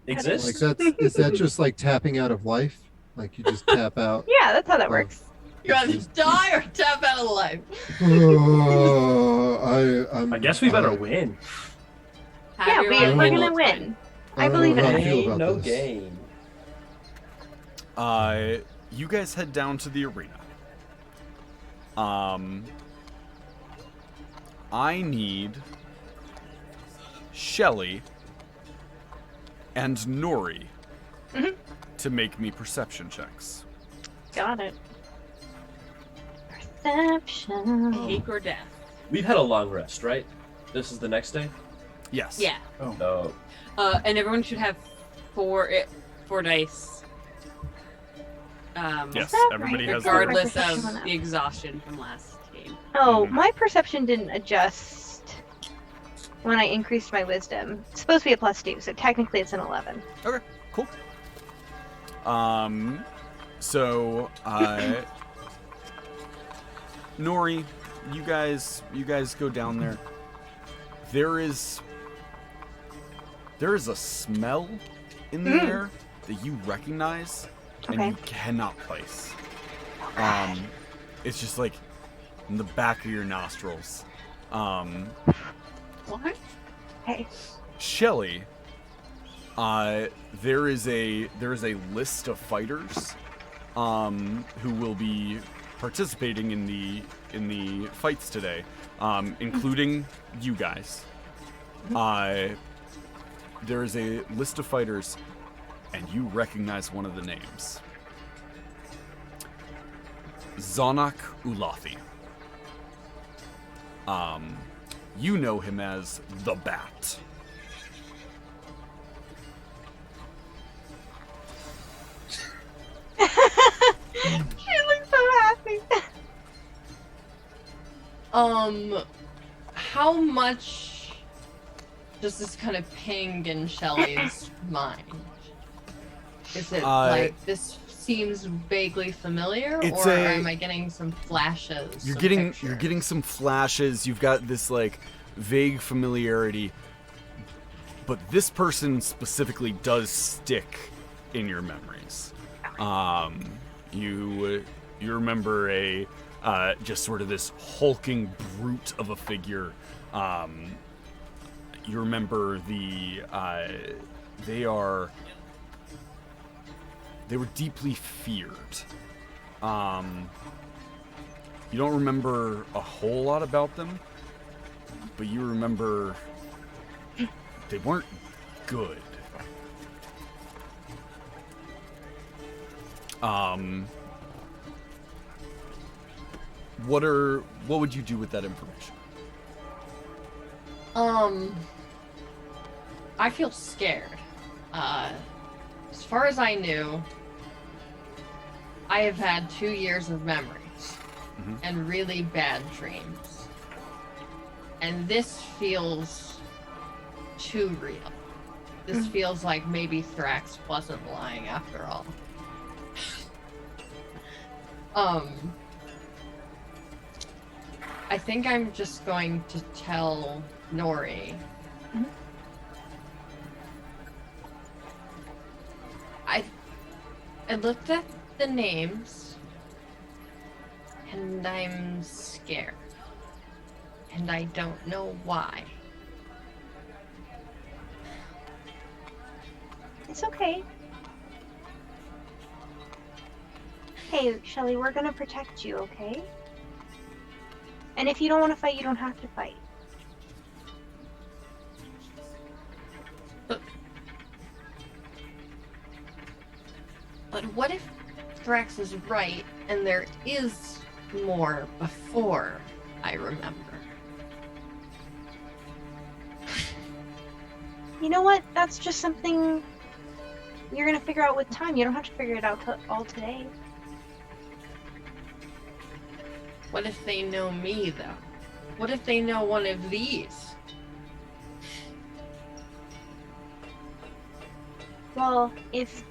exist. Is that just like tapping out of life? Like you just tap out? Yeah, that's how that works. You either die or tap out of life. I guess we better win. Yeah, we're gonna win. I believe in it. No game. You guys head down to the arena. I need Shelly, and Nori to make me perception checks. Got it. Perception. Cake or death. We've had a long rest, right? This is the next day? Yes. Yeah. Oh. And everyone should have four dice. Yes, everybody has their- regardless My of perception went up. the exhaustion from last game. Oh, my perception didn't adjust when I increased my wisdom. It's supposed to be a +2, so technically it's an 11. Okay, cool. So, Nori, you guys go down there. There is a smell in the air that you recognize and you cannot place. It's just like in the back of your nostrils. What? Hey. Shelly, there is a list of fighters who will be participating in the fights today, including you guys. There is a list of fighters, and you recognize one of the names. Zonak Ulathi. You know him as the Bat. She looks so happy. How much does this kind of ping in Shelly's mind? Is it like this seems vaguely familiar, or am I getting some flashes? You're getting some flashes. You've got this like vague familiarity, but this person specifically does stick in your memories. You remember a just sort of this hulking brute of a figure. You remember they were deeply feared. You don't remember a whole lot about them, but you remember they weren't good. What would you do with that information? I feel scared. As far as I knew, I have had 2 years of memories and really bad dreams. And this feels too real. This feels like maybe Thrax wasn't lying after all. I think I'm just going to tell Nori. I looked at the names, and I'm scared. And I don't know why. It's okay. Hey, Shelly, we're gonna protect you, okay? And if you don't want to fight, you don't have to fight. But what if Thrax is right and there is more before I remember? You know what? That's just something you're gonna figure out with time. You don't have to figure it out all today. What if they know me, though? What if they know one of these? Well, if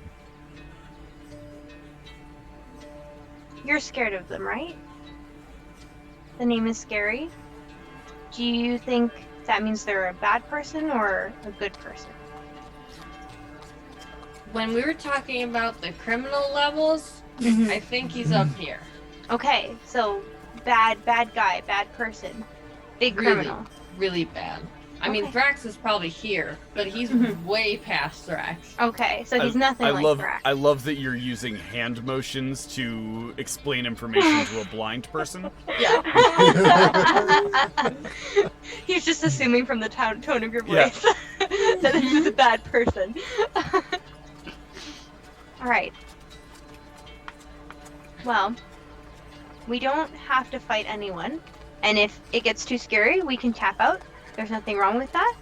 you're scared of them, right? The name is scary. Do you think that means they're a bad person or a good person? When we were talking about the criminal levels, I think he's up here. Okay, so bad guy, bad person, big criminal. Really bad. I mean, Okay. Thrax is probably here, but he's way past Thrax. Okay, so he's nothing like Thrax. I love that you're using hand motions to explain information to a blind person. Yeah. He's just assuming from the tone of your Yeah. voice that this is a bad person. All right. Well, we don't have to fight anyone, and if it gets too scary, we can tap out. There's nothing wrong with that.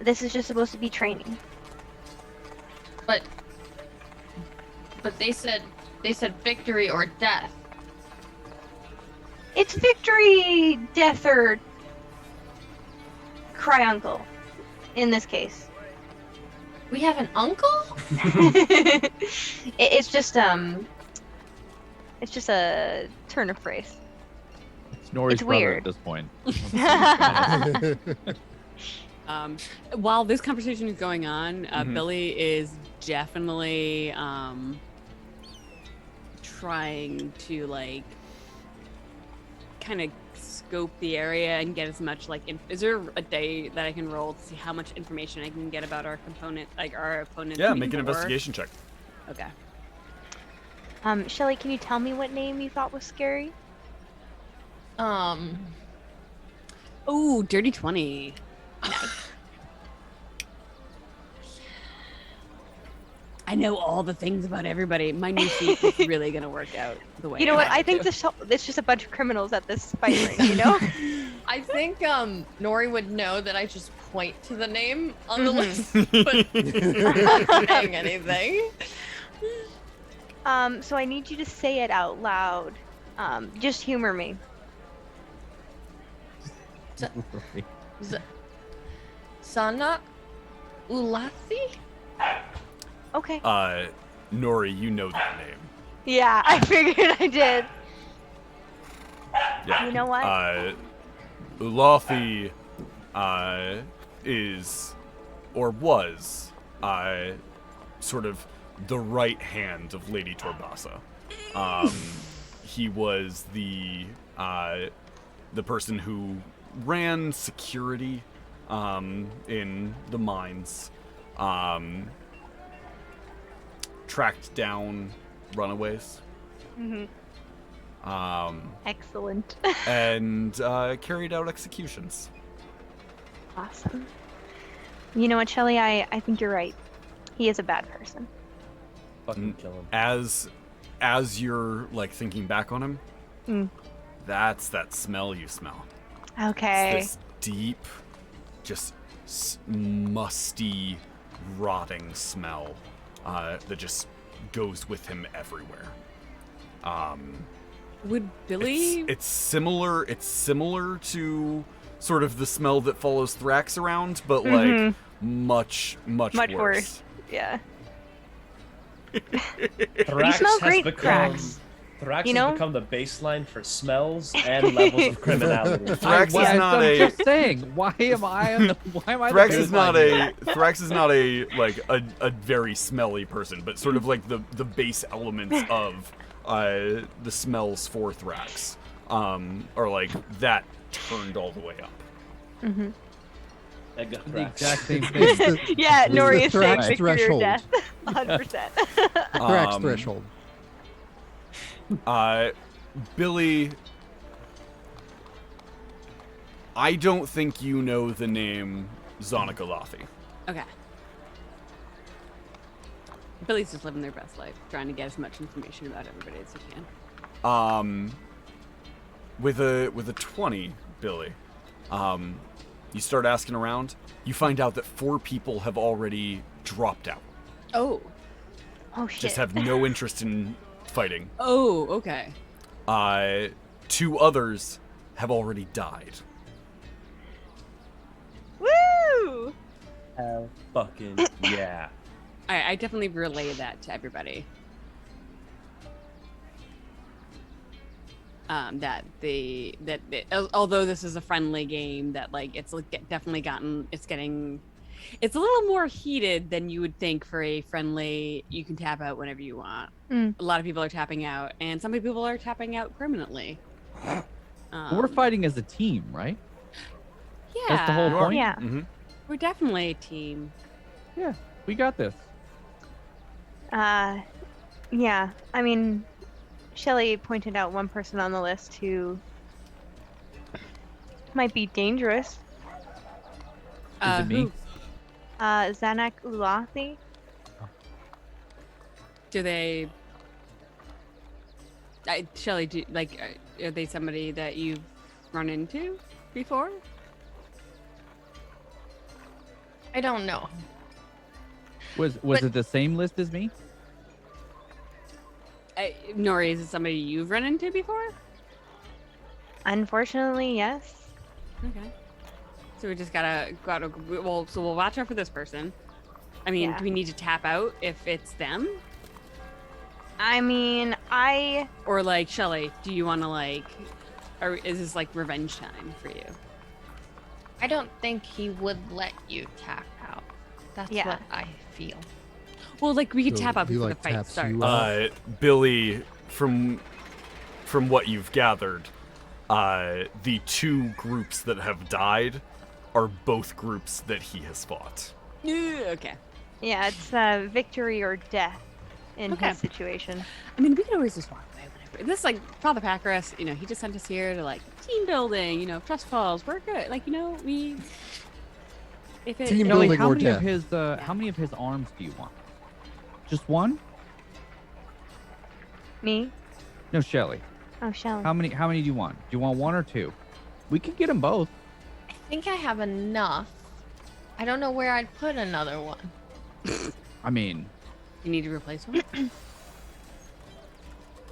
This is just supposed to be training. But they said victory or death. It's victory, death, or cry uncle. In this case, We have an uncle? it's just a turn of phrase. It's Nori's It's brother weird. at this point. While this conversation is going on, Mhm. Billy is definitely trying to like kind of scope the area and get as much like. Is there a day that I can roll to see how much information I can get about our component, like our opponent? Yeah, make an investigation check. Okay. Shelly, can you tell me what name you thought was scary? Oh, dirty 20. I know all the things about everybody. My new feat is really gonna work out the way. You know what? I want think to. it's just a bunch of criminals at this fight ring, you know? I think Nori would know that I just point to the name on the list, Mhm. but I'm not saying anything. So I need you to say it out loud. Just humor me. Sana Ulasi? Okay. Nori, you know that name. Yeah, I figured I did. Yeah. You know what? Ulathi, is, or was, sort of the right hand of Lady Torbasa. He was the person who ran security, in the mines, tracked down runaways. Mhm. Excellent. And carried out executions. Awesome. You know what, Shelly? I think you're right. He is a bad person. Fucking kill him. As you're like thinking back on him, that's that smell you smell. Okay. It's this deep, just musty, rotting smell that just goes with him everywhere. Would Billy? It's similar. It's similar to sort of the smell that follows Thrax around, but like much worse. Yeah. Thrax You smell has great, become, Thrax. Thrax You know? has become the baseline for smells and levels of criminality. Thrax is not I'm a. just saying. Why am I on the? Why am I? Thrax the is not baseline a. Thrax is not a like a very smelly person, but sort of like the base elements of the smells for Thrax are like that turned all the way up. Mm-hmm. The exact same thing. Yeah, Nori is saying Thrax victory or threshold. death. 100%. Thrax threshold. Billy, I don't think you know the name Zonica Lothi. Okay. Billy's just living their best life, trying to get as much information about everybody as he can. With a 20, Billy, you start asking around. You find out that 4 people have already dropped out. Oh. Oh shit. Just have no interest in fighting. Oh, okay. 2 others have already died. Woo! Hell fucking yeah. I definitely relay that to everybody. Although this is a friendly game, that like it's definitely it's a little more heated than you would think for a friendly. You can tap out whenever you want. A lot of people are tapping out, and some people are tapping out permanently. We're fighting as a team, right? Yeah. That's the whole point. Yeah. Mm-hmm. We're definitely a team. Yeah, we got this. Yeah. I mean, Shelly pointed out one person on the list who might be dangerous. Is it me? Who? Zanak Ulathi. Do they? Shelly, are they somebody that you've run into before? I don't know. Was it the same list as me? Nori, is it somebody you've run into before? Unfortunately, yes. Okay. So we just gotta. So we'll watch out for this person. I mean, Yeah. do we need to tap out if it's them? I mean, Or like, Shelly, do you want to or is this like revenge time for you? I don't think he would let you tap out. That's Yeah. what I feel. Well, like we could So tap out he, before like, the fight taps starts. you out? Billy, from what you've gathered, the two groups that have died are both groups that he has fought. Okay. yeah, it's victory or death in Okay. his situation. I mean, we could always just walk away whenever. This is like Father Pacris, he just sent us here to team building, trust falls. We're good. We. If it, Team if- building how or many death. of his how many of his arms do you want? Just one? Me? No, Shelly. Oh, Shelly. How many do you want? Do you want one or two? We could get them both. I think I have enough. I don't know where I'd put another one. I mean, you need to replace one.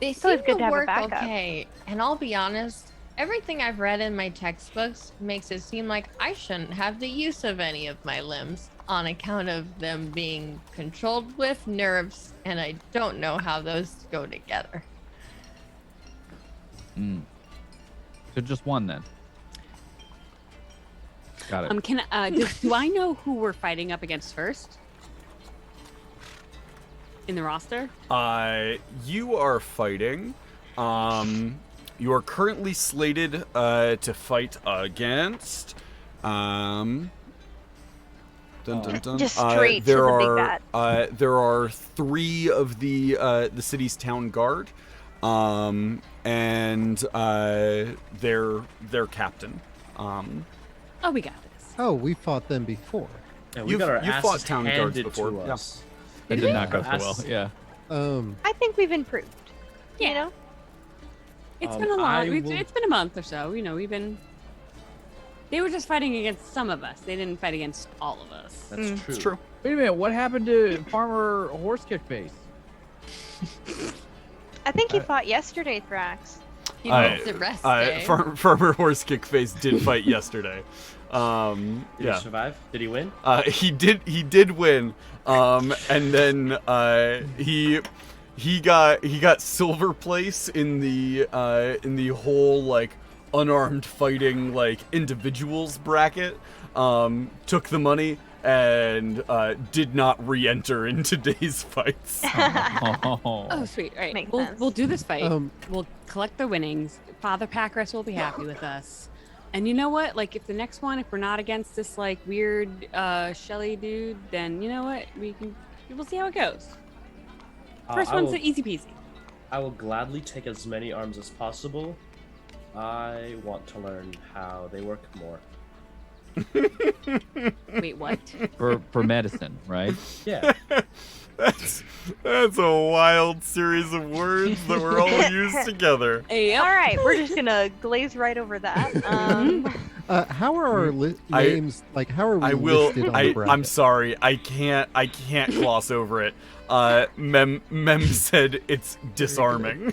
They It's always seem good to to have a work backup. okay, and I'll be honest, everything I've read in my textbooks makes it seem like I shouldn't have the use of any of my limbs on account of them being controlled with nerves, and I don't know how those go together. so just one then. Got it. Do I know who we're fighting up against first in the roster? You are fighting. You are currently slated to fight against. Dun, dun, dun. Just straight there to the big are bat. there are 3 of the city's town guard, and their captain. Oh, we got this. Oh, we fought them before. Yeah, we got our you've fought asses town guards handed before. to Yeah. us. It did not go so well. Ass- Yeah. I think we've improved. Yeah. You know? It's been a I long. will- It's been a month or so. We've been. They were just fighting against some of us. They didn't fight against all of us. That's true. It's true. Wait a minute. What happened to Farmer Horse Kick Face? I think he fought yesterday, Thrax. He needs the rest day. Farmer Horse Kick Face did fight yesterday. Did Yeah. he survive? Did he win? He did win. And then he got silver place in the whole unarmed fighting individuals bracket. Took the money and did not re-enter in today's fights. Oh, sweet. All right. Makes We'll sense. do this fight. Um, We'll collect the winnings. Father Pacris will be happy with us. And you know what? If the next one, if we're not against this weird Shelly dude, then you know what? We'll see how it goes. First I one's will- easy peasy. I will gladly take as many arms as possible. I want to learn how they work more. Wait, what? for medicine, right? Yeah. That's a wild series of words that were all used together. Yep. All right, we're just gonna glaze right over that. How are our I- names? How are we I will. listed on the bracket? I'm sorry. I can't gloss over it. Mem said it's disarming.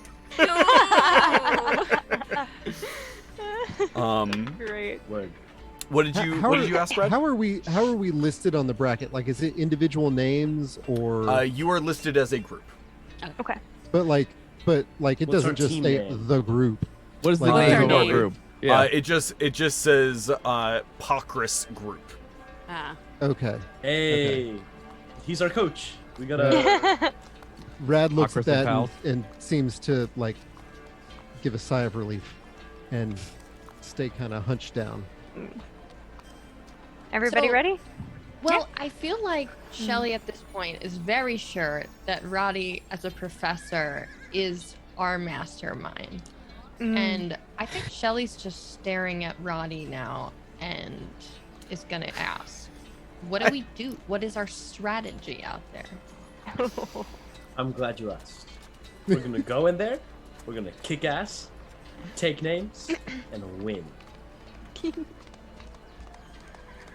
Great. Word. What did you ask, Brad? How are we listed on the bracket? Is it individual names or? You are listed as a group. Okay. But it What's doesn't our just team say name? the group. What is the Like, name our of our name? group? Yeah. It just says Pacris Group. Ah. Okay. Hey, he's our coach. We gotta. Rad looks at Awkward that pals. and seems to give a sigh of relief and stay kind of hunched down. Everybody So- ready? Well, I feel like Shelly at this point is very sure that Roddy, as a professor, is our mastermind. And I think Shelly's just staring at Roddy now and is going to ask, what do we do? What is our strategy out there? I'm glad you asked. We're gonna go in there. We're gonna kick ass, take names, and win.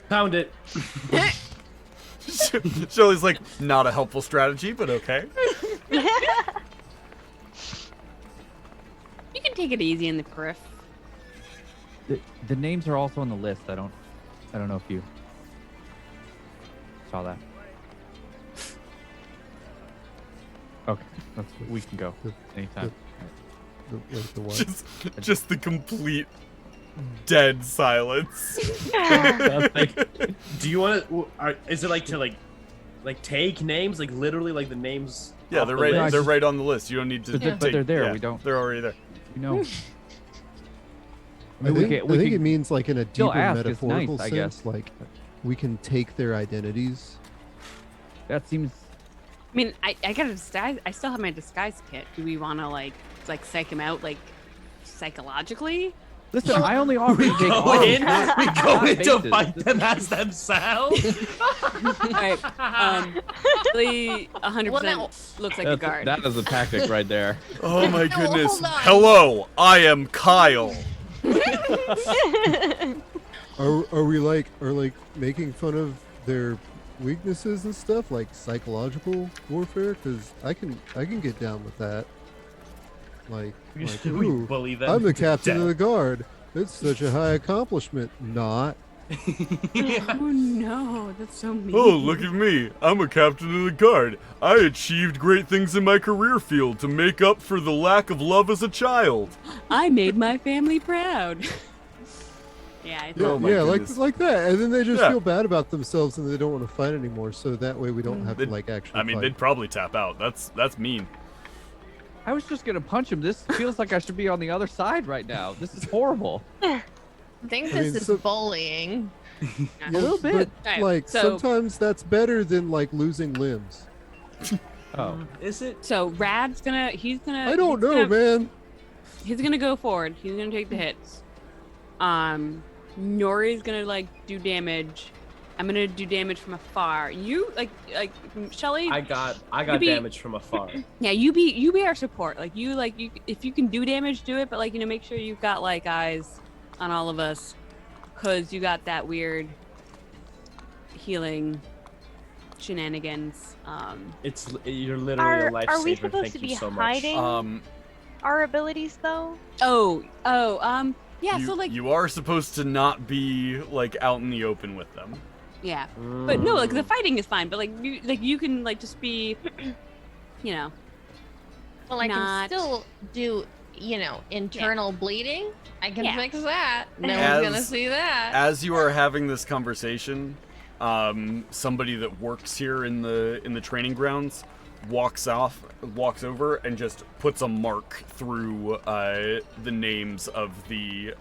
Pound it. Shelly's like, not a helpful strategy, but okay. You can take it easy in the periph. The names are also on the list. I don't know if you saw that. Okay, we can go anytime. The what? Just the complete dead silence. Do you want to? Is it like to like take names, like literally like the names? Yeah, off they're the right. list? They're right on the list. You don't need to. But they're there. Yeah, We don't. They're already there. You know. I think it means like in a still deeper ask, it's metaphorical nice, I sense, guess. like we can take their identities. That seems. I mean, I got a disguise. I still have my disguise kit. Do we want to like psych him out like psychologically? Listen, I only offer to take Go arms, in. not- We go not in to faces. fight them as themselves. Alright, Billy 100% Well, now- looks like a guard. That is a tactic right there. Oh my goodness. hold on. Hello, I am Kyle. Are we like making fun of their weaknesses and stuff, like psychological warfare? Because I can get down with that. Like We ooh, bully them I'm the to captain of death. the guard. It's such a high accomplishment. Not. Oh no, that's so mean. Oh, look at me. I'm a captain of the guard. I achieved great things in my career field to make up for the lack of love as a child. I made my family proud. Yeah, I Yeah, Oh my yeah, goodness. like that, and then they just Yeah. feel bad about themselves and they don't want to fight anymore. So that way we don't have to They'd- like actually. I mean, fight. they'd probably tap out. That's mean. I was just gonna punch him. This feels like I should be on the other side right now. This is horrible. I think I this mean, is so- bullying. a little bit. But, Alright, like so- sometimes that's better than like losing limbs. Oh, Is it? So Rad's gonna he's gonna I don't he's know, gonna- man. He's gonna go forward. He's gonna take the hits. Nori's gonna like do damage. I'm gonna do damage from afar. You like Shelly. I got You be- damage from afar. Yeah, you be our support. Like you if you can do damage, do it. But like make sure you've got like eyes on all of us, cause you got that weird healing shenanigans. You're literally a lifesaver. Are we supposed Thank to you be so much. hiding our abilities though? Yeah. you, So like you are supposed to not be like out in the open with them. yeah, but no, like the fighting is fine. But like you can like just be, you know. Well, I Not- can still do, internal bleeding. I can Yeah. fix that. No As- one's gonna see that. As you are having this conversation, somebody that works here in the training grounds walks over and just puts a mark through the names of the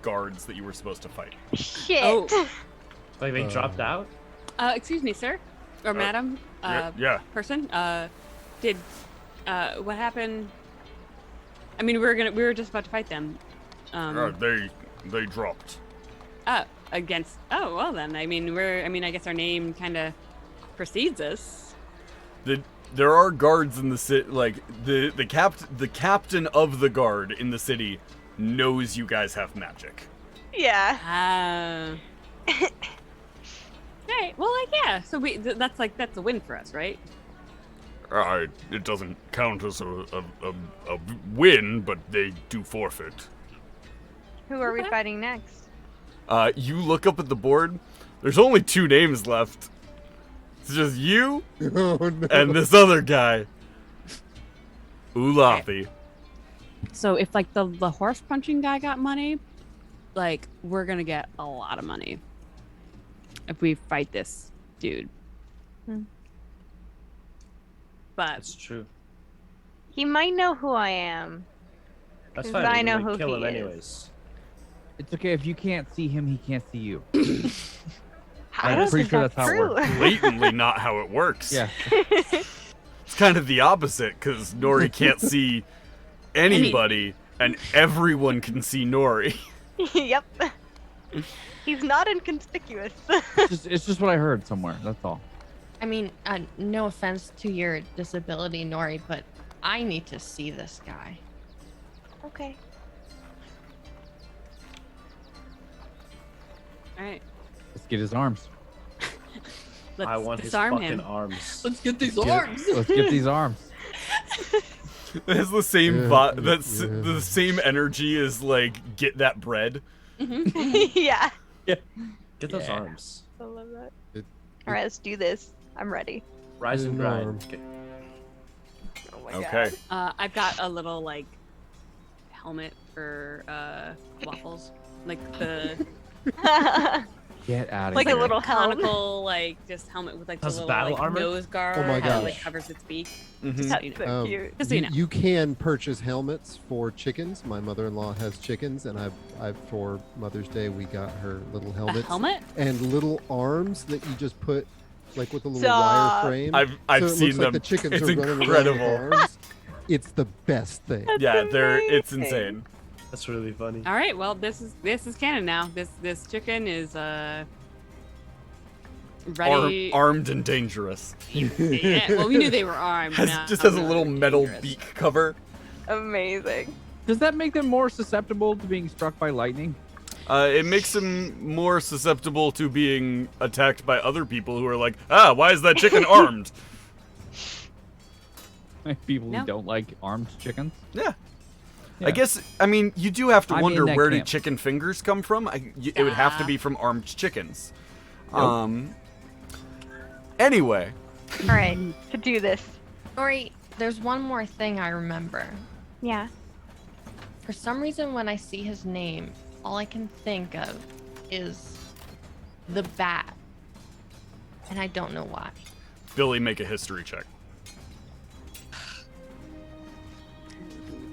guards that you were supposed to fight. Shit. Oh. Like they dropped out. Excuse me, sir, or madam, yeah. person. Did what happened? I mean, we were just about to fight them. They dropped. Against. Oh well, then. I mean, I guess our name kind of precedes us. There are guards in the city. Like the captain of the guard in the city knows you guys have magic. Yeah. Right. Well, like yeah. So that's a win for us, right? It doesn't count as a win, but they do forfeit. Who are we fighting next? You look up at the board. There's only 2 names left. It's just you Oh, no. and this other guy. Ulathi. So if like the horse punching guy got money, like we're gonna get a lot of money if we fight this dude. But That's true. He might know who I am. That's 'Cause fine. I we're know gonna who kill he him is. anyways. it's okay if you can't see him. He can't see you. I'm pretty sure that's how it works. Blatantly not how it works. Yeah. It's kind of the opposite, because Nori can't see anybody, and everyone can see Nori. Yep. He's not inconspicuous. It's just what I heard somewhere. That's all. I mean, no offense to your disability, Nori, but I need to see this guy. Okay. All right. Let's get his arms. Let's I want his disarm fucking him. arms. Let's get these Let's get these arms. It has the same that's the same energy as like get that bread. Yeah. Get those arms. I love that. All right, let's do this. I'm ready. Rise and grind. Okay. Oh my Okay. God. I've got a little like helmet for waffles, like the Get out of Like here. a little helm. conical like just helmet with like the Has little battle like, armor? nose guard Oh my that like gosh. covers its beak. Mhm. Just so you know. So cute. Just so you know. You can purchase helmets for chickens. My mother-in-law has chickens, and I've for Mother's Day we got her little A helmets helmet? and little arms that you just put like with a little Stop. wire frame. I've so it seen looks like them. the chickens It's are running incredible. around with arms. It's the best thing. Yeah, it's amazing. insane. That's really funny. All right. Well, this is canon now. This chicken is ready. Armed and dangerous. Yeah. Well, we knew they were armed. now Just has a they're little metal dangerous. beak cover. Amazing. Does that make them more susceptible to being struck by lightning? It makes them more susceptible to being attacked by other people who are like, why is that chicken armed? People No. who don't like armed chickens? Yeah. Yeah. I guess, I mean, you do have to I'm wonder in that where did camp. chicken fingers come from? It would have to be from armed chickens. Anyway. All right, to do this. Nori, there's one more thing I remember. Yeah. For some reason, when I see his name, all I can think of is the bat. And I don't know why. Billy, make a history check.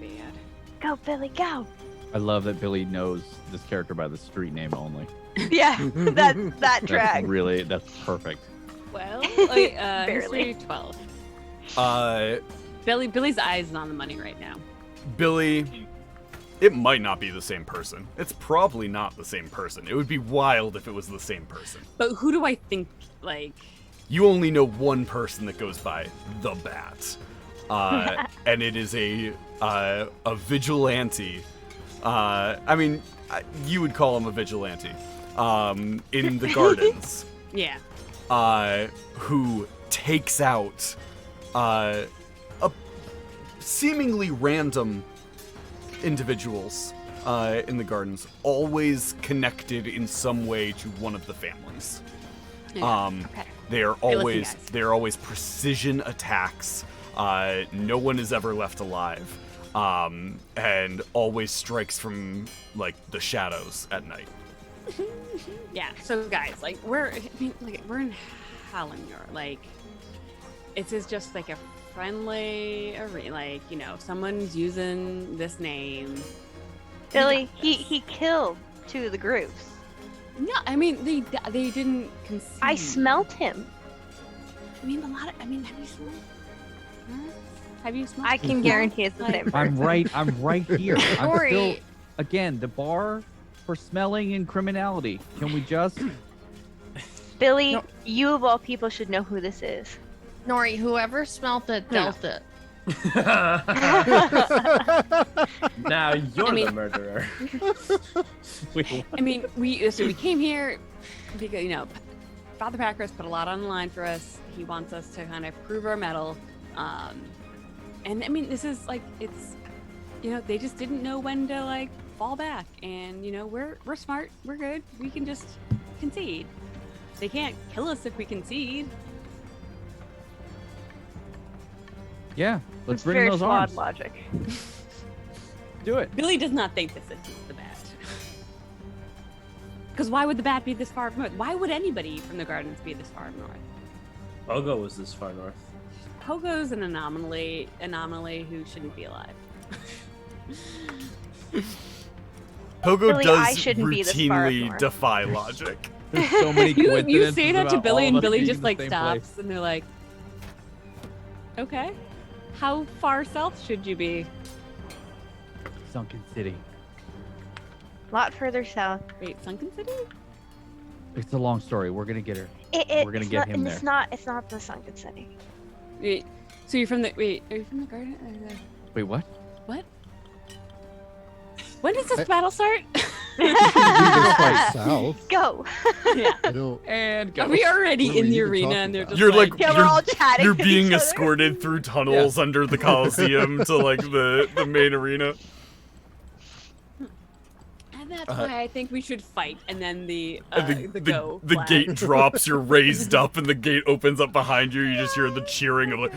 Bad. Go, Billy, go. I love that Billy knows this character by the street name only. Yeah, that drag. That's perfect. Well, Barely. history 12. Billy's eyes is on the money right now. Billy, it might not be the same person. It's probably not the same person. It would be wild if it was the same person. But who do I think like? You only know one person that goes by the Bat, and it is a vigilante. I mean, you would call him a vigilante in the gardens. Yeah. Who takes out a seemingly random individuals in the gardens, always connected in some way to one of the families. Yeah. Okay. They are Hey, listen, always guys. always precision attacks. No one is ever left alive, and always strikes from like the shadows at night. Yeah. So guys, like we're in Hallenor. Like this is just like a friendly, like someone's using this name. Billy, he killed 2 of the groups. No, I mean they didn't concede. I smelt him. I mean have you smelled? Huh? Have you smelled? I can guarantee it's the same person. I'm right here. I'm Sorry. still, again, the bar for smelling and criminality. Can we just? Billy, you of all people should know who this is. Nori, whoever smelt it dealt it. Now you're the murderer. I mean, we came here because Father Packers put a lot on the line for us. He wants us to kind of prove our mettle, and I mean, this is like it's they just didn't know when to like fall back, and we're smart, we're good, we can just concede. They can't kill us if we concede. Yeah, let's It's bring very those flawed arms. logic. Do it. Billy does not think this is the bat. Because why would the bat be this far north? Why would anybody from the gardens be this far north? Pogo was this far north. Pogo's an anomaly who shouldn't be alive. Pogo Billy, I does shouldn't be this far routinely north. defy logic. There's so many You coincidences say that to about Billy, all and of us Billy being just in the like same stops, place. and they're like, "Okay, how far south should you be?" Sunken City. A lot further south. Wait, Sunken City? It's a long story. We're gonna get her. We're gonna It's get not, him and there. It's not the Sunken City. Wait, so you're from the Are you from the garden? Wait, what? What? When does this battle start? South. Go. Yeah. I don't. And Are we already What were in the you arena talking and they're about? just You're like, like Yeah, we're all chatting you're with being each other. escorted through tunnels under the Coliseum to like the main arena. and that's why I think we should fight. And then the The flag. gate drops, you're raised up, and the gate opens up behind you. You just hear the cheering of like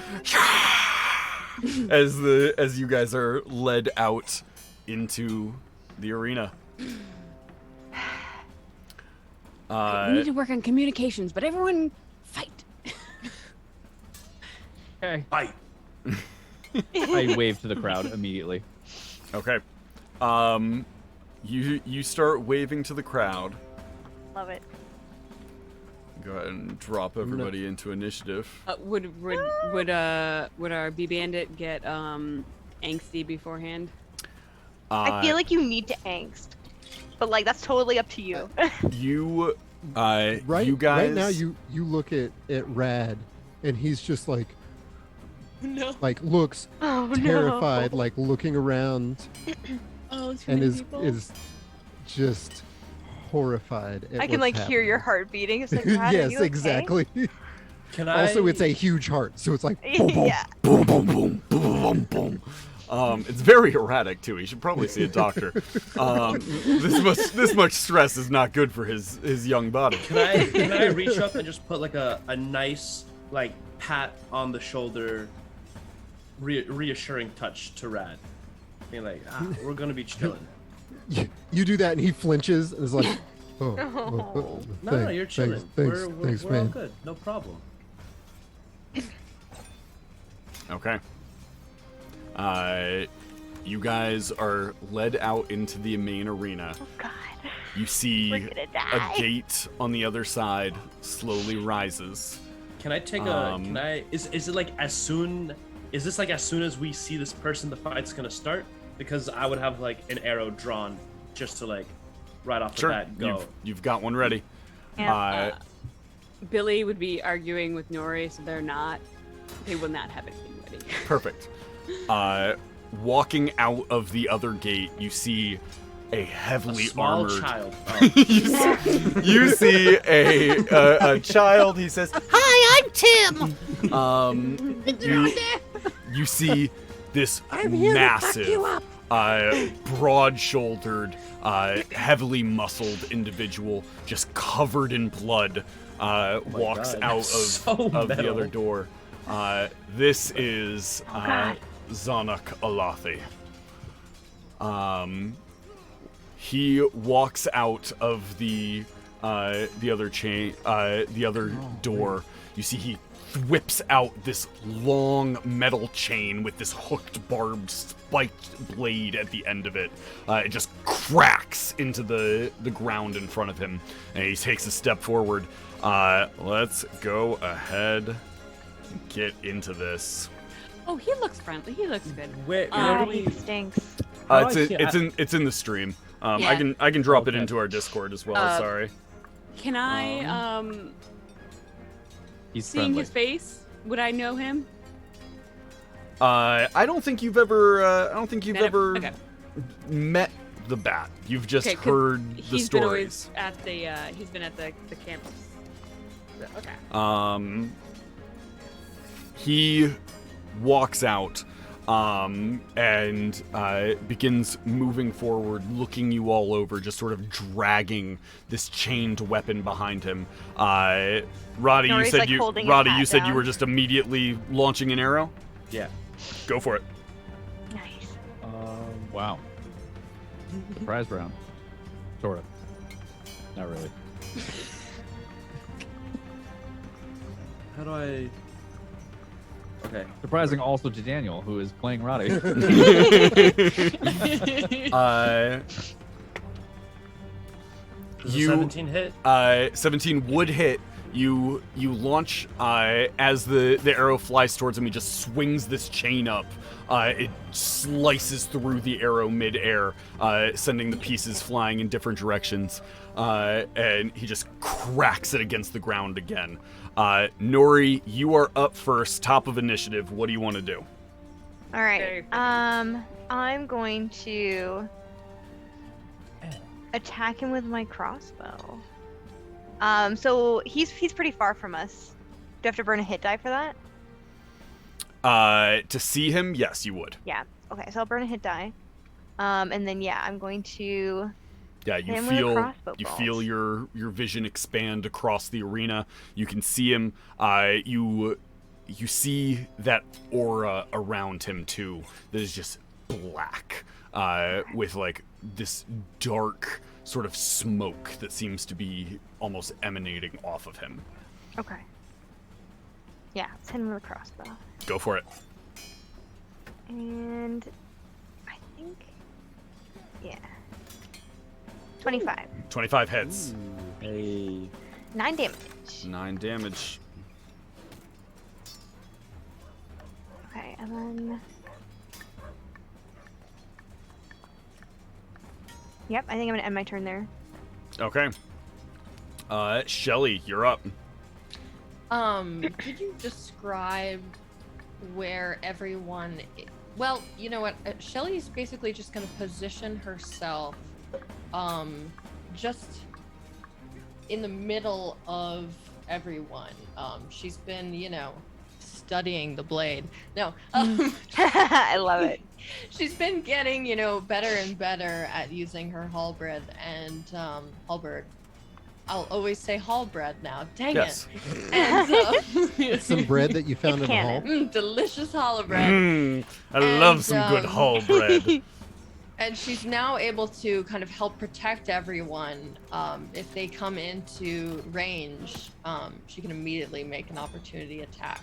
as you guys are led out into the arena. We need to work on communications, but everyone fight. Okay. Fight. I wave to the crowd immediately. Okay. You start waving to the crowd. Love it. Go ahead and drop everybody into initiative. Would our B Bandit get angsty beforehand? I feel like you need to angst, but like that's totally up to you. You Right, you guys right now you look at Rad, and he's just like looks Oh, terrified, no. like looking around, Oh, too and many is people? is just horrified. At I can what's like hear your happening. heart beating. It's like, Rad, are Yes, you okay? exactly. Can I? Also, it's a huge heart, so it's like boom, boom. Yeah. boom boom boom boom boom. It's very erratic too. He should probably see a doctor. This much stress is not good for his young body. Can I reach up and just put like a nice like pat on the shoulder, reassuring touch to Rad? Being like, we're gonna be chilling. You do that, and he flinches and is like, "Oh, No, you're chilling. Thanks, We're all man." good. No problem. Okay. You guys are led out into the main arena. Oh God. You see We're gonna a die. gate on the other side slowly rises. Can I take a? Can I? Is it like as soon? Is this like as soon as we see this person, the fight's gonna start? Because I would have like an arrow drawn just to like right off the Sure, bat go. you've got one ready. Yeah. Billy would be arguing with Nori, so they will not have anything ready. Perfect. Walking out of the other gate, you see a heavily A small armored child. you see a child. He says, Hi, I'm Tim. You see this I'm here to back massive, you up. broad-shouldered, heavily muscled individual, just covered in blood, walks God, out so of the metal. other door. This is Zanuck Alathi. He walks out of the other door. You see he whips out this long metal chain with this hooked, barbed, spiked blade at the end of it. It just cracks into the ground in front of him, and he takes a step forward. Let's go ahead and get into this. Oh, he looks friendly. He looks good. Where He stinks. It's in the stream. Yeah. I can drop it into our Discord as well. Sorry. Can I He's seeing friendly. his face? Would I know him? I don't think you've ever. Okay. Met the bat. You've just Okay, 'cause heard the he's been always stories. at the he's been at the campus. Okay. He walks out and begins moving forward, looking you all over, just sort of dragging this chained weapon behind him. Roddy, Nori's, like, holding his hat you said you down. were just immediately launching an arrow? Yeah. Go for it. Nice. Wow. Surprise round. Sort of. Not really. How do I? Okay. Surprising also to Daniel, who is playing Roddy. Does a 17 hit? 17 would hit. You launch as the arrow flies towards him. He just swings this chain up. It slices through the arrow midair, sending the pieces flying in different directions. And he just cracks it against the ground again. Nori, you are up first, top of initiative. What do you want to do? All right. I'm going to attack him with my crossbow. So he's pretty far from us. Do I have to burn a hit die for that? To see him, yes, you would. Yeah. Okay, so I'll burn a hit die. And then I'm going to Yeah, hit him with a crossbow you bolt. feel your vision expand across the arena. You can see him. You see that aura around him too that is just black, with like this dark sort of smoke that seems to be almost emanating off of him. Okay. Yeah, let's hit him with a crossbow. Go for it. And I think 25. 25 hits. Hey. 9 damage. 9 damage. Okay, and then yep, I think I'm gonna end my turn there. Okay. Shelly, you're up. Could you describe where everyone? Well, you know what? Shelly's basically just gonna position herself, just in the middle of everyone. She's been, studying the blade. No, I love it. She's been getting, better and better at using her halberd and halberd. I'll always say halberd now. Dang Yes. it. And, Some bread that you found in the hall. Delicious halberd. I love some good hall bread. And she's now able to kind of help protect everyone. If they come into range, she can immediately make an opportunity attack.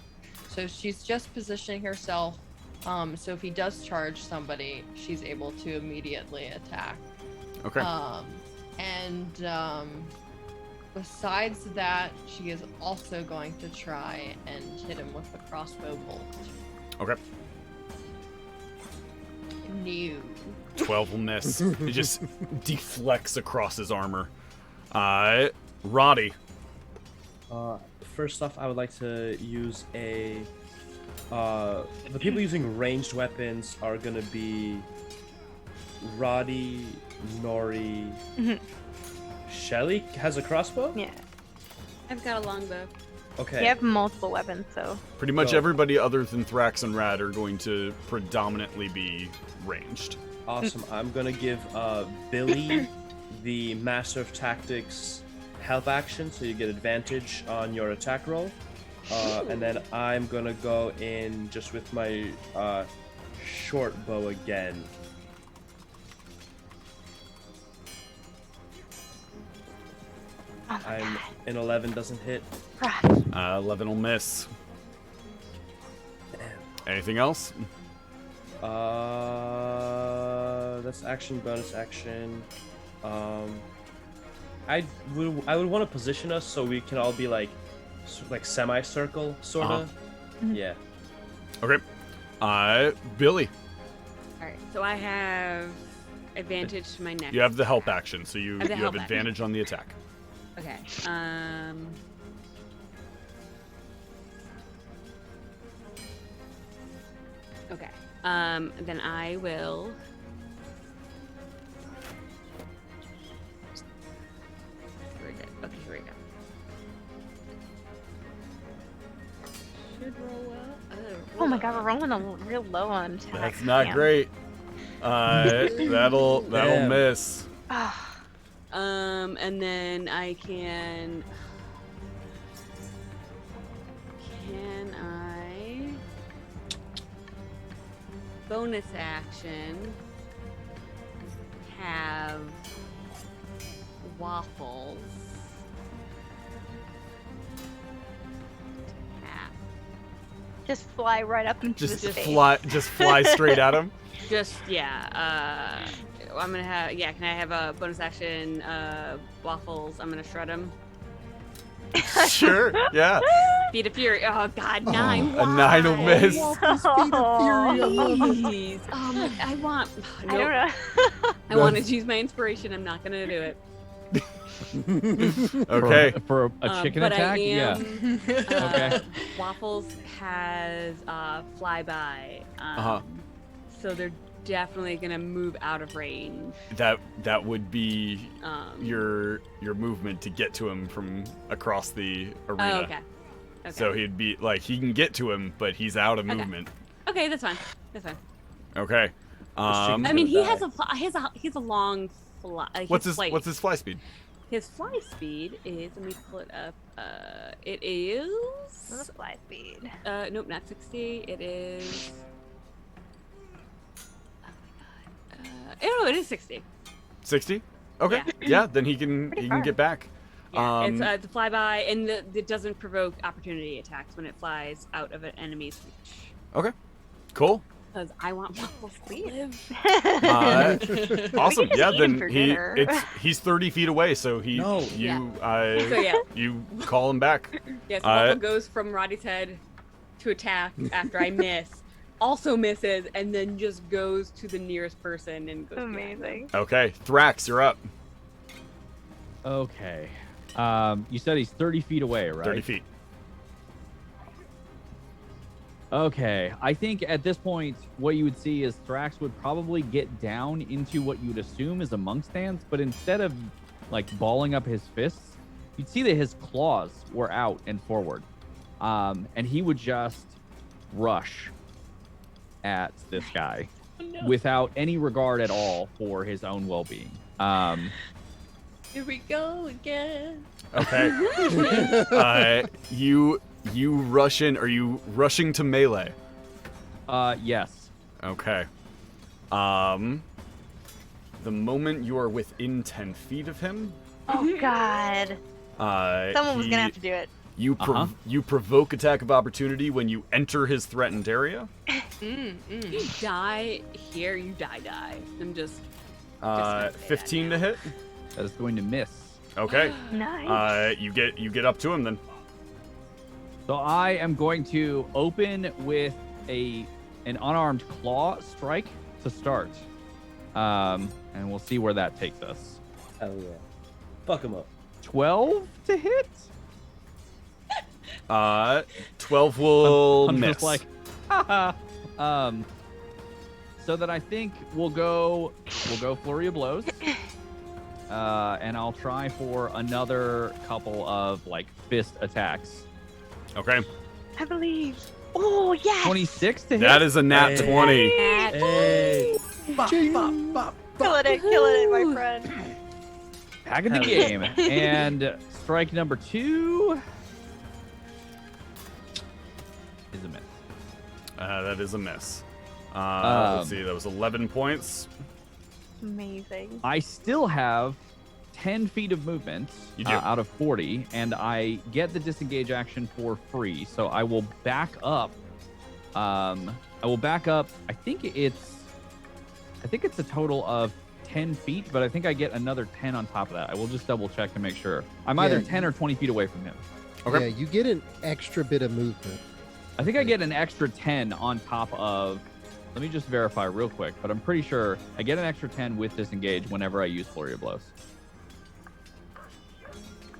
So she's just positioning herself. So if he does charge somebody, she's able to immediately attack. Okay. Besides that, she is also going to try and hit him with a crossbow bolt. Okay. No. 12 will miss. It just deflects across his armor. Roddy. First off, I would like to use a. The people using ranged weapons are gonna be Roddy, Nori. Shelly has a crossbow? Yeah. I've got a longbow. Okay. You have multiple weapons, so. Pretty much Go. everybody other than Thrax and Rad are going to predominantly be ranged. Awesome. I'm gonna give Billy the Master of Tactics help action, so you get advantage on your attack roll. And then I'm gonna go in just with my short bow again. Oh my I'm God. in 11 doesn't hit. 11 will miss. Anything else? That's action, bonus action. I would want to position us so we can all be like semicircle, sort of. Yeah. Okay. Billy. All right, so I have advantage to my next. You have the help action, so you I have the have help advantage on the attack. Okay. Okay. Then I will. Okay, here we go. Should roll well. Oh my God, we're rolling a real low on attack. That's not Damn. great. That'll Damn. miss. And then I can. Can I bonus action have waffles tap Just fly right up into Just his face. fly straight at him. Just I'm gonna have Can I have a bonus action? Waffles. I'm gonna shred him. Sure. Yeah. Speed of Fury. Oh God, 9. A 9 will miss. Waffles, Speed of Fury. I love it. Jeez. I want. I don't know. I want to choose my inspiration. I'm not gonna do it. Okay. For a chicken but attack? I am, Okay. Waffles has flyby. So they're definitely gonna move out of range. That would be your movement to get to him from across the arena. Oh, okay. So he'd be like, he can get to him, but he's out of movement. Okay, that's fine. That's fine. Okay. I mean, he has a long fly. What's his fly speed? His fly speed is, let me pull it up. It is. What's the fly speed? Nope, not 60. It is. Oh my god. No, it is 60. 60? Okay. Yeah, then he can get back. Yeah, it's a flyby, and it doesn't provoke opportunity attacks when it flies out of an enemy's reach. Okay. Cool. Because I want Waffles to live. Awesome. Yeah, then dinner. he's 30 feet away, so you call him back. Yes, Waffle goes from Roddy's head to attack after I miss. Also misses, and then just goes to the nearest person and goes. Amazing. Okay, Thrax, you're up. Okay. You said he's 30 feet away, right? 30 feet. Okay, I think at this point, what you would see is Thrax would probably get down into what you would assume is a monk stance, but instead of like balling up his fists, you'd see that his claws were out and forward, and he would just rush at this guy without any regard at all for his own well-being. Here we go again. Okay. You rush in. Are you rushing to melee? Yes. Okay. The moment you are within 10 feet of him, Oh God. Someone was gonna have to do it. you provoke attack of opportunity when you enter his threatened area. You die here. You die. I'm just. 15 to hit. That is going to miss. Okay. Nice. You get up to him then. So I am going to open with an unarmed claw strike to start, and we'll see where that takes us. Hell yeah. Fuck him up. 12 to hit. 12 will I'm miss. just like, haha. So then I think we'll go flurry of blows, and I'll try for another couple of like fist attacks. Okay. I believe. Oh yeah. 26 to hit. That is a nat 20. Hey. Killing it, my friend. Back in the game. And strike number 2 is a miss. That is a miss. Let's see. That was 11 points. Amazing. I still have 10 feet of movement out of 40, and I get the disengage action for free. So I will back up. I think it's a total of 10 feet, but I think I get another 10 on top of that. I will just double check to make sure. I'm either 10 or 20 feet away from him. Okay. Yeah, you get an extra bit of movement. I think I get an extra 10 on top of. Let me just verify real quick, but I'm pretty sure I get an extra 10 with disengage whenever I use flurry of blows.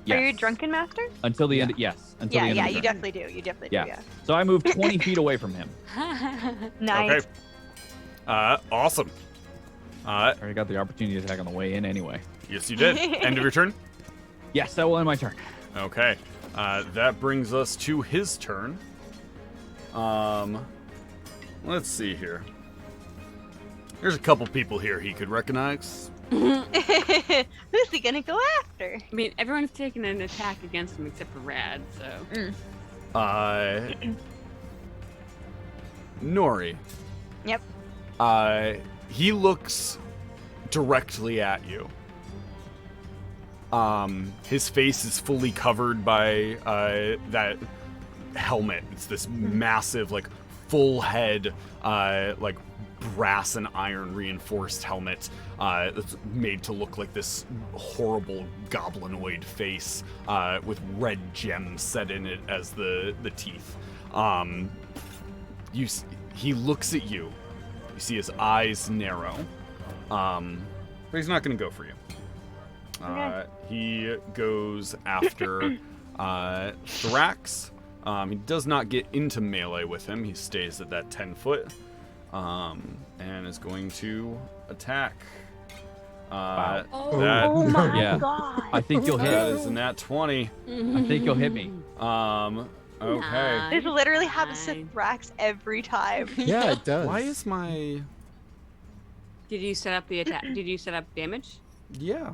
Are you a drunken master? Until the end. Yes. Until the end. Yeah, of the you turn. definitely do. You definitely Yeah. do. Yeah. So I move 20 feet away from him. Nice. Okay. Awesome. I already got the opportunity to attack on the way in anyway. Yes, you did. End of your turn? Yes, that will end my turn. Okay. That brings us to his turn. Let's see here. There's a couple people here he could recognize. Who's he gonna go after? I mean, everyone's taking an attack against him except for Rad, so. Nori. Yep. He looks directly at you. His face is fully covered by that helmet. It's this massive, like, full head, like, brass and iron reinforced helmet that's made to look like this horrible goblinoid face with red gems set in it as the teeth. He looks at you. You see his eyes narrow, but he's not going to go for you. He goes after Thrax. He does not get into melee with him. He stays at that 10 foot. And is going to attack. Wow. Oh my Yeah. god. I think you'll hit. That is a nat 20. I think you'll hit me. Okay. This literally happens to Thrax every time. Yeah, it does. Why is my... Did you set up the attack? Did you set up damage? Yeah.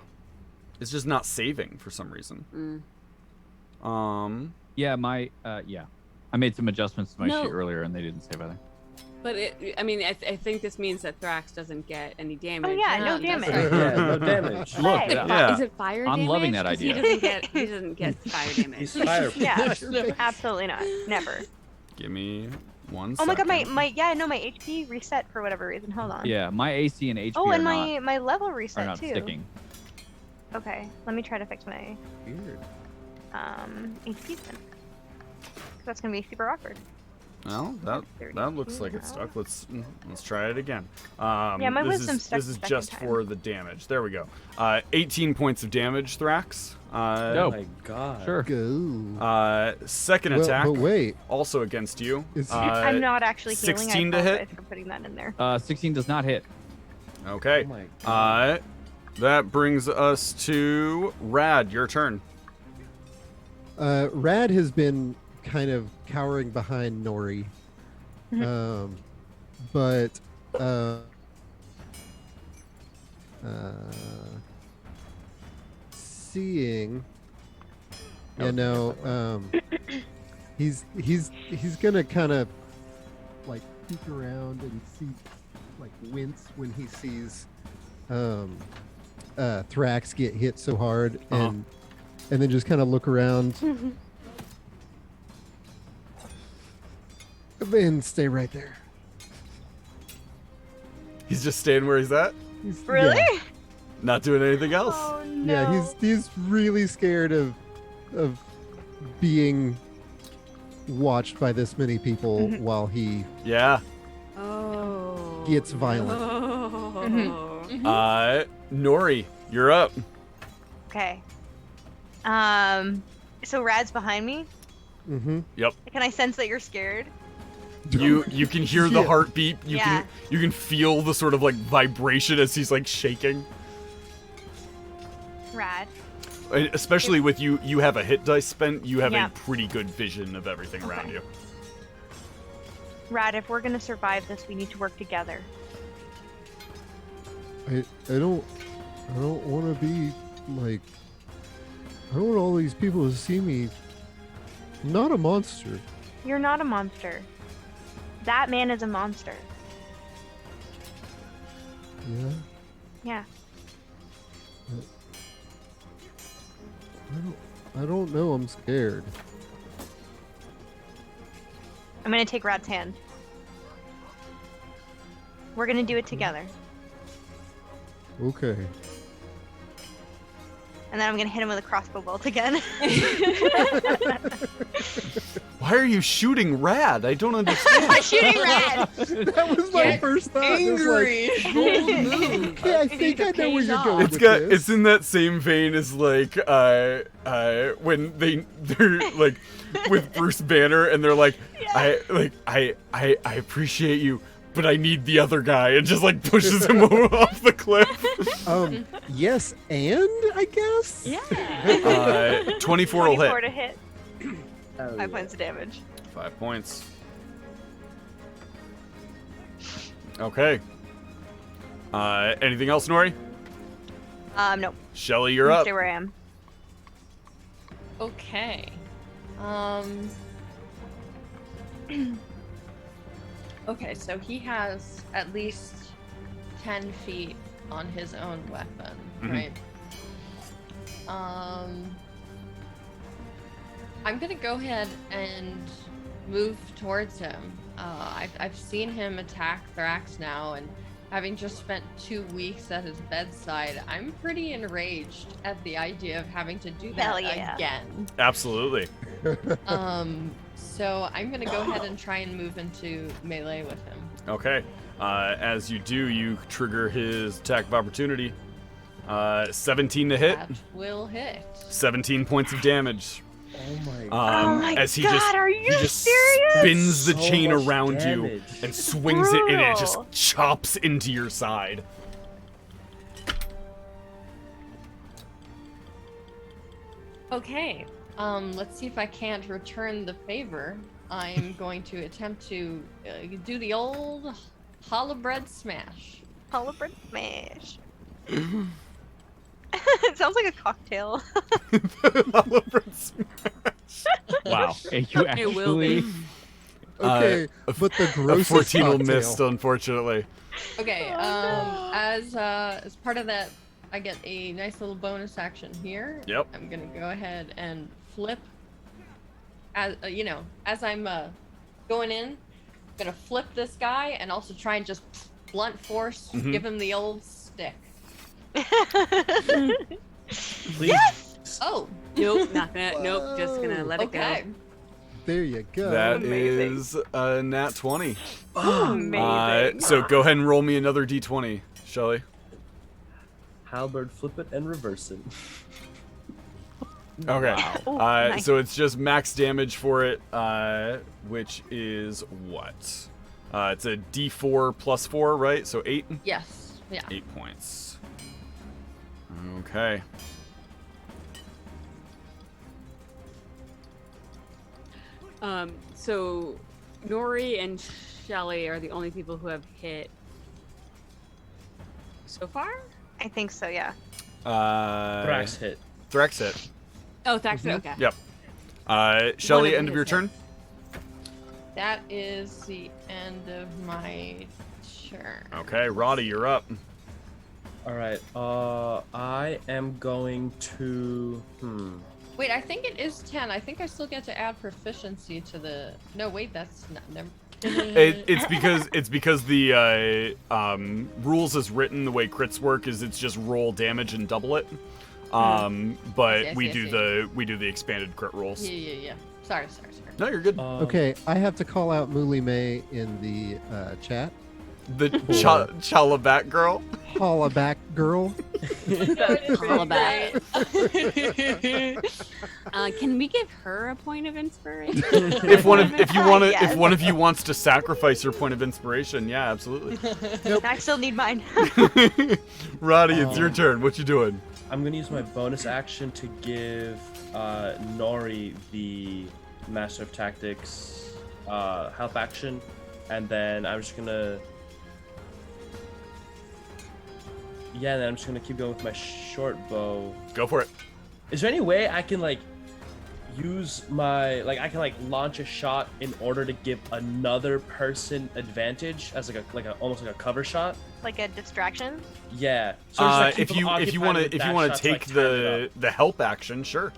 It's just not saving for some reason. Yeah, yeah. I made some adjustments to my No. sheet earlier, and they didn't save either. But I mean, I think this means that Thrax doesn't get any damage. Oh yeah, no damage. Yeah, no damage. Look, Hey. yeah. Is it fire I'm damage? loving that 'Cause idea. He doesn't get fire damage. He's fire. Yeah, absolutely not. Never. Give me 1 Oh my god, second. my HP reset for whatever reason. Hold on. Yeah, my AC and HP Oh, are and not, my level are reset not too. sticking. Okay, let me try to fix my Weird. HP then. That's gonna be super awkward. Well, that looks like it's stuck. Let's try it again. Yeah, my this wisdom's stuck This is the second just time. for the damage. There we go. 18 points of damage, Thrax. Oh my god. Sure. Go. Second Well, attack. but wait. Also against you. I'm not actually healing. 16 I to hit. apologize for putting that in there. 16 does not hit. Okay. Oh my god. That brings us to Rad. Your turn. Rad has been kind of cowering behind Nori. But seeing, you know, he's gonna kind of like peek around and see, like, wince when he sees Thrax get hit so hard, and then just kind of look around and stay right there. He's just staying where he's at. Really? Yeah. Not doing anything else. Oh no. Yeah, he's really scared of being watched by this many people while he Yeah. Oh. gets violent. Oh. Nori, you're up. Okay. So Rad's behind me. Mm-hmm. Yep. Can I sense that you're scared? You can hear the Yeah. heartbeat. Yeah. You can feel the sort of like vibration as he's like shaking. Rad. And especially with you have a hit dice spent. You have Yeah. a pretty good vision of everything around Okay. you. Rad, if we're gonna survive this, we need to work together. I don't want to be like, I don't want all these people to see me. I'm not a monster. You're not a monster. That man is a monster. Yeah. Yeah. I don't know. I'm scared. I'm gonna take Rad's hand. We're gonna do it together. Okay. And then I'm gonna hit him with a crossbow bolt again. Why are you shooting Rad? I don't understand. I'm shooting Rad! That was my first thought. Angry. Okay, I think I know where you're going It's with got this. it's in that same vein as like when they're like with Bruce Banner and they're like I appreciate you, but I need the other guy, and just like pushes him off the cliff. Yes, and I guess. Yeah. 24 will 24 hit. to hit. 5 points of damage. 5 points. Okay. Anything else, Nori? No. Shelly, you're I'm up. Stay where I am. Okay. Okay, so he has at least 10 feet on his own weapon, Mhm. right? I'm gonna go ahead and move towards him. I've seen him attack Thrax now, and having just spent 2 weeks at his bedside, I'm pretty enraged at the idea of having to do that again. Absolutely. So I'm gonna go ahead and try and move into melee with him. Okay. As you do, you trigger his attack of opportunity. 17 to hit. That will hit. 17 points of damage. Oh my god. As he God, just, are you he just serious? spins the So chain much around damage. you and swings it, and it just Brutal. chops into your side. Okay. Let's see if I can't return the favor. I'm going to attempt to do the old hollow bread smash. Hollow bread smash. It sounds like a cocktail. Wow. You It will be. actually. Okay, but the A grossest 14 will cocktail. miss, unfortunately. Okay. As part of that, I get a nice little bonus action here. Yep. I'm gonna go ahead and flip. As as I'm going in, I'm gonna flip this guy and also try and just blunt force give him the old stick. Yes! Oh. Nope, not gonna. Nope, just gonna let it go. Okay. There you go. That Amazing. is a nat 20. Amazing. So go ahead and roll me another d20, Shelly. Halberd, flip it and reverse it. Okay. Oh, nice. So it's just max damage for it, which is what? It's a d4 plus 4, right? So 8? Yes. Yeah. 8 points. Okay. So Nori and Shelly are the only people who have hit so far? I think so, yeah. Thrax hit. Thrax hit. Oh, Thrax hit, okay. Yep. Shelly, One end of your his turn? That is the end of my turn. Okay, Roddy, you're up. All right. I am going to. Wait, I think it is 10. I think I still get to add proficiency to the. No, wait, that's not. Never. It's because the rules as written, the way crits work is it's just roll damage and double it. But Yes, we yes, do yes. the expanded crit rules. Yeah. Sorry. No, you're good. Okay, I have to call out Mooly May in the chat. The Chalabat girl. Holla back, girl. Holla back. Can we give her a point of inspiration? If one of Yes. you wants to sacrifice your point of inspiration, yeah, absolutely. I still need mine. Roddy, it's your turn. What you doing? I'm gonna use my bonus action to give Nori the Master of Tactics help action, and then I'm just gonna. Yeah, and then I'm just gonna keep going with my short bow. Go for it. Is there any way I can use my I can launch a shot in order to give another person advantage as almost like a cover shot? Like a distraction? Yeah. So just, If you want to take the help action, sure.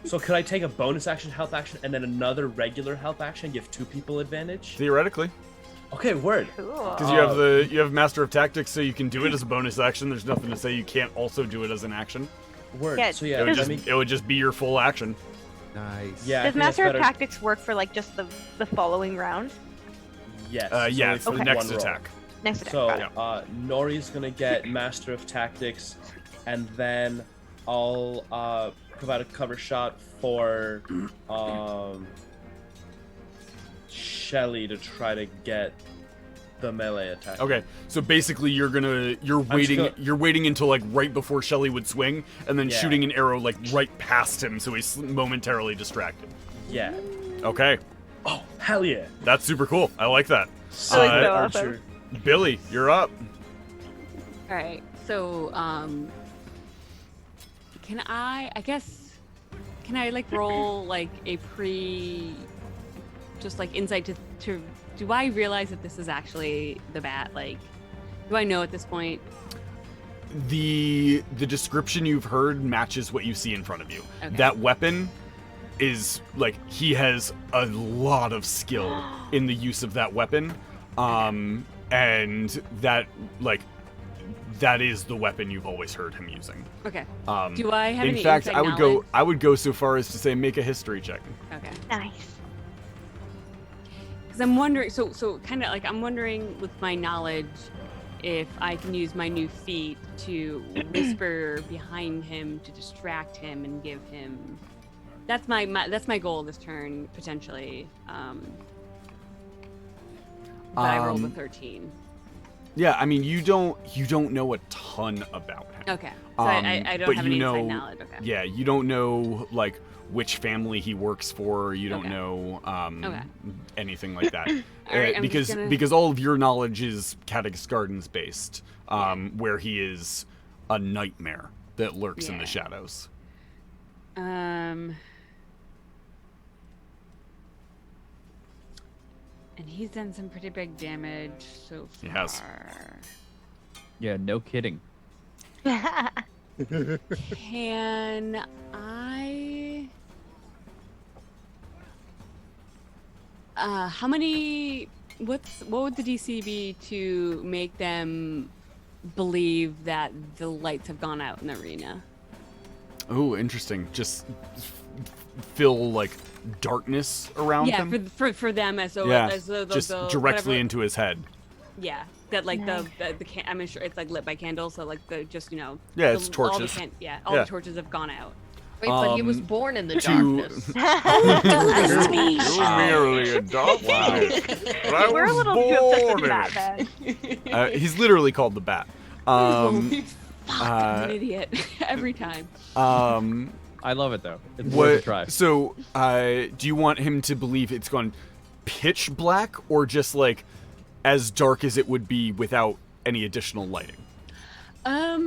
So could I take a bonus action, help action, and then another regular help action, give 2 people advantage? Theoretically. Okay, word. Cool. Because you have Master of Tactics, so you can do it as a bonus action. There's nothing to say you can't also do it as an action. Word. Yeah, So yeah, It would just be your full action. Nice. Yeah. I Does think that's Master of better. Tactics work for just the following round? Yes. Yeah, so it's only the for next one roll. attack. Next attack. So got it. Nori's gonna get Master of Tactics, and then I'll provide a cover shot for Shelly to try to get the melee attack. Okay, so basically you're waiting until right before Shelly would swing, and then Yeah. shooting an arrow right past him, so he's momentarily distracted. Yeah. Okay, Oh, hell yeah. that's super cool. I like that. So awesome. Billy, you're up. All right. So, can I roll a insight to do I realize that this is actually the bat? Do I know at this point? The description you've heard matches what you see in front of you. Okay. That weapon is like he has a lot of skill in the use of that weapon, and that is the weapon you've always heard him using. Okay. Do I have in any fact, inside I would go so far as to say make a history check. Okay. Nice. Because I'm wondering, so kind of like I'm wondering with my knowledge, if I can use my new feat to whisper behind him to distract him and give him. That's my goal this turn potentially. But I rolled a 13. Yeah, I mean you don't know a ton about him. Okay. So I don't have any inside knowledge. Okay. Yeah, you don't know like which family he works for. You don't know anything like that. All right, because all of your knowledge is Cadix Gardens based, where he is a nightmare that lurks in the shadows. And he's done some pretty big damage so far. He has. Yeah, no kidding. Can I? How many? What would the DC be to make them believe that the lights have gone out in the arena? Oh, interesting. Just fill like darkness around him. Yeah, for them as though just directly into his head. Yeah, that like the I'm sure it's like lit by candles, so like the just Yeah, it's torches. All the torches have gone out. Wait, but he was born in the darkness. That's me. Merely a dog. Wow. We're a little too obsessed with that, man. He's literally called the Bat. I'm an idiot every time. I love it though. It's worth a try. So, do you want him to believe it's gone pitch black, or just like as dark as it would be without any additional lighting? I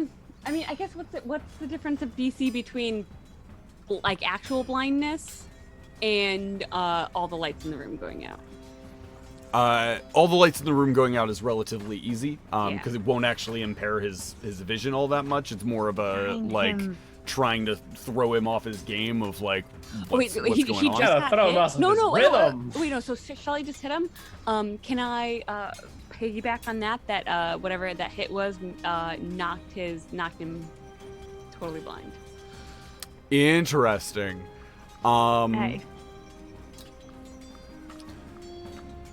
mean, I guess what's the difference of DC between like actual blindness and all the lights in the room going out? All the lights in the room going out is relatively easy, because it won't actually impair his vision all that much. It's more of a trying to throw him off his game of like what's going on. Gotta throw him off his rhythm. So Shelly just hit him. Can I piggyback on that whatever that hit was knocked him totally blind? Interesting.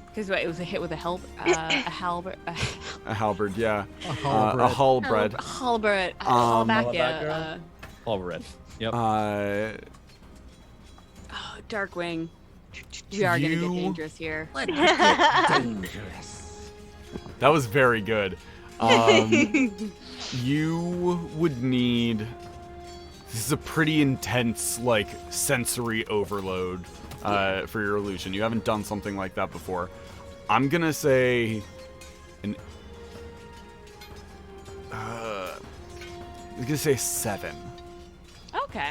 Because it was a hit with a halberd. A halberd, yeah. A halberd. Halberd. Halberd. Yep. Darkwing. We are gonna get dangerous here. Dangerous. That was very good. You would need. This is a pretty intense, like, sensory overload for your illusion. You haven't done something like that before. I'm gonna say I'm gonna say 7. Okay.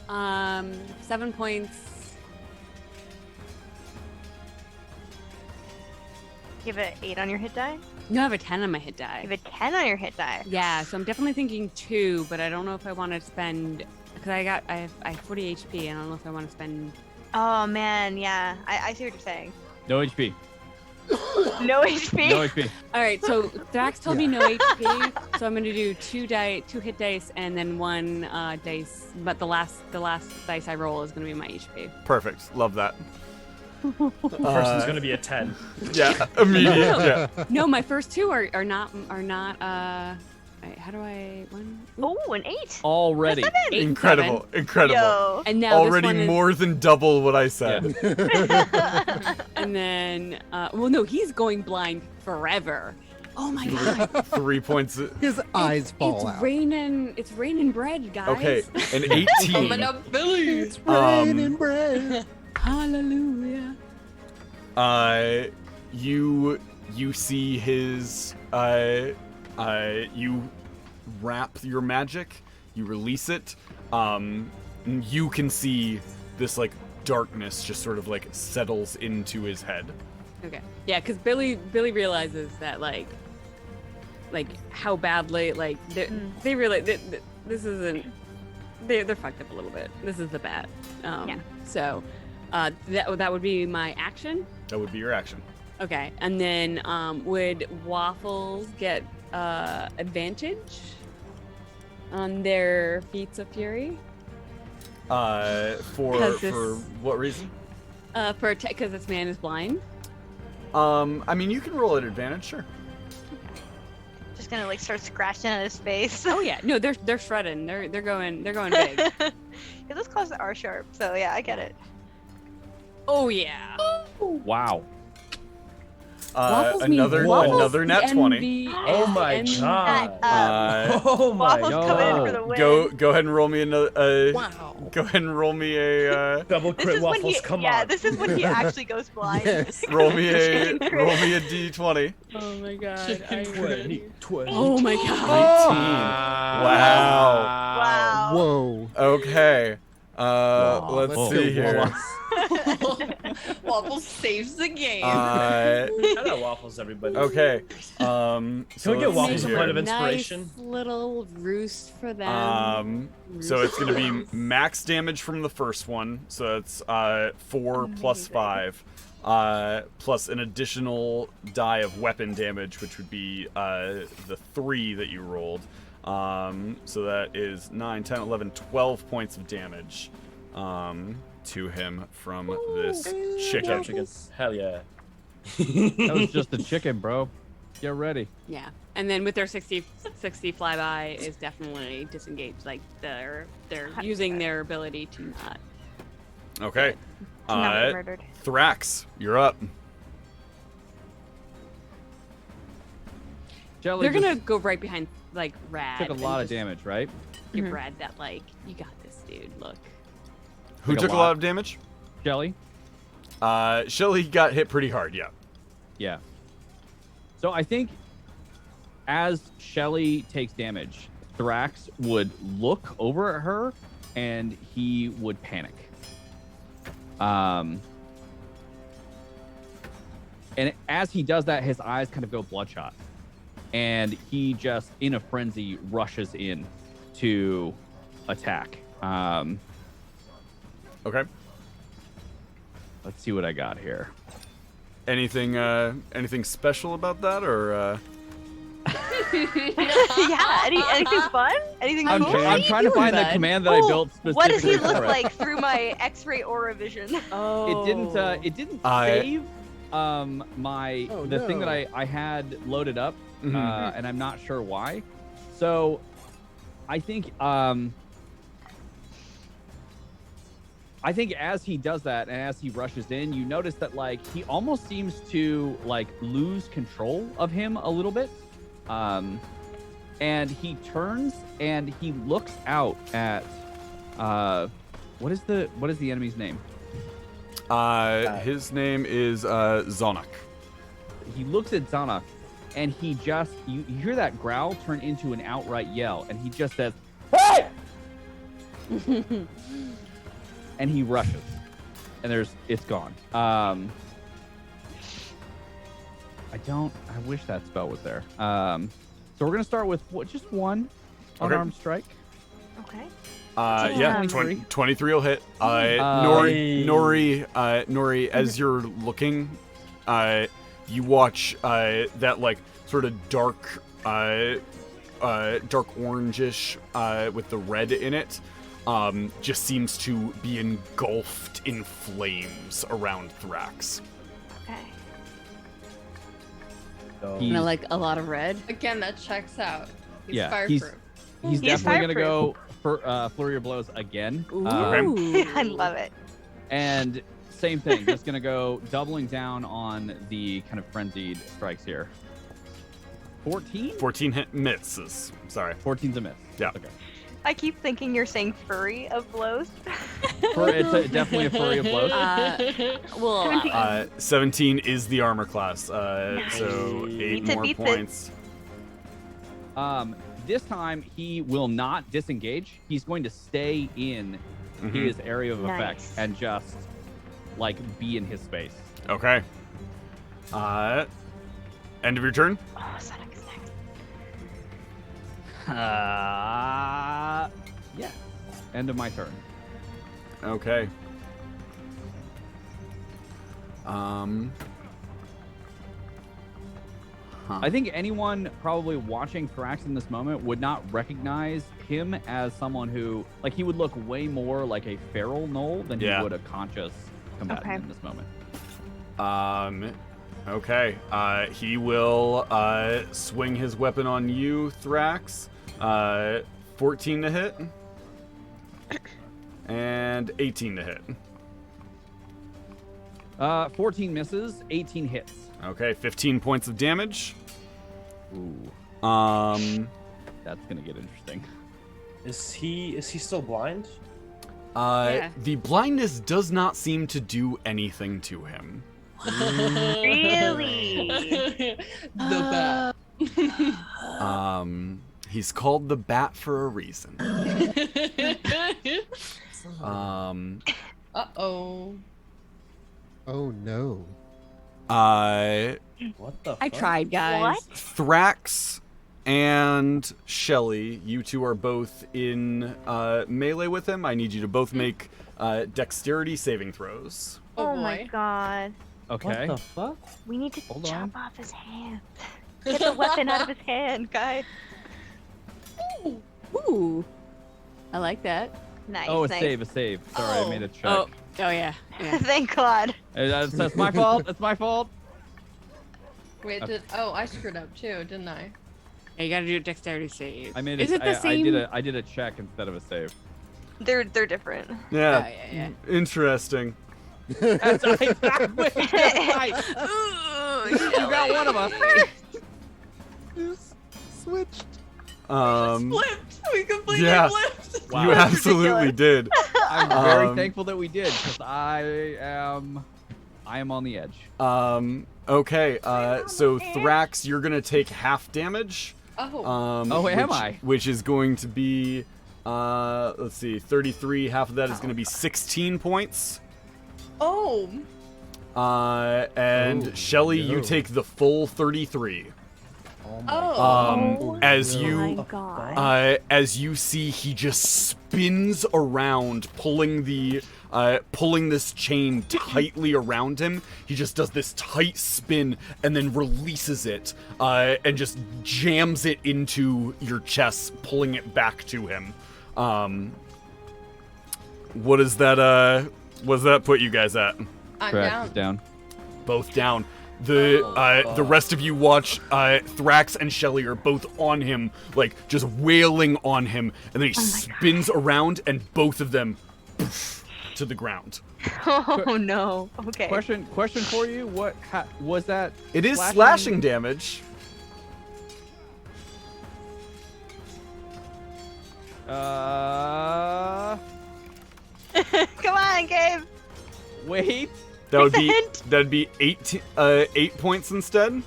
7 points. You have an 8 on your hit die? No, I have a 10 on my hit die. You have a 10 on your hit die. Yeah, so I'm definitely thinking 2, but I don't know if I want to spend because I have 40 HP, and I don't know if I want to spend. Oh man, yeah, I see what you're saying. No HP. No HP. No HP. All right, so Drax told me no HP, so I'm gonna do 2 hit dice and then 1 dice. But the last dice I roll is gonna be my HP. Perfect. Love that. First one's gonna be a 10. Yeah, immediate. Yeah. No, my first 2 are not. Wait, how do I one? Oh, an 8 already. 8 Incredible, 7. incredible. Yo. And now already this one more than double what I said. Yeah. And then, well, no, he's going blind forever. Oh my god. 3 points. His eyes fall out. It's raining bread, guys. Okay, an 18. Coming up, Billy. It's raining bread. Hallelujah. You see his you wrap your magic, you release it, and you can see this like darkness just sort of like settles into his head. Okay. Yeah, because Billy realizes that like how badly like they realize that this they're fucked up a little bit. This is the bat. Yeah. So that would be my action. That would be your action. Okay, and then would Waffles get advantage on their feats of fury? For what reason? Because this man is blind. I mean, you can roll at advantage, sure. Just gonna like start scratching at his face. Oh yeah, no, they're shredding. They're going big. Yeah, those claws are sharp, so yeah, I get it. Oh yeah. Wow. Another nat 20. Oh my god. Oh my Waffles coming in for the win. Go ahead and roll me another. Wow. Go ahead and roll me a. Double This crit is when Waffles, he, come yeah, on. this is when he actually goes blind. Yes. roll me a d20. Oh my god. Chicken 20. Oh my god. Wow. Wow. Whoa. Okay. Let's Let's see go, here. Waffles saves the game. Shout out Waffles, everybody. Okay. Can we get let's Waffles see a point of here. inspiration? Nice little roost for them. So it's gonna be max damage from the first one. So it's 4 plus 5, plus an additional die of weapon damage, which would be the 3 that you rolled. So that is 9, 10, 11, 12 points of damage to him from this chicken. Hell yeah. That was just a chicken, bro. Get ready. Yeah, and then with their 60 flyby is definitely disengaged. Like they're using their ability to not. Okay. Not get murdered. Thrax, you're up. Jelly They're gonna just go right behind like Rad. took a and lot of just damage, right? Give Rad that like, you got this, dude. Look. Who Like a took a lot. lot of damage? Jelly. Shelly got hit pretty hard, yeah. Yeah. So I think as Shelly takes damage, Thrax would look over at her and he would panic. And as he does that, his eyes kind of go bloodshot. And he just, in a frenzy, rushes in to attack. Okay. Let's see what I got here. Anything special about that, or? Yeah, anything fun? Anything I'm, cool? I'm trying to find the command that I built specifically. What does he look for it. like through my X-ray aura vision? Oh. It didn't save the thing that I had loaded up, and I'm not sure why. So I think as he does that and as he rushes in, you notice that like he almost seems to like lose control of him a little bit. And he turns and he looks out at what is the enemy's name? His name is Zonak. He looks at Zanak and he just you hear that growl turn into an outright yell, and he just says, "Hey!" And he rushes, and it's gone. I wish that spell was there. So we're gonna start with just one unarmed strike. Okay. Yeah, 23 will hit. Nori, as you're looking, you watch that like sort of dark orangish with the red in it. Just seems to be engulfed in flames around Thrax. Okay. And I like a lot of red. Again, that checks out. He's Yeah, fireproof. he's definitely gonna go for flurry of blows again. I love it. And same thing, just gonna go doubling down on the kind of frenzied strikes here. 14? 14 hit misses. Sorry. 14's a miss. Yeah. Okay. I keep thinking you're saying furry of blows. It's definitely a flurry of blows. 17 is the armor class, so 8 more points. This time he will not disengage. He's going to stay in his area of effect and just like be in his space. Okay. End of your turn. Oh, Sonic is next. Yeah. End of my turn. Okay. I think anyone probably watching Thrax in this moment would not recognize him as someone who, like, he would look way more like a feral gnoll than he would a conscious combatant in this moment. Okay. He will swing his weapon on you, Thrax. 14 to hit. And 18 to hit. 14 misses, 18 hits. Okay, 15 points of damage. Ooh. That's gonna get interesting. Is he still blind? The blindness does not seem to do anything to him. Really? The bat. He's called the Bat for a reason. Uh-oh. Oh no. What the fuck? I tried, guys. What? Thrax and Shelly, you two are both in melee with him. I need you to both make dexterity saving throws. Oh my god. Okay. What the fuck? We need to Hold chop on. off his hand. Get the weapon out of his hand, guys. Ooh. I like that. Nice. Oh, a nice. save, a save. Sorry, I made a check. Oh yeah. Thank God. That's my fault. That's my fault. Wait, I screwed up too, didn't I? Yeah, you gotta do a dexterity save. I made Is it the I same? did a check instead of a save. They're different. Yeah. Yeah. Interesting. That's right. That's right. You got one of us. Switched. Flipped! We completely Yeah. flipped! Wow. You absolutely did. I'm very thankful that we did, because I am on the edge. Okay, so Thrax, you're gonna take half damage. Oh. Am I? Which is going to be, let's see, 33. Half of that is gonna be 16 points. Oh. And Shelly, you take the full 33. Oh. As Oh you, my God. as you see, he just spins around, pulling this chain tightly around him. He just does this tight spin and then releases it, and just jams it into your chest, pulling it back to him. What does that put you guys at? I'm Thrax down. is down. Both down. The rest of you watch. Thrax and Shelly are both on him, like just wailing on him, and then he spins around, and both of them poof, to the ground. Oh no. Okay. Question for you. What was that? It is slashing damage. Come on, Gabe. Wait. That'd be 8 points instead.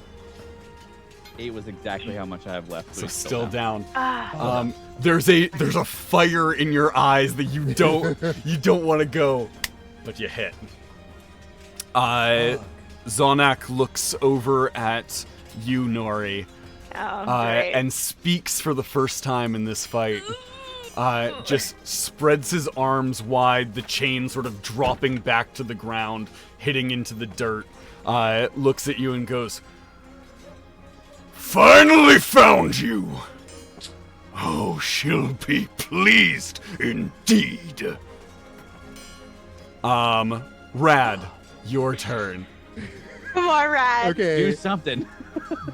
8 was exactly how much I have left. So it's still down. Ah. There's a fire in your eyes that you don't want to go, but you hit. Zonak looks over at you, Nori, and speaks for the first time in this fight. Just spreads his arms wide, the chain sort of dropping back to the ground, hitting into the dirt. Looks at you and goes, "Finally found you! Oh, she'll be pleased indeed." Rad, your turn. Come on, Rad. Okay. Do something.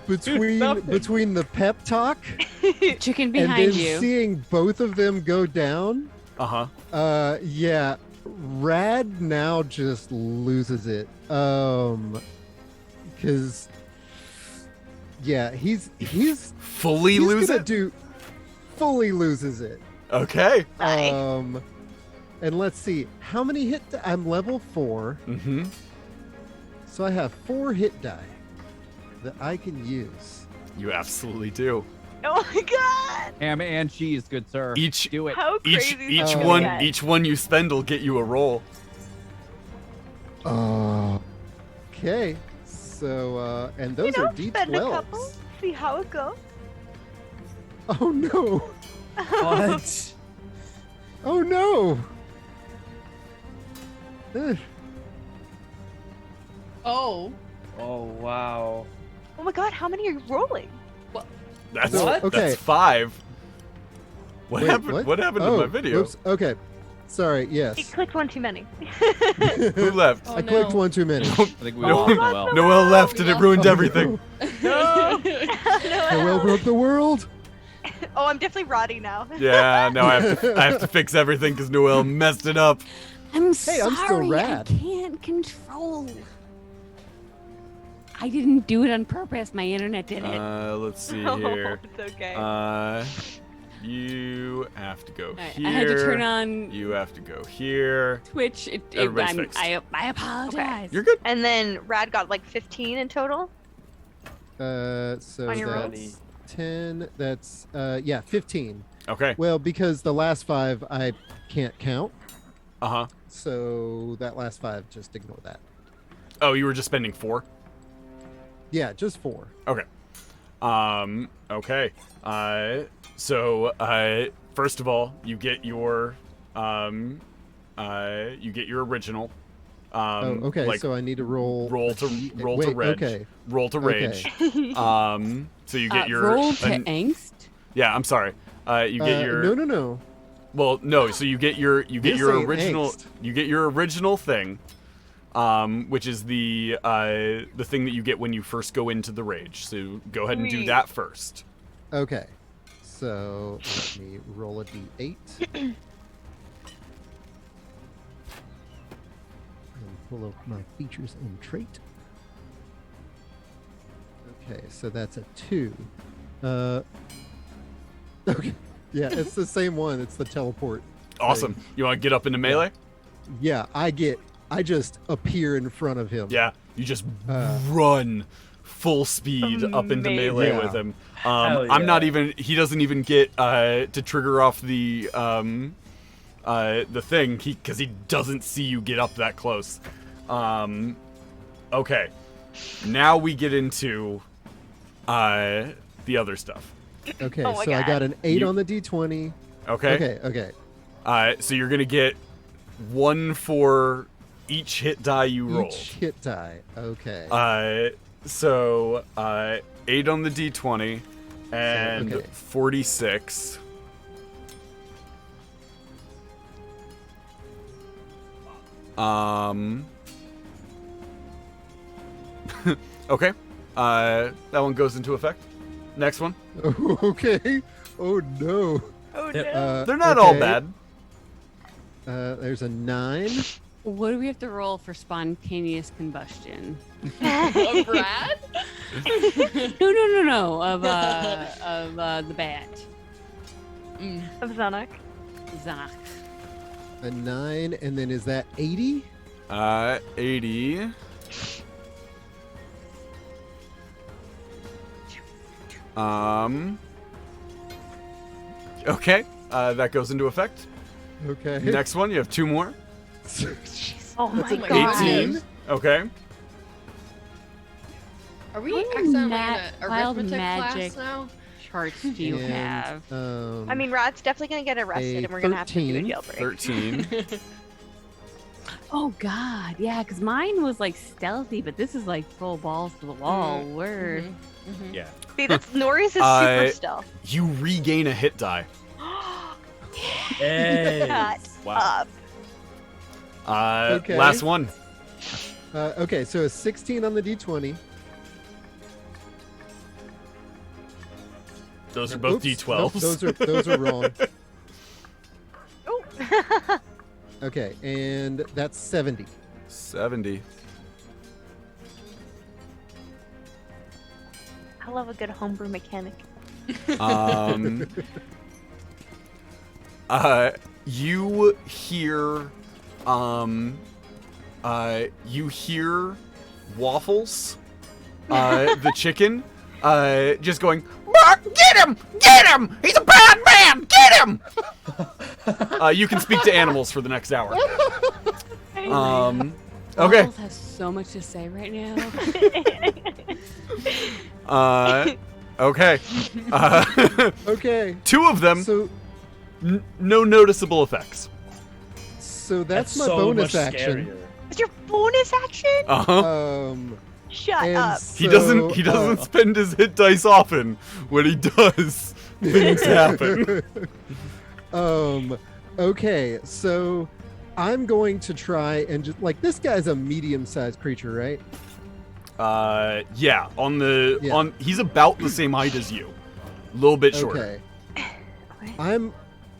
Between the pep talk Chicken and behind then you. seeing both of them go down, yeah, Rad now just loses it. Because yeah, he's fully fully loses it. Okay. And let's see how many hit. I'm level 4. Mm-hmm. So I have 4 hit die that I can use. You absolutely do. Oh my God. Ham and cheese, good sir. Do it. How crazy Each is one that? each one you spend will get you a roll. Okay. So and those You know, are deep spend a 12s. couple, see how it goes. Oh no. What? Oh no! Ugh. Oh. Oh wow. Oh my god, how many are you rolling? That's So, okay. That's 5. What Wait, happened? What happened to my video? Oops. Okay. Sorry. You Yes. clicked one too many. Who left? I clicked one too many. I think we No, lost Noel. Noel left and it ruined Oh, everything. No. Noel broke the world. Oh, I'm definitely Roddy now. Yeah, now I have to fix everything because Noel messed it up. I'm Hey, sorry. I'm still rad. I can't control. I didn't do it on purpose. My internet did it. Let's see No, here. it's okay. You have to go Right, here. I had to turn on You have to go here. Twitch. Everybody's fixed. I apologize. You're good. And then Rad got like 15 in total. So On your that's 10. That's yeah, 15. Okay. Well, because the last 5 I can't count. Uh-huh. So that last 5, just ignore that. Oh, you were just spending 4? Yeah, just 4. Okay. Okay. So, first of all, you get your original. Oh, okay. Like, So I need to roll. roll to Wait, rage. okay. Roll to rage. So you get your roll to angst. Yeah, I'm sorry. You get your No. Well, no. So you get your This ain't original. angst. You get your original thing, which is the thing that you get when you first go into the rage. So go ahead and do Sweet. that first. Okay. So let me roll a d8. And pull up my features and trait. Okay, so that's a 2. Okay. Yeah, it's the same one. It's the teleport. Awesome. thing. You want to get up into melee? Yeah, I just appear in front of him. Yeah. You just run full speed up into melee Yeah. with him. Hell I'm not yeah. even. He doesn't even get to trigger off the thing because he doesn't see you get up that close. Okay. Now we get into the other stuff. Okay, Oh my so I God. got an 8 You- on the d20. Okay. Okay. So you're gonna get 1 for each hit die you rolled. Each hit die. Okay. So 8 on the d20 and okay. 46. Okay. That one goes into effect. Next one. Okay. Oh no. Oh Yep. no. They're not all okay. bad. There's a 9. What do we have to roll for spontaneous combustion? Of Brad? No. Of the bat. Of Zanuck. Zach. A 9, and then is that 80? 80. Okay. That goes into effect. Okay. Next one, you have 2 more. Oh my That's an god. 18. Okay. Are we What accidentally ma- in a wild arithmetic magic class now? charts do you And, have? I mean, Rod's definitely gonna get arrested, a and we're gonna have to do a 13. jailbreak. 13. Oh God, yeah, because mine was like stealthy, but this is like full balls to the wall. Word. Yeah. See, that's Nori's is super Uh, stealth. You regain a hit die. Hey. Shut Wow. up. Okay. Last one. Okay, so a 16 on the d20. Those are both Oops, D12s. nope, those are wrong. Oh. Okay, and that's 70. 70. I love a good homebrew mechanic. You hear, Waffles, the chicken, just going, "Bark, get him! Get him! He's a bad man! Get him!" You can speak to animals for the next hour. Okay. Waffles has so much to say right now. Okay. Okay. 2 of them. So no noticeable effects. So that's my so bonus much action. scarier. It's your bonus action? Uh-huh. Shut and up. He doesn't spend his hit dice often. When he does, things happen. Okay, so I'm going to try and just like this guy's a medium-sized creature, right? Yeah. He's about the same height as you, a little bit shorter. Okay.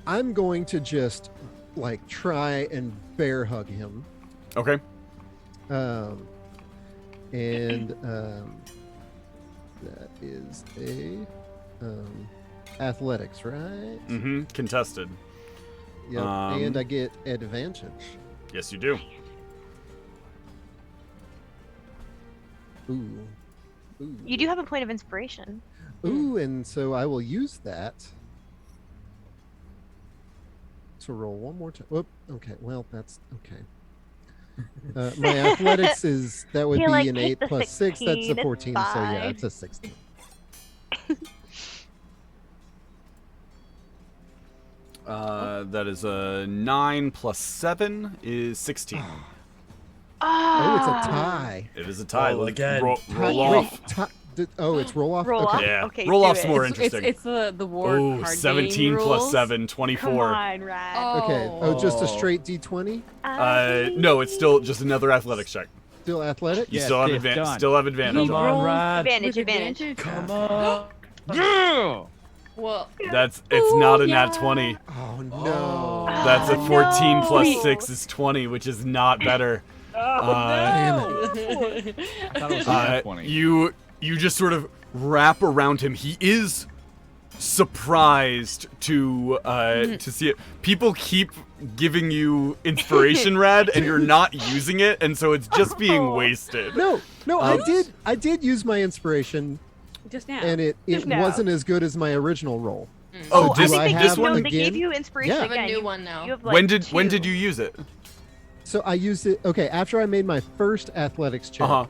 I'm going to just like try and bear hug him. Okay. That is a athletics, right? Mm-hmm. Contested. Yep. And I get advantage. Yes, you do. Ooh. You do have a point of inspiration. Ooh, and so I will use that to roll one more time. Whoop. Okay. Well, that's okay. My athletics that would be an 8 plus 6. That's a 14. So yeah, it's a 16. That is a 9 plus 7 is 16. Oh, it's a tie. It is a tie. Oh, again. Roll Wait, off. it's roll off. Roll okay. off? Yeah. Okay, Roll do off's it. more interesting. It's the ward Oh, card 17 game plus rules. 7, 24. Come on, Rad. Okay. Oh, just a straight D20. No, it's still just another athletics check. Still athletic. You still have advantage. Still have advantage. Come on it. on, Rad. Advantage. Come on. Yeah. Well, It's not a nat 20. Oh no. That's a 14 plus no. 6 is 20, which is not better. Damn it. I thought it was a nat 20. You just sort of wrap around him. He is surprised to see it. People keep giving you inspiration, Rad, and you're not using it, and so it's just being wasted. No, I did use my inspiration, Just now. and it now. wasn't as good as my original roll. Oh, do I think I they have gave, one no, they gave again? you inspiration Yeah. I have a again. new one now. You have, like, when 2. did you use it? So I used it. Okay, after I made my first athletics check,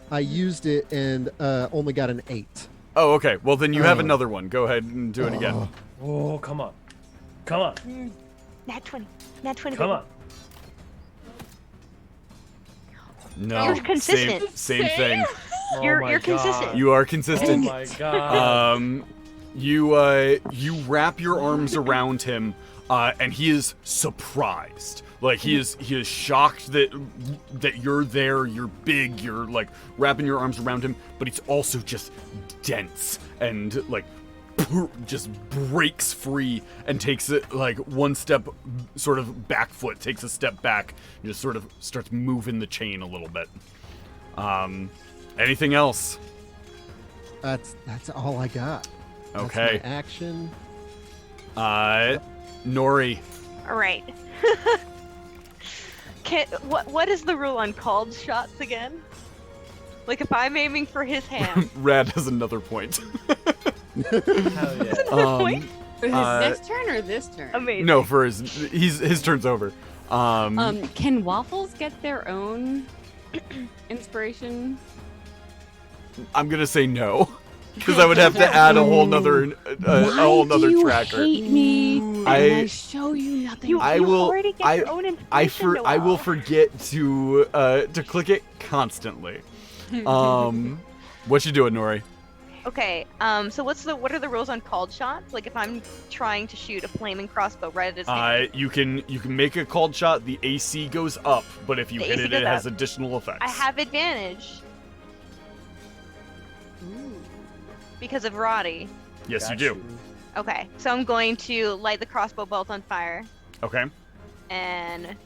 I used it and only got an 8. Oh, okay. Well, then you have another one. Go ahead and do it again. Oh, come on. Come on. Nat 20. Nat 20. Come baby. on. No. You're consistent. Same thing. You're consistent. You are consistent. Oh my god. You wrap your arms around him, and he is surprised. Like he is shocked that you're there. You're big. You're like wrapping your arms around him, but he's also just dense and like just breaks free and takes it like one step, sort of back foot, takes a step back, and just sort of starts moving the chain a little bit. Anything else? That's all I got. Okay. That's my action. Nori. All right. What is the rule on called shots again? Like if I'm aiming for his hand. Rad has another point. Hell yeah. Another point? For his next turn or this turn? Amazing. No, for his turn's over. Can waffles get their own inspiration? I'm gonna say no, because I would have to add a whole nother tracker. Hate me? I show you nothing. I will. already get your own inspiration, I will forget to click it constantly. What you doing, Nori? Okay. So what are the rules on called shots? Like if I'm trying to shoot a flaming crossbow right at his hand. You can make a called shot. The AC goes up, but if you The hit AC it, goes it has up. additional effects. I have advantage. Because of Roddy. Yes, you do. Okay, so I'm going to light the crossbow bolt on fire Okay. and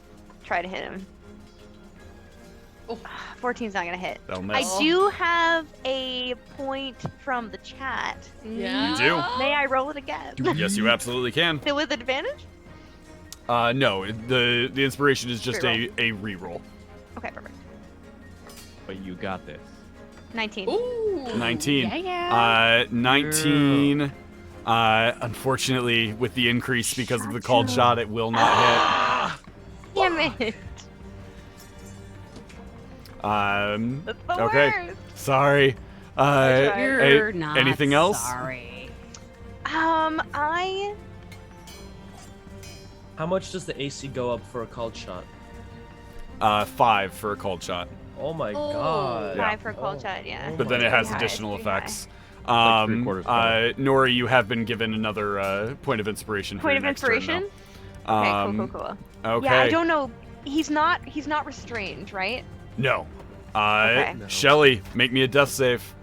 try to hit him. Oh. 14's not gonna hit. That'll miss. I do have a point from the chat. Yeah. You do. May I roll it again? Yes, you absolutely can. Still with advantage? No, the inspiration is just Reroll. a reroll. Okay, perfect. But you got this. 19. Ooh. 19. Yeah. 19. Unfortunately, with the increase because of the called shot, it will not hit. Damn it. That's the Okay. worst. Sorry. You're not anything else? sorry. I How much does the AC go up for a called shot? 5 for a cold shot. Oh my god. 5 for a cold shot, yeah. But then it has additional effects. Nori, you have been given another point of inspiration. Point for of your next turn, inspiration? though. Okay, cool. Okay. Yeah, I don't know. He's not restrained, right? No. Okay. Shelly, make me a death save.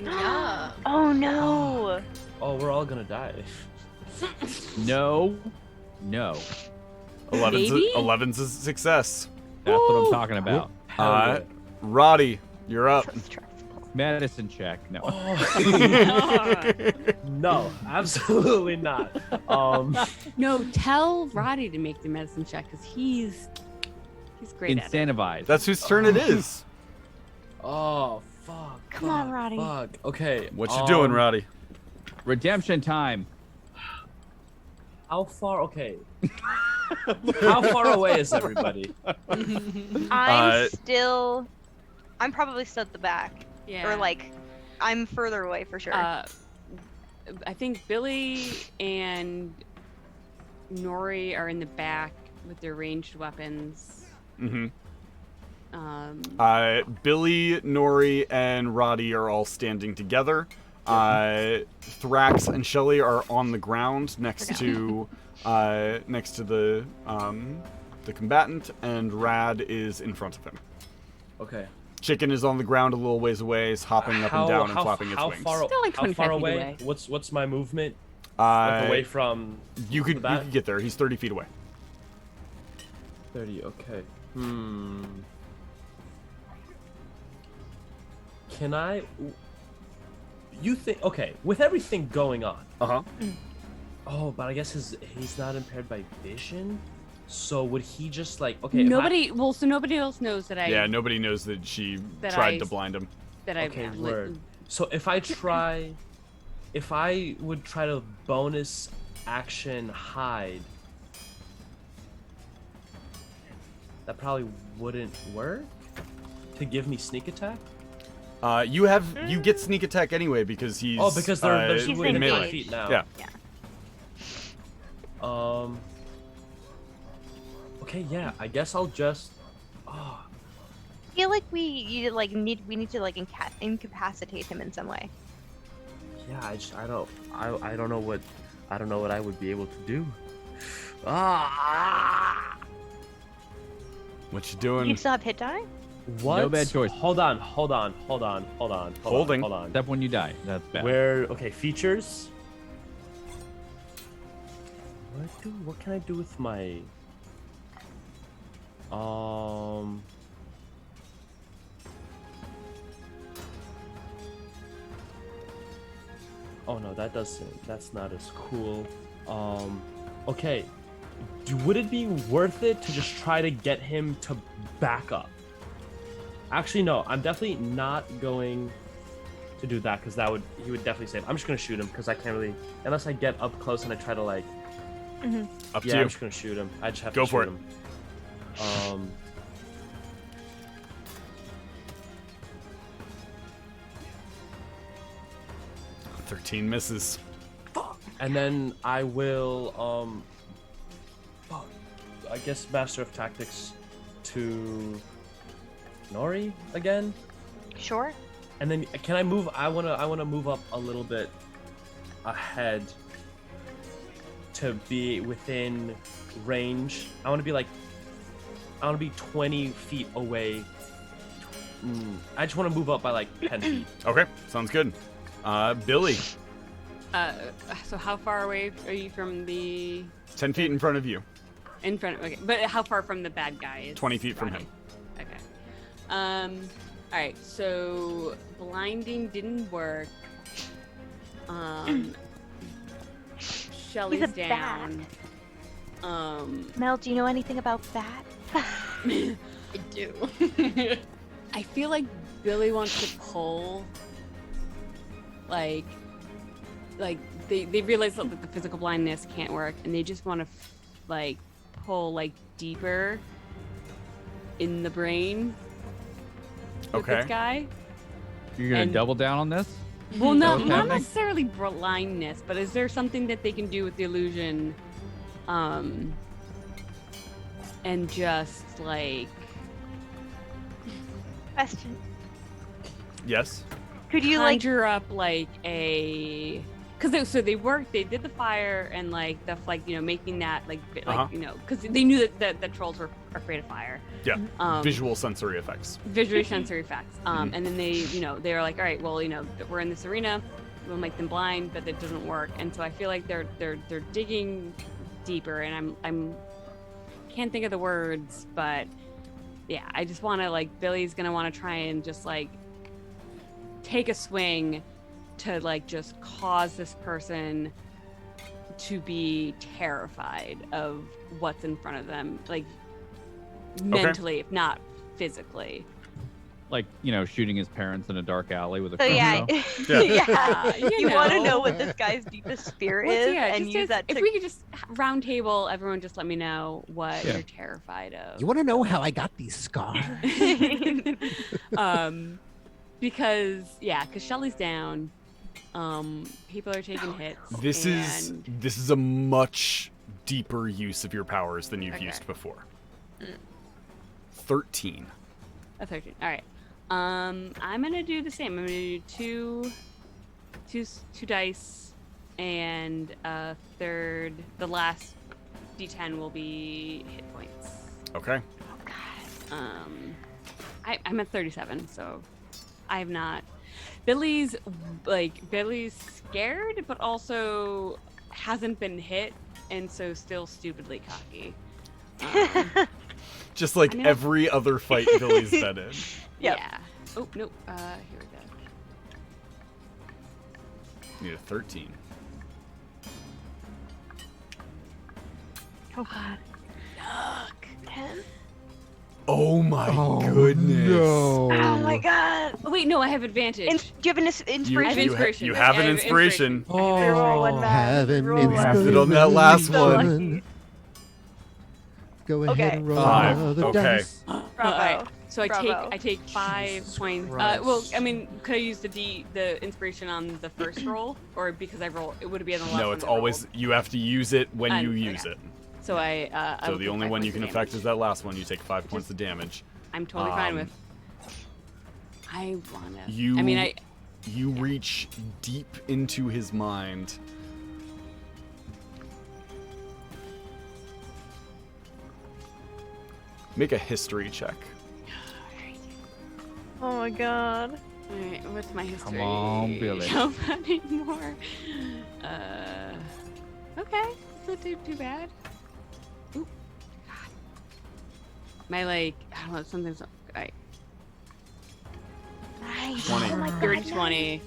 Yeah. Oh no. Oh, we're all gonna die. No. 11's a success. That's what I'm talking about. Roddy, you're up. Medicine check. No. No, absolutely not. No, tell Roddy to make the medicine check because he's great at it. Incentivized. That's whose turn it is. Oh, fuck. Come on, Roddy. Fuck. Okay. What you doing, Roddy? Redemption time. How far? Okay. How far away is everybody? I'm probably still at the back. Yeah. Or like, I'm further away for sure. I think Billy and Nori are in the back with their ranged weapons. Mm-hmm. Billy, Nori, and Roddy are all standing together. Thrax and Shelly are on the ground next to the combatant, and Rad is in front of him. Okay. Chicken is on the ground a little ways away, is hopping up and down and flapping its wings. Still like how 25 far feet away? away. What's my movement? Like away from you could get there. He's 30 feet away. 30. Okay. Can I? You think? Okay, with everything going on. Oh, but I guess he's not impaired by vision. So would he just like so nobody else knows that I. Yeah, nobody knows that she tried to blind him. Okay, word. So if I would try to bonus action hide, that probably wouldn't work to give me sneak attack. You get sneak attack anyway because he's because they're in melee feet now. Yeah. Okay, yeah. I guess I'll just. I feel like we need to like incapacitate him in some way. Yeah, I don't know what I would be able to do. What you doing? You still have hit die? What? No bad choice. Hold on. Holding. Except when you die. That's bad. Features? What can I do with my Oh no, that's not as cool. Okay. Would it be worth it to just try to get him to back up? Actually, no. I'm definitely not going to do that because he would definitely save. I'm just gonna shoot him because I can't really unless I get up close and I try to like. Up to you. I'm just gonna shoot him. I just have Go to for shoot it. him. 13 misses. And then I will, I guess Master of Tactics to Nori again. Sure. And then can I move? I wanna move up a little bit ahead to be within range. I want to be 20 feet away. I just want to move up by like 10 feet. Okay, sounds good. Billy. So how far away are you from the? 10 feet in front of you. In front. Okay, but how far from the bad guy is? 20 feet from him. Okay. All right. So blinding didn't work. Shelly's He's a down. Mel, do you know anything about that? I do. I feel like Billy wants to pull. Like they realize that the physical blindness can't work, and they just want to pull deeper in the brain. With this guy. You're gonna double down on this? Well, no, not necessarily blindness, but is there something that they can do with the illusion? and just like Question. Yes. Could you conjure up like a, because they did the fire and like the making that because they knew that the trolls were afraid of fire. Yeah. Visual sensory effects. Visual sensory effects. And then they were like, all right, well, we're in this arena, we'll make them blind, but it doesn't work. And so I feel like they're digging deeper, and I'm can't think of the words, but yeah, I just want to Billy's gonna want to try and just take a swing to just cause this person to be terrified of what's in front of them, mentally, if not physically. Shooting his parents in a dark alley with a So yeah, crossbow. yeah. You want to know what this guy's deepest fear is, and use that. If we could just round table, everyone just let me know what you're terrified of. You want to know how I got these scars? Because Shelly's down. People are taking hits. This is a much deeper use of your powers than you've used before. 13. A 13. All right. I'm gonna do the same. I'm gonna do two dice, and a third. The last D10 will be hit points. Okay. I'm at 37, so I have not. Billy's scared, but also hasn't been hit, and so still stupidly cocky. Just like every other fight Billy's been in. Yep. Yeah. Oh no. Here we go. Need a 13. Oh god. Yuck. 10. Oh my goodness. No. Oh my god. Oh, wait, no, I have advantage. Do you have an inspiration? You have an inspiration. Have an You have it on that last one. Go ahead and roll 5. another Okay. dice. All right. So Bravo. I take 5 points. Well, I mean, could I use the inspiration on the first roll, or because I roll, it would be on the last one? No, it's always you have to use it when you use it. So So the only one you can affect is that last one. You take 5 points of damage. I'm totally fine with. I wanna. You reach deep into his mind. Make a history check. Oh my god. All right, what's my history? Come on, Billy. How many more? Okay, it's not too bad. Ooh, God. My I don't know, something's right. Nice. 20. Oh my god. 30, 20.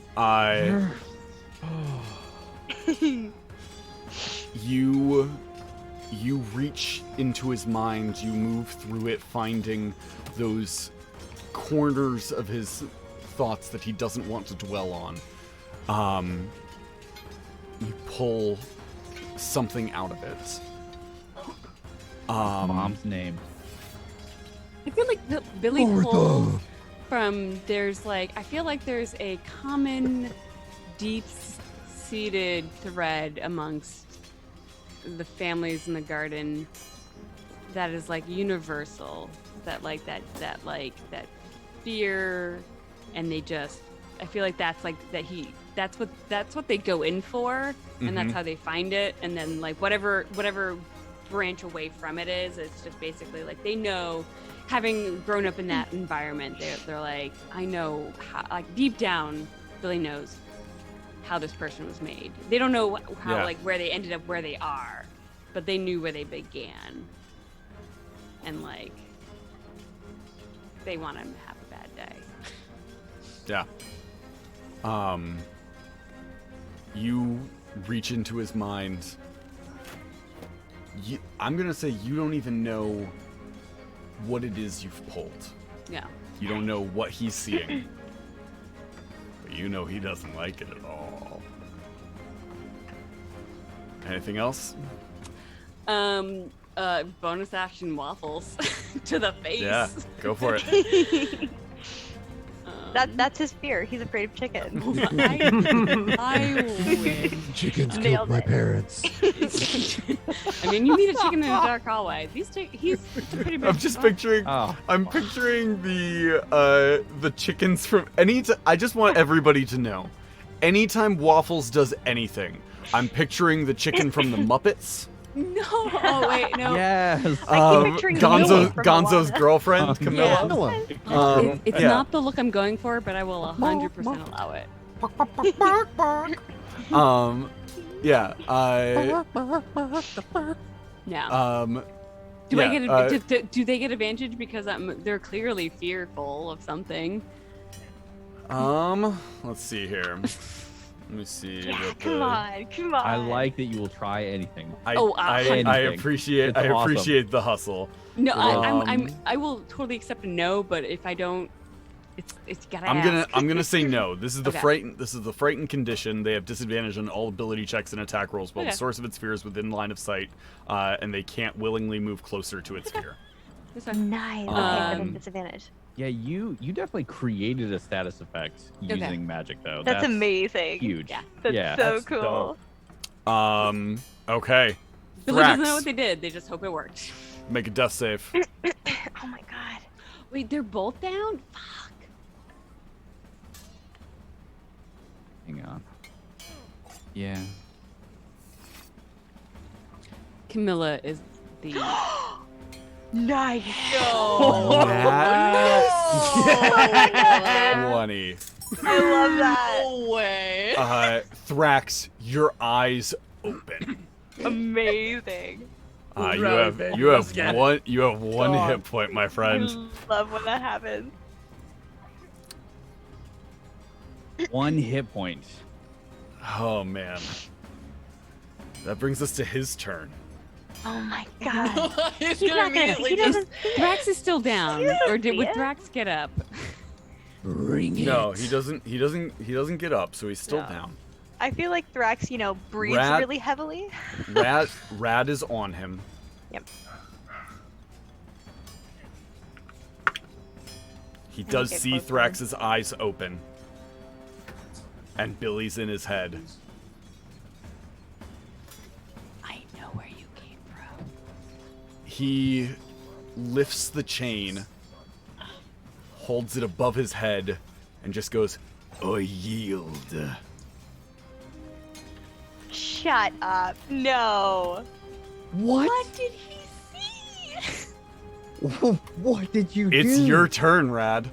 You reach into his mind, you move through it, finding those corners of his thoughts that he doesn't want to dwell on. You pull something out of it. Mom's name. I feel like Billy pulled from I feel like there's a common deep-seated thread amongst the families in the garden that is universal, that fear, and I feel like that's what they go in for, and that's how they find it, and then whatever branch away from it is, it's just basically they know, having grown up in that environment, they're I know how, deep down Billy knows how this person was made. They don't know how where they ended up where they are, but they knew where they began, and they want him to have a bad day. Yeah. You reach into his mind. I'm gonna say you don't even know what it is you've pulled. Yeah. You don't know what he's seeing. But you know he doesn't like it at all. Anything else? Bonus action waffles to the face. Yeah, go for it. That's his fear. He's afraid of chickens. I wish. Chickens Nailed killed my it. parents. I mean, you meet a chicken in a dark hallway. He's pretty big. I'm just picturing. Oh, I'm picturing the chickens from I just want everybody to know. Anytime Waffles does anything, I'm picturing the chicken from the Muppets. No. Oh wait, no. yes. I keep picturing Millie from Gonzo's Moana. girlfriend, Camilla. Camilla. It's yeah. not the look I'm going for, but I will 100% allow it. Yeah. No. Do I get do they get advantage because they're clearly fearful of something? Let's see here. Let me see. Yeah, what come the- on, come on. I like that you will try anything. I anything. appreciate It's I awesome. appreciate the hustle. No, Um, I will totally accept a no, but if I don't, it's gotta. I'm gonna say no. This is the Okay. This is the frightened condition. They have disadvantage on all ability checks and attack rolls while Okay. the source of its fear is within line of sight, and they can't willingly move closer to its fear. Nice. Okay, but Um, at disadvantage. Yeah, you definitely created a status effect using magic though. That's amazing. Huge. Yeah. That's yeah. so That's cool. dope. Okay. Billy doesn't know Thrax, what they did. They just hope it worked. make a death save. Oh my god. Wait, they're both down? Fuck. Hang on. Yeah. Camilla is the. Nice. Nat 20. I love that. No way. Thrax, your eyes open. Amazing. You have one Gone. hit point, my friend. I love when that happens. 1 hit point. Oh man. That brings us to his turn. Oh my god. He's He's gonna not gonna. immediately He just. doesn't see it. Thrax is still down, You don't or did see would it. Thrax get up? Bring it. No, he doesn't get up, so he's still No. down. I feel like Thrax, breathes Rat- really heavily. Rad is on him. Yep. He me does get see closer. Thrax's eyes open. And Billy's in his head. I know where you came from. He lifts the chain, holds it above his head, and just goes, "I yield." Shut up. No. What did he see? What did you It's do? your turn, Rad.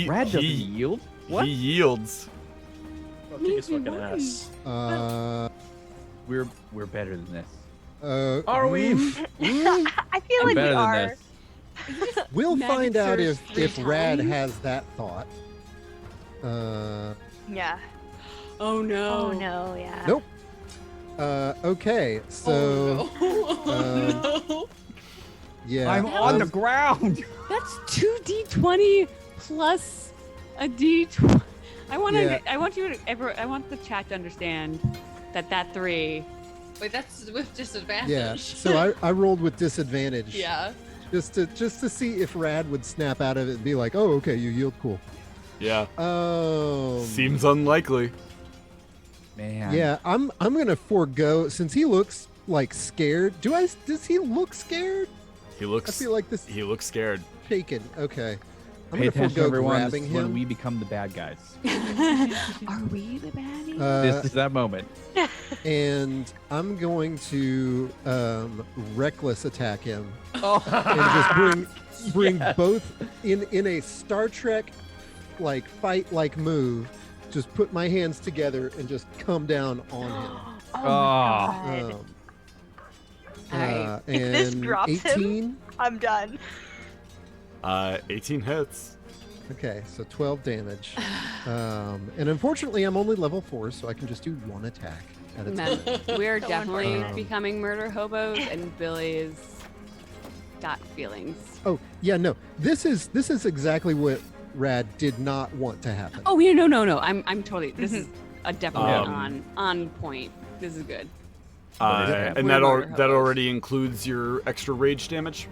Rad doesn't yield? What? He yields. I'll kick his fucking ass. We're better than this. Are we? I feel I'm like we better than are. this. We'll Magic find out surge if 3 Rad times? has that thought. Yeah. Oh no. Oh no, yeah. Nope. Okay, so Oh, no. yeah, I'm on the ground. That's 2d20 plus a d20. I want Yeah. to. I want you to. I want the chat to understand that 3. Wait, that's with disadvantage. yeah. So I rolled with disadvantage. Yeah. Just to see if Rad would snap out of it and be like, "Oh, okay, you yield, cool." Yeah. Seems unlikely. Man. Yeah, I'm gonna forego since he looks like scared. Does he look scared? He looks. I feel like this. He looks scared. Shaken. Okay. I'm Pay gonna attention, forego everyone. This grabbing is when him. we become the bad guys. Are we the baddie? This is that moment. And I'm going to reckless attack him Oh. and just bring both in a Star Trek like fight like move. Just put my hands together and just come down on him. Oh my god. Alright. If this And drops 18. him, I'm done. 18 hits. Okay, so 12 damage. And unfortunately, I'm only level 4, so I can just do 1 attack at a Man, time. we're So definitely unfortunate. becoming murder hobos, and Billy's got feelings. Oh yeah, no. This is exactly what Rad did not want to happen. Oh yeah, no. I'm totally. This is a definitely Um, on point. This is good. And We're that murder that hobos. already includes your extra rage damage.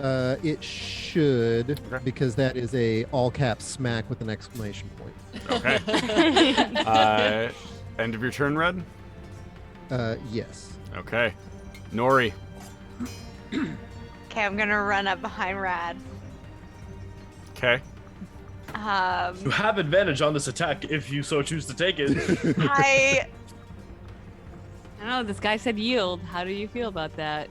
It should, because that is a all caps smack with an exclamation point. Okay. End of your turn, Red? Yes. Okay. Nori. Okay, I'm gonna run up behind Rad. Okay. You have advantage on this attack if you so choose to take it. I I don't know. This guy said yield. How do you feel about that?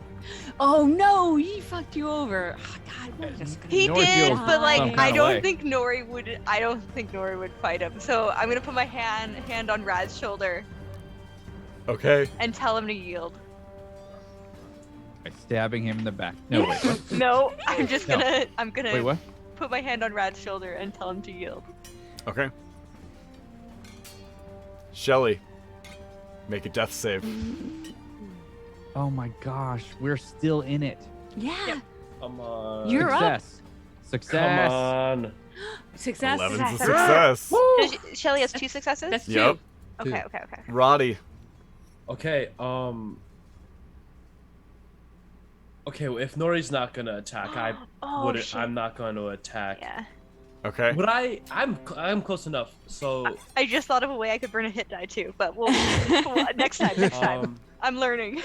Oh no, he fucked you over. Oh, God, we're just gonna He Nori did, feels but some like kind I of don't way. think Nori would. I don't think Nori would fight him. So I'm gonna put my hand on Rad's shoulder Okay. and tell him to yield. By stabbing him in the back. No, wait, what? No, I'm just No. gonna. I'm gonna Wait, what? put my hand on Rad's shoulder and tell him to yield. Okay. Shelly. Make a death save. Oh my gosh, we're still in it. Yeah. Come on. You're up. Success. Come on. Success. 11's a Success. success. Shelly has 2 successes. That's Yep. two. Okay. Roddy. Okay, okay, well, if Nori's not gonna attack, Oh, shit. shit. I'm not gonna attack. Yeah. Okay. Would I'm close enough. So I just thought of a way I could burn a hit die too, but we'll next time. I'm learning.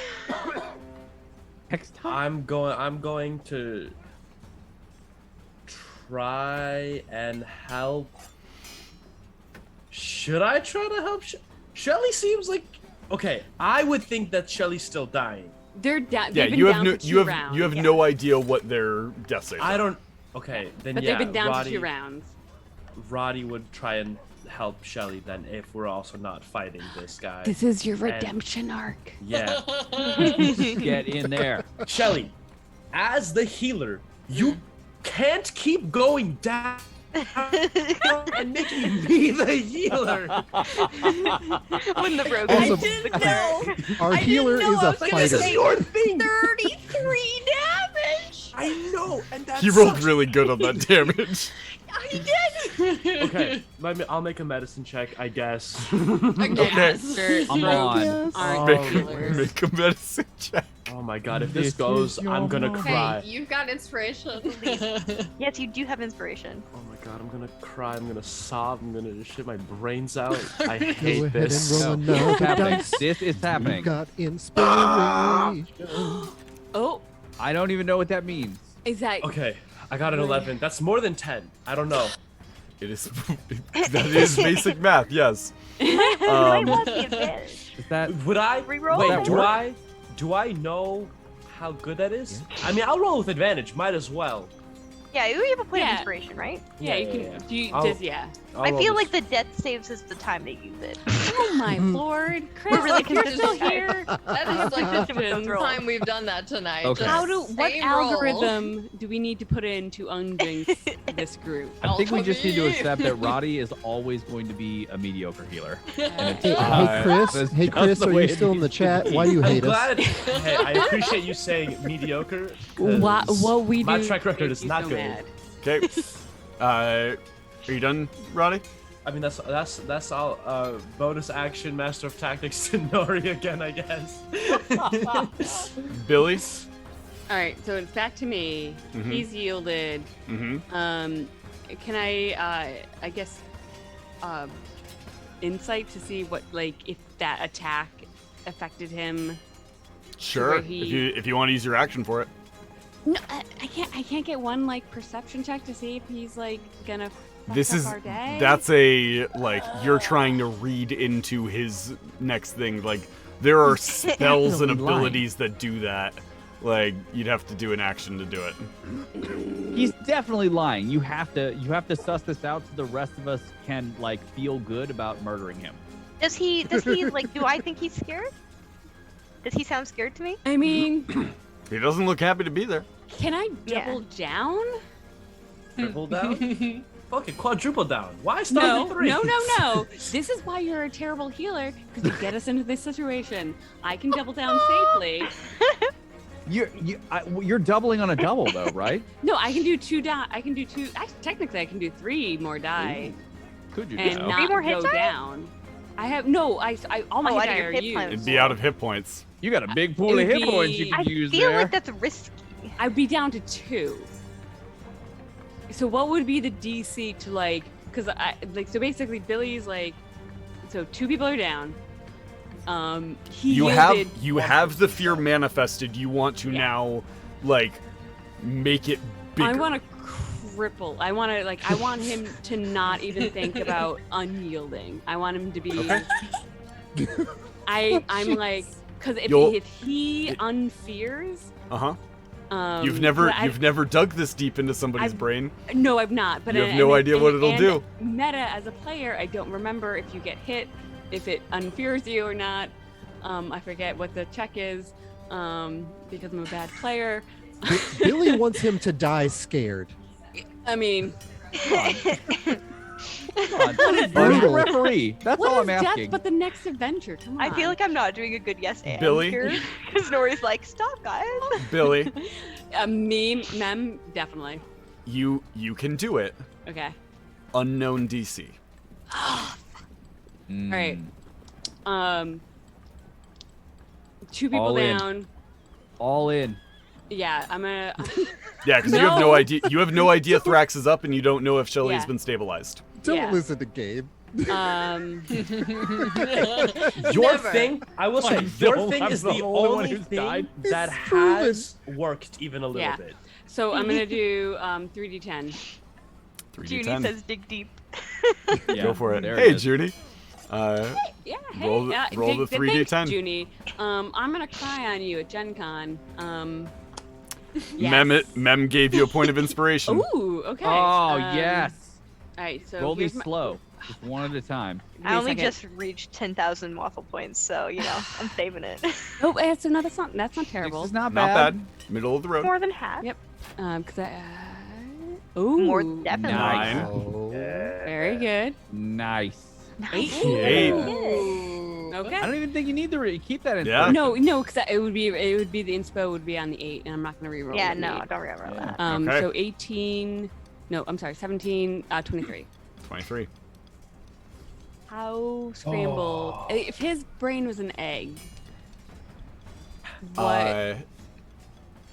Next time. I'm going to try and help. Should I try to help? Shelly seems like okay. I would think that Shelly's still dying. They're down. Yeah, They've been you have down no for 2 you have rounds. you have no idea what their death saves I are. don't. Okay, then But yeah. they've been down Roddy, for 2 rounds. Roddy would try and help Shelly then if we're also not fighting this guy. This is your And- redemption arc. Yeah. Get in there. Shelly, as the healer, you can't keep going down and making me the healer. When the rogue Also, didn't know. Our healer is a fighter. This is your thing. 33 damage. I know, and that's He rolled really good on that damage. I did. Okay, I'll make a medicine check, I guess. Okay. I'm on. Make a medicine check. Oh my god, if this goes, I'm gonna cry. Hey, you've got inspiration. Yes, you do have inspiration. Oh my god, I'm gonna cry, I'm gonna sob, I'm gonna shit my brains out. I Go hate ahead this. and roll It's another happening. dice. This is happening. You got inspiration. Oh, I don't even know what that means. is that Okay, I got an 11. That's more than 10. I don't know. It is that is basic math, yes. Why was the advantage? Is that Would I? Reroll Wait, it? do I know how good that is? I mean, I'll roll with advantage. Might as well. Yeah, you have a point of Yeah. inspiration, right? yeah, you can yeah. do you, I'll- yeah. I'll I roll feel this. like the death saves is the time to use it. Oh my lord, Chris, We're really if you're still consistent. here. That is like the With those fifth rolls. time we've done that tonight. Okay. Just How do what same roll. algorithm do we need to put in to undinx this group? I think we just need to Alpha accept that Roddy is always going to be a mediocre healer. And it's Hey, fine. Chris. That's Hey, just Chris, the are way you it still in the needs to chat? be. Why do you I'm hate us? glad. Hey, I appreciate you saying mediocre. 'cause What we do? My track record makes is you not so good. mad. Okay. Are you done, Roddy? I mean, that's all. Bonus action, Master of Tactics to Nori again, I guess. Billy? All right, so it's back to me. Mhm. He's yielded. Mm-hmm. Can I guess, insight to see what if that attack affected him? Sure. where he- If you want to use your action for it. No, I can't get one perception check to see if he's gonna. Fuck This up is our day? that's a you're trying to read into his next thing. Like there are spells and Definitely lying. abilities that do that. Like you'd have to do an action to do it. He's definitely lying. You have to suss this out so the rest of us can feel good about murdering him. Does he do I think he's scared? Does he sound scared to me? I mean, He doesn't look happy to be there. can I Yeah. double down? Triple down? Fucking quadruple down. Why start No, with 3? no. This is why you're a terrible healer, because you get us into this situation. I can double down safely. You're doubling on a double though, right? No, I can do 2 die. I can do 2. Actually, technically, I can do 3 more die Could you? and do? not 3 more hit go die? down. I have no. I all my Oh, hit out of die your are hit used. points. It'd be out of hit points. You got a big pool of It would hit points you be- can I use feel there. like that's risky. I'd be down to 2. So what would be the DC to like? Because so basically Billy's like, so 2 people are down. He You yielded- have the fear manifested. You want to now, like, make it bigger. I want to cripple. I want him to not even think about unyielding. I want him to be. Okay. I'm like, because if he unfears. You've never dug this deep into somebody's brain. No, I've not. But you have no idea what it'll do. Meta as a player, I don't remember if you get hit, if it unfears you or not. I forget what the check is because I'm a bad player. Billy wants him to die scared. I mean, Come on, you're the referee. That's all I'm asking. But the next adventure, come on. I feel like I'm not doing a good yes and Billy? here because Nori's like, stop, guys. Billy, Mem, definitely. you can do it. Okay. Unknown DC. All right. 2 people All in. down. All in. Yeah, I'm gonna. Yeah, because you have no idea. You have no idea Thrax is up, and you don't know if Shelly has Yeah. been stabilized. Don't listen to Gabe. Your thing, I will say, your thing I'm is the the only one only who's thing died. that It's proven. has worked even a little Yeah. bit. So I'm gonna do 3d10. Junie 3d10. says dig deep. Yeah, Go for it. there Hey, is. Junie. Yeah, hey. Roll the Thanks, 3d10. Junie. I'm gonna cry on you at Gen Con. Mem gave you a point of inspiration. Ooh, okay. Oh, yes. All right, so Roll here's these my- slow. Just one at a time. Give me I a only second. just reached 10,000 waffle points, so I'm saving it. Oh, that's another song. That's not terrible. This is not Not bad. bad. Middle of the road. More than half. Yep. Because I. Ooh. More definitely. Nice. Very good. Nice. 8. Okay. I don't even think you need to keep that in. Yeah. No, because it would be the inspo would be on the 8, and I'm not gonna reroll. Yeah, the no, 8. don't remember that. Okay. So 18. No, I'm sorry, 17. 23. 23. How scrambled? If his brain was an egg, what?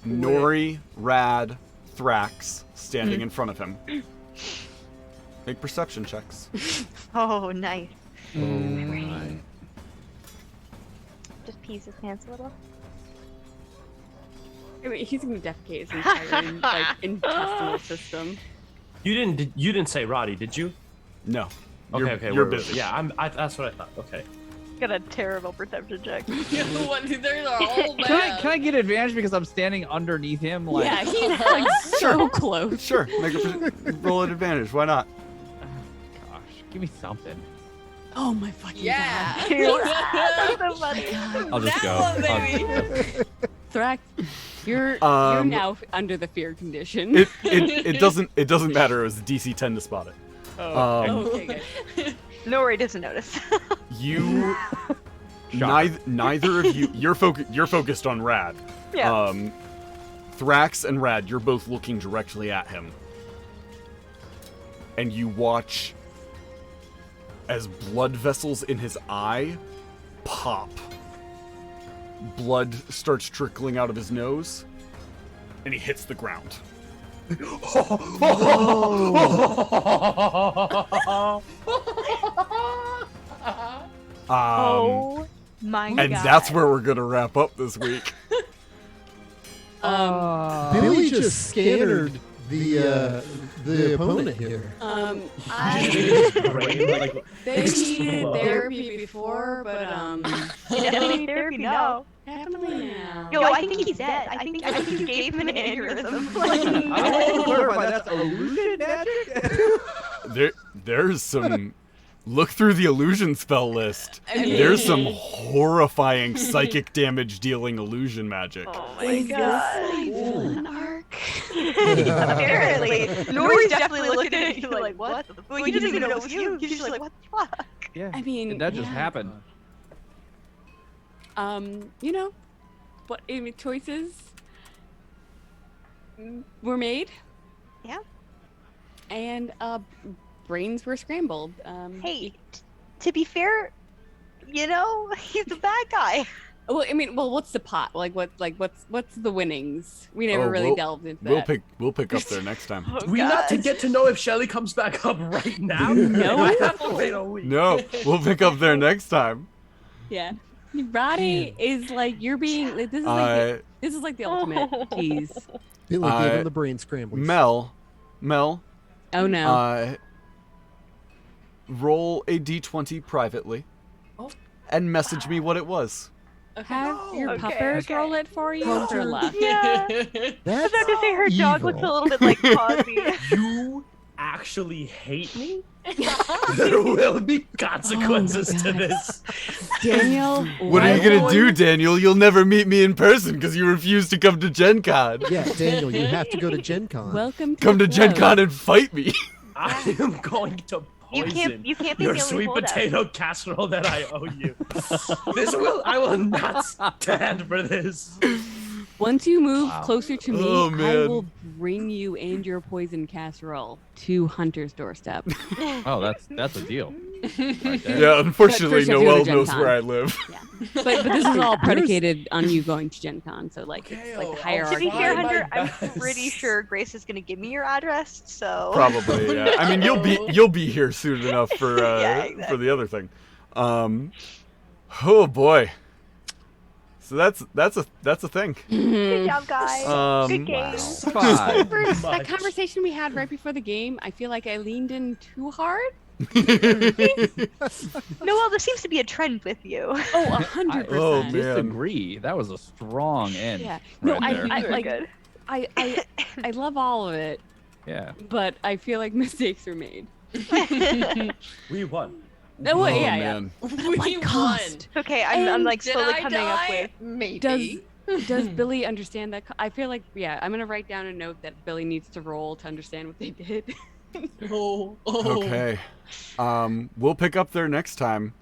Nori, Rad, Thrax standing in front of him. Make perception checks. Oh, nice. Right. Just pees his pants a little. I mean, he's gonna defecate his entire intestinal system. You didn't say Roddy, did you? No. Okay, You're we're- busy. Yeah, that's what I thought. Okay. Got a terrible perception check. There's our whole Can I get advantage because I'm standing underneath him? Like, Yeah, he's like so close. Sure. Make a roll at advantage. Why not? gosh, give me something. Oh my fucking Yeah. That's so funny. I'll just go. Thrax, you're Um, now under the fear condition. It doesn't matter. It was DC 10 to spot it. Okay, good. Nori doesn't notice. You, neither of you. You're focused on Rad. Yeah. Thrax and Rad, you're both looking directly at him, and you watch as blood vessels in his eye pop. Blood starts trickling out of his nose, and he hits the ground. Oh my god. And that's where we're gonna wrap up this week. Billy just scanned the opponent here. They needed therapy before, but He definitely need therapy now. definitely now. Yo, I think he's dead. I think you gave him an aneurysm. I want to clarify that's illusion magic. There's some. Look through the illusion spell list. I mean- There's some horrifying psychic damage dealing illusion magic. Oh my god. An arc. Apparently. Nori's definitely looking at you like, what? Well, he doesn't even know it was you. He's just like, what the fuck? Yeah. I mean, that just yeah. happened. You know, what choices were made. Yeah. And brains were scrambled. Hey, to be fair, he's the bad guy. Well, I mean, what's the pot? What's the winnings? We never really we'll- delved into that. We'll pick up there next time. Do we not to get to know if Shelly comes back up right now? No. I have to wait a week. No, we'll pick up there next time. Yeah. Roddy is like you're being like, this is like the ultimate tease. Billy gave him the brain scramble. Mel. Oh no. Roll a d20 privately, and message me what it was. Have your puppers roll it for you or left? Yeah. I was about to say her dog looks a little bit like Cosby. You actually hate me? There will be consequences to this. Daniel, What are you gonna do, Daniel? You'll never meet me in person because you refuse to come to Gen Con. Yeah, Daniel, you have to go to Gen Con. Welcome to Come to Gen Con and fight me. I am going to You poison can't be your the only sweet holdout. potato casserole that I owe you. I will not stand for this. Once you move closer to me, Oh, I man. will bring you and your poison casserole to Hunter's doorstep. Oh, that's a deal. Right there. Yeah, unfortunately, But first you have to go Noelle to Gen knows Con. where I live. But this is all predicated on you going to Gen Con, so like it's like the To hierarchy. be fair, Try my Hunter, I'm best. pretty sure Grace is gonna give me your address. So Probably, yeah. I mean, you'll be here soon enough for for the other thing. Oh boy. So that's a thing. Good job, guys. Good game. Five. That conversation we had right before the game, I feel like I leaned in too hard. Noelle, there seems to be a trend with you. Oh, 100%. Oh, I man. disagree. That was a strong end. Yeah. No, right there. I Very like. good. I love all of it, Yeah. but I feel like mistakes are made. We won. No, Oh, yeah, man. We won. Okay, I'm like Did slowly I coming up die? with. Maybe. Does Billy understand that? I feel like, yeah, I'm gonna write down a note that Billy needs to roll to understand what they did. Oh. Okay. We'll pick up there next time.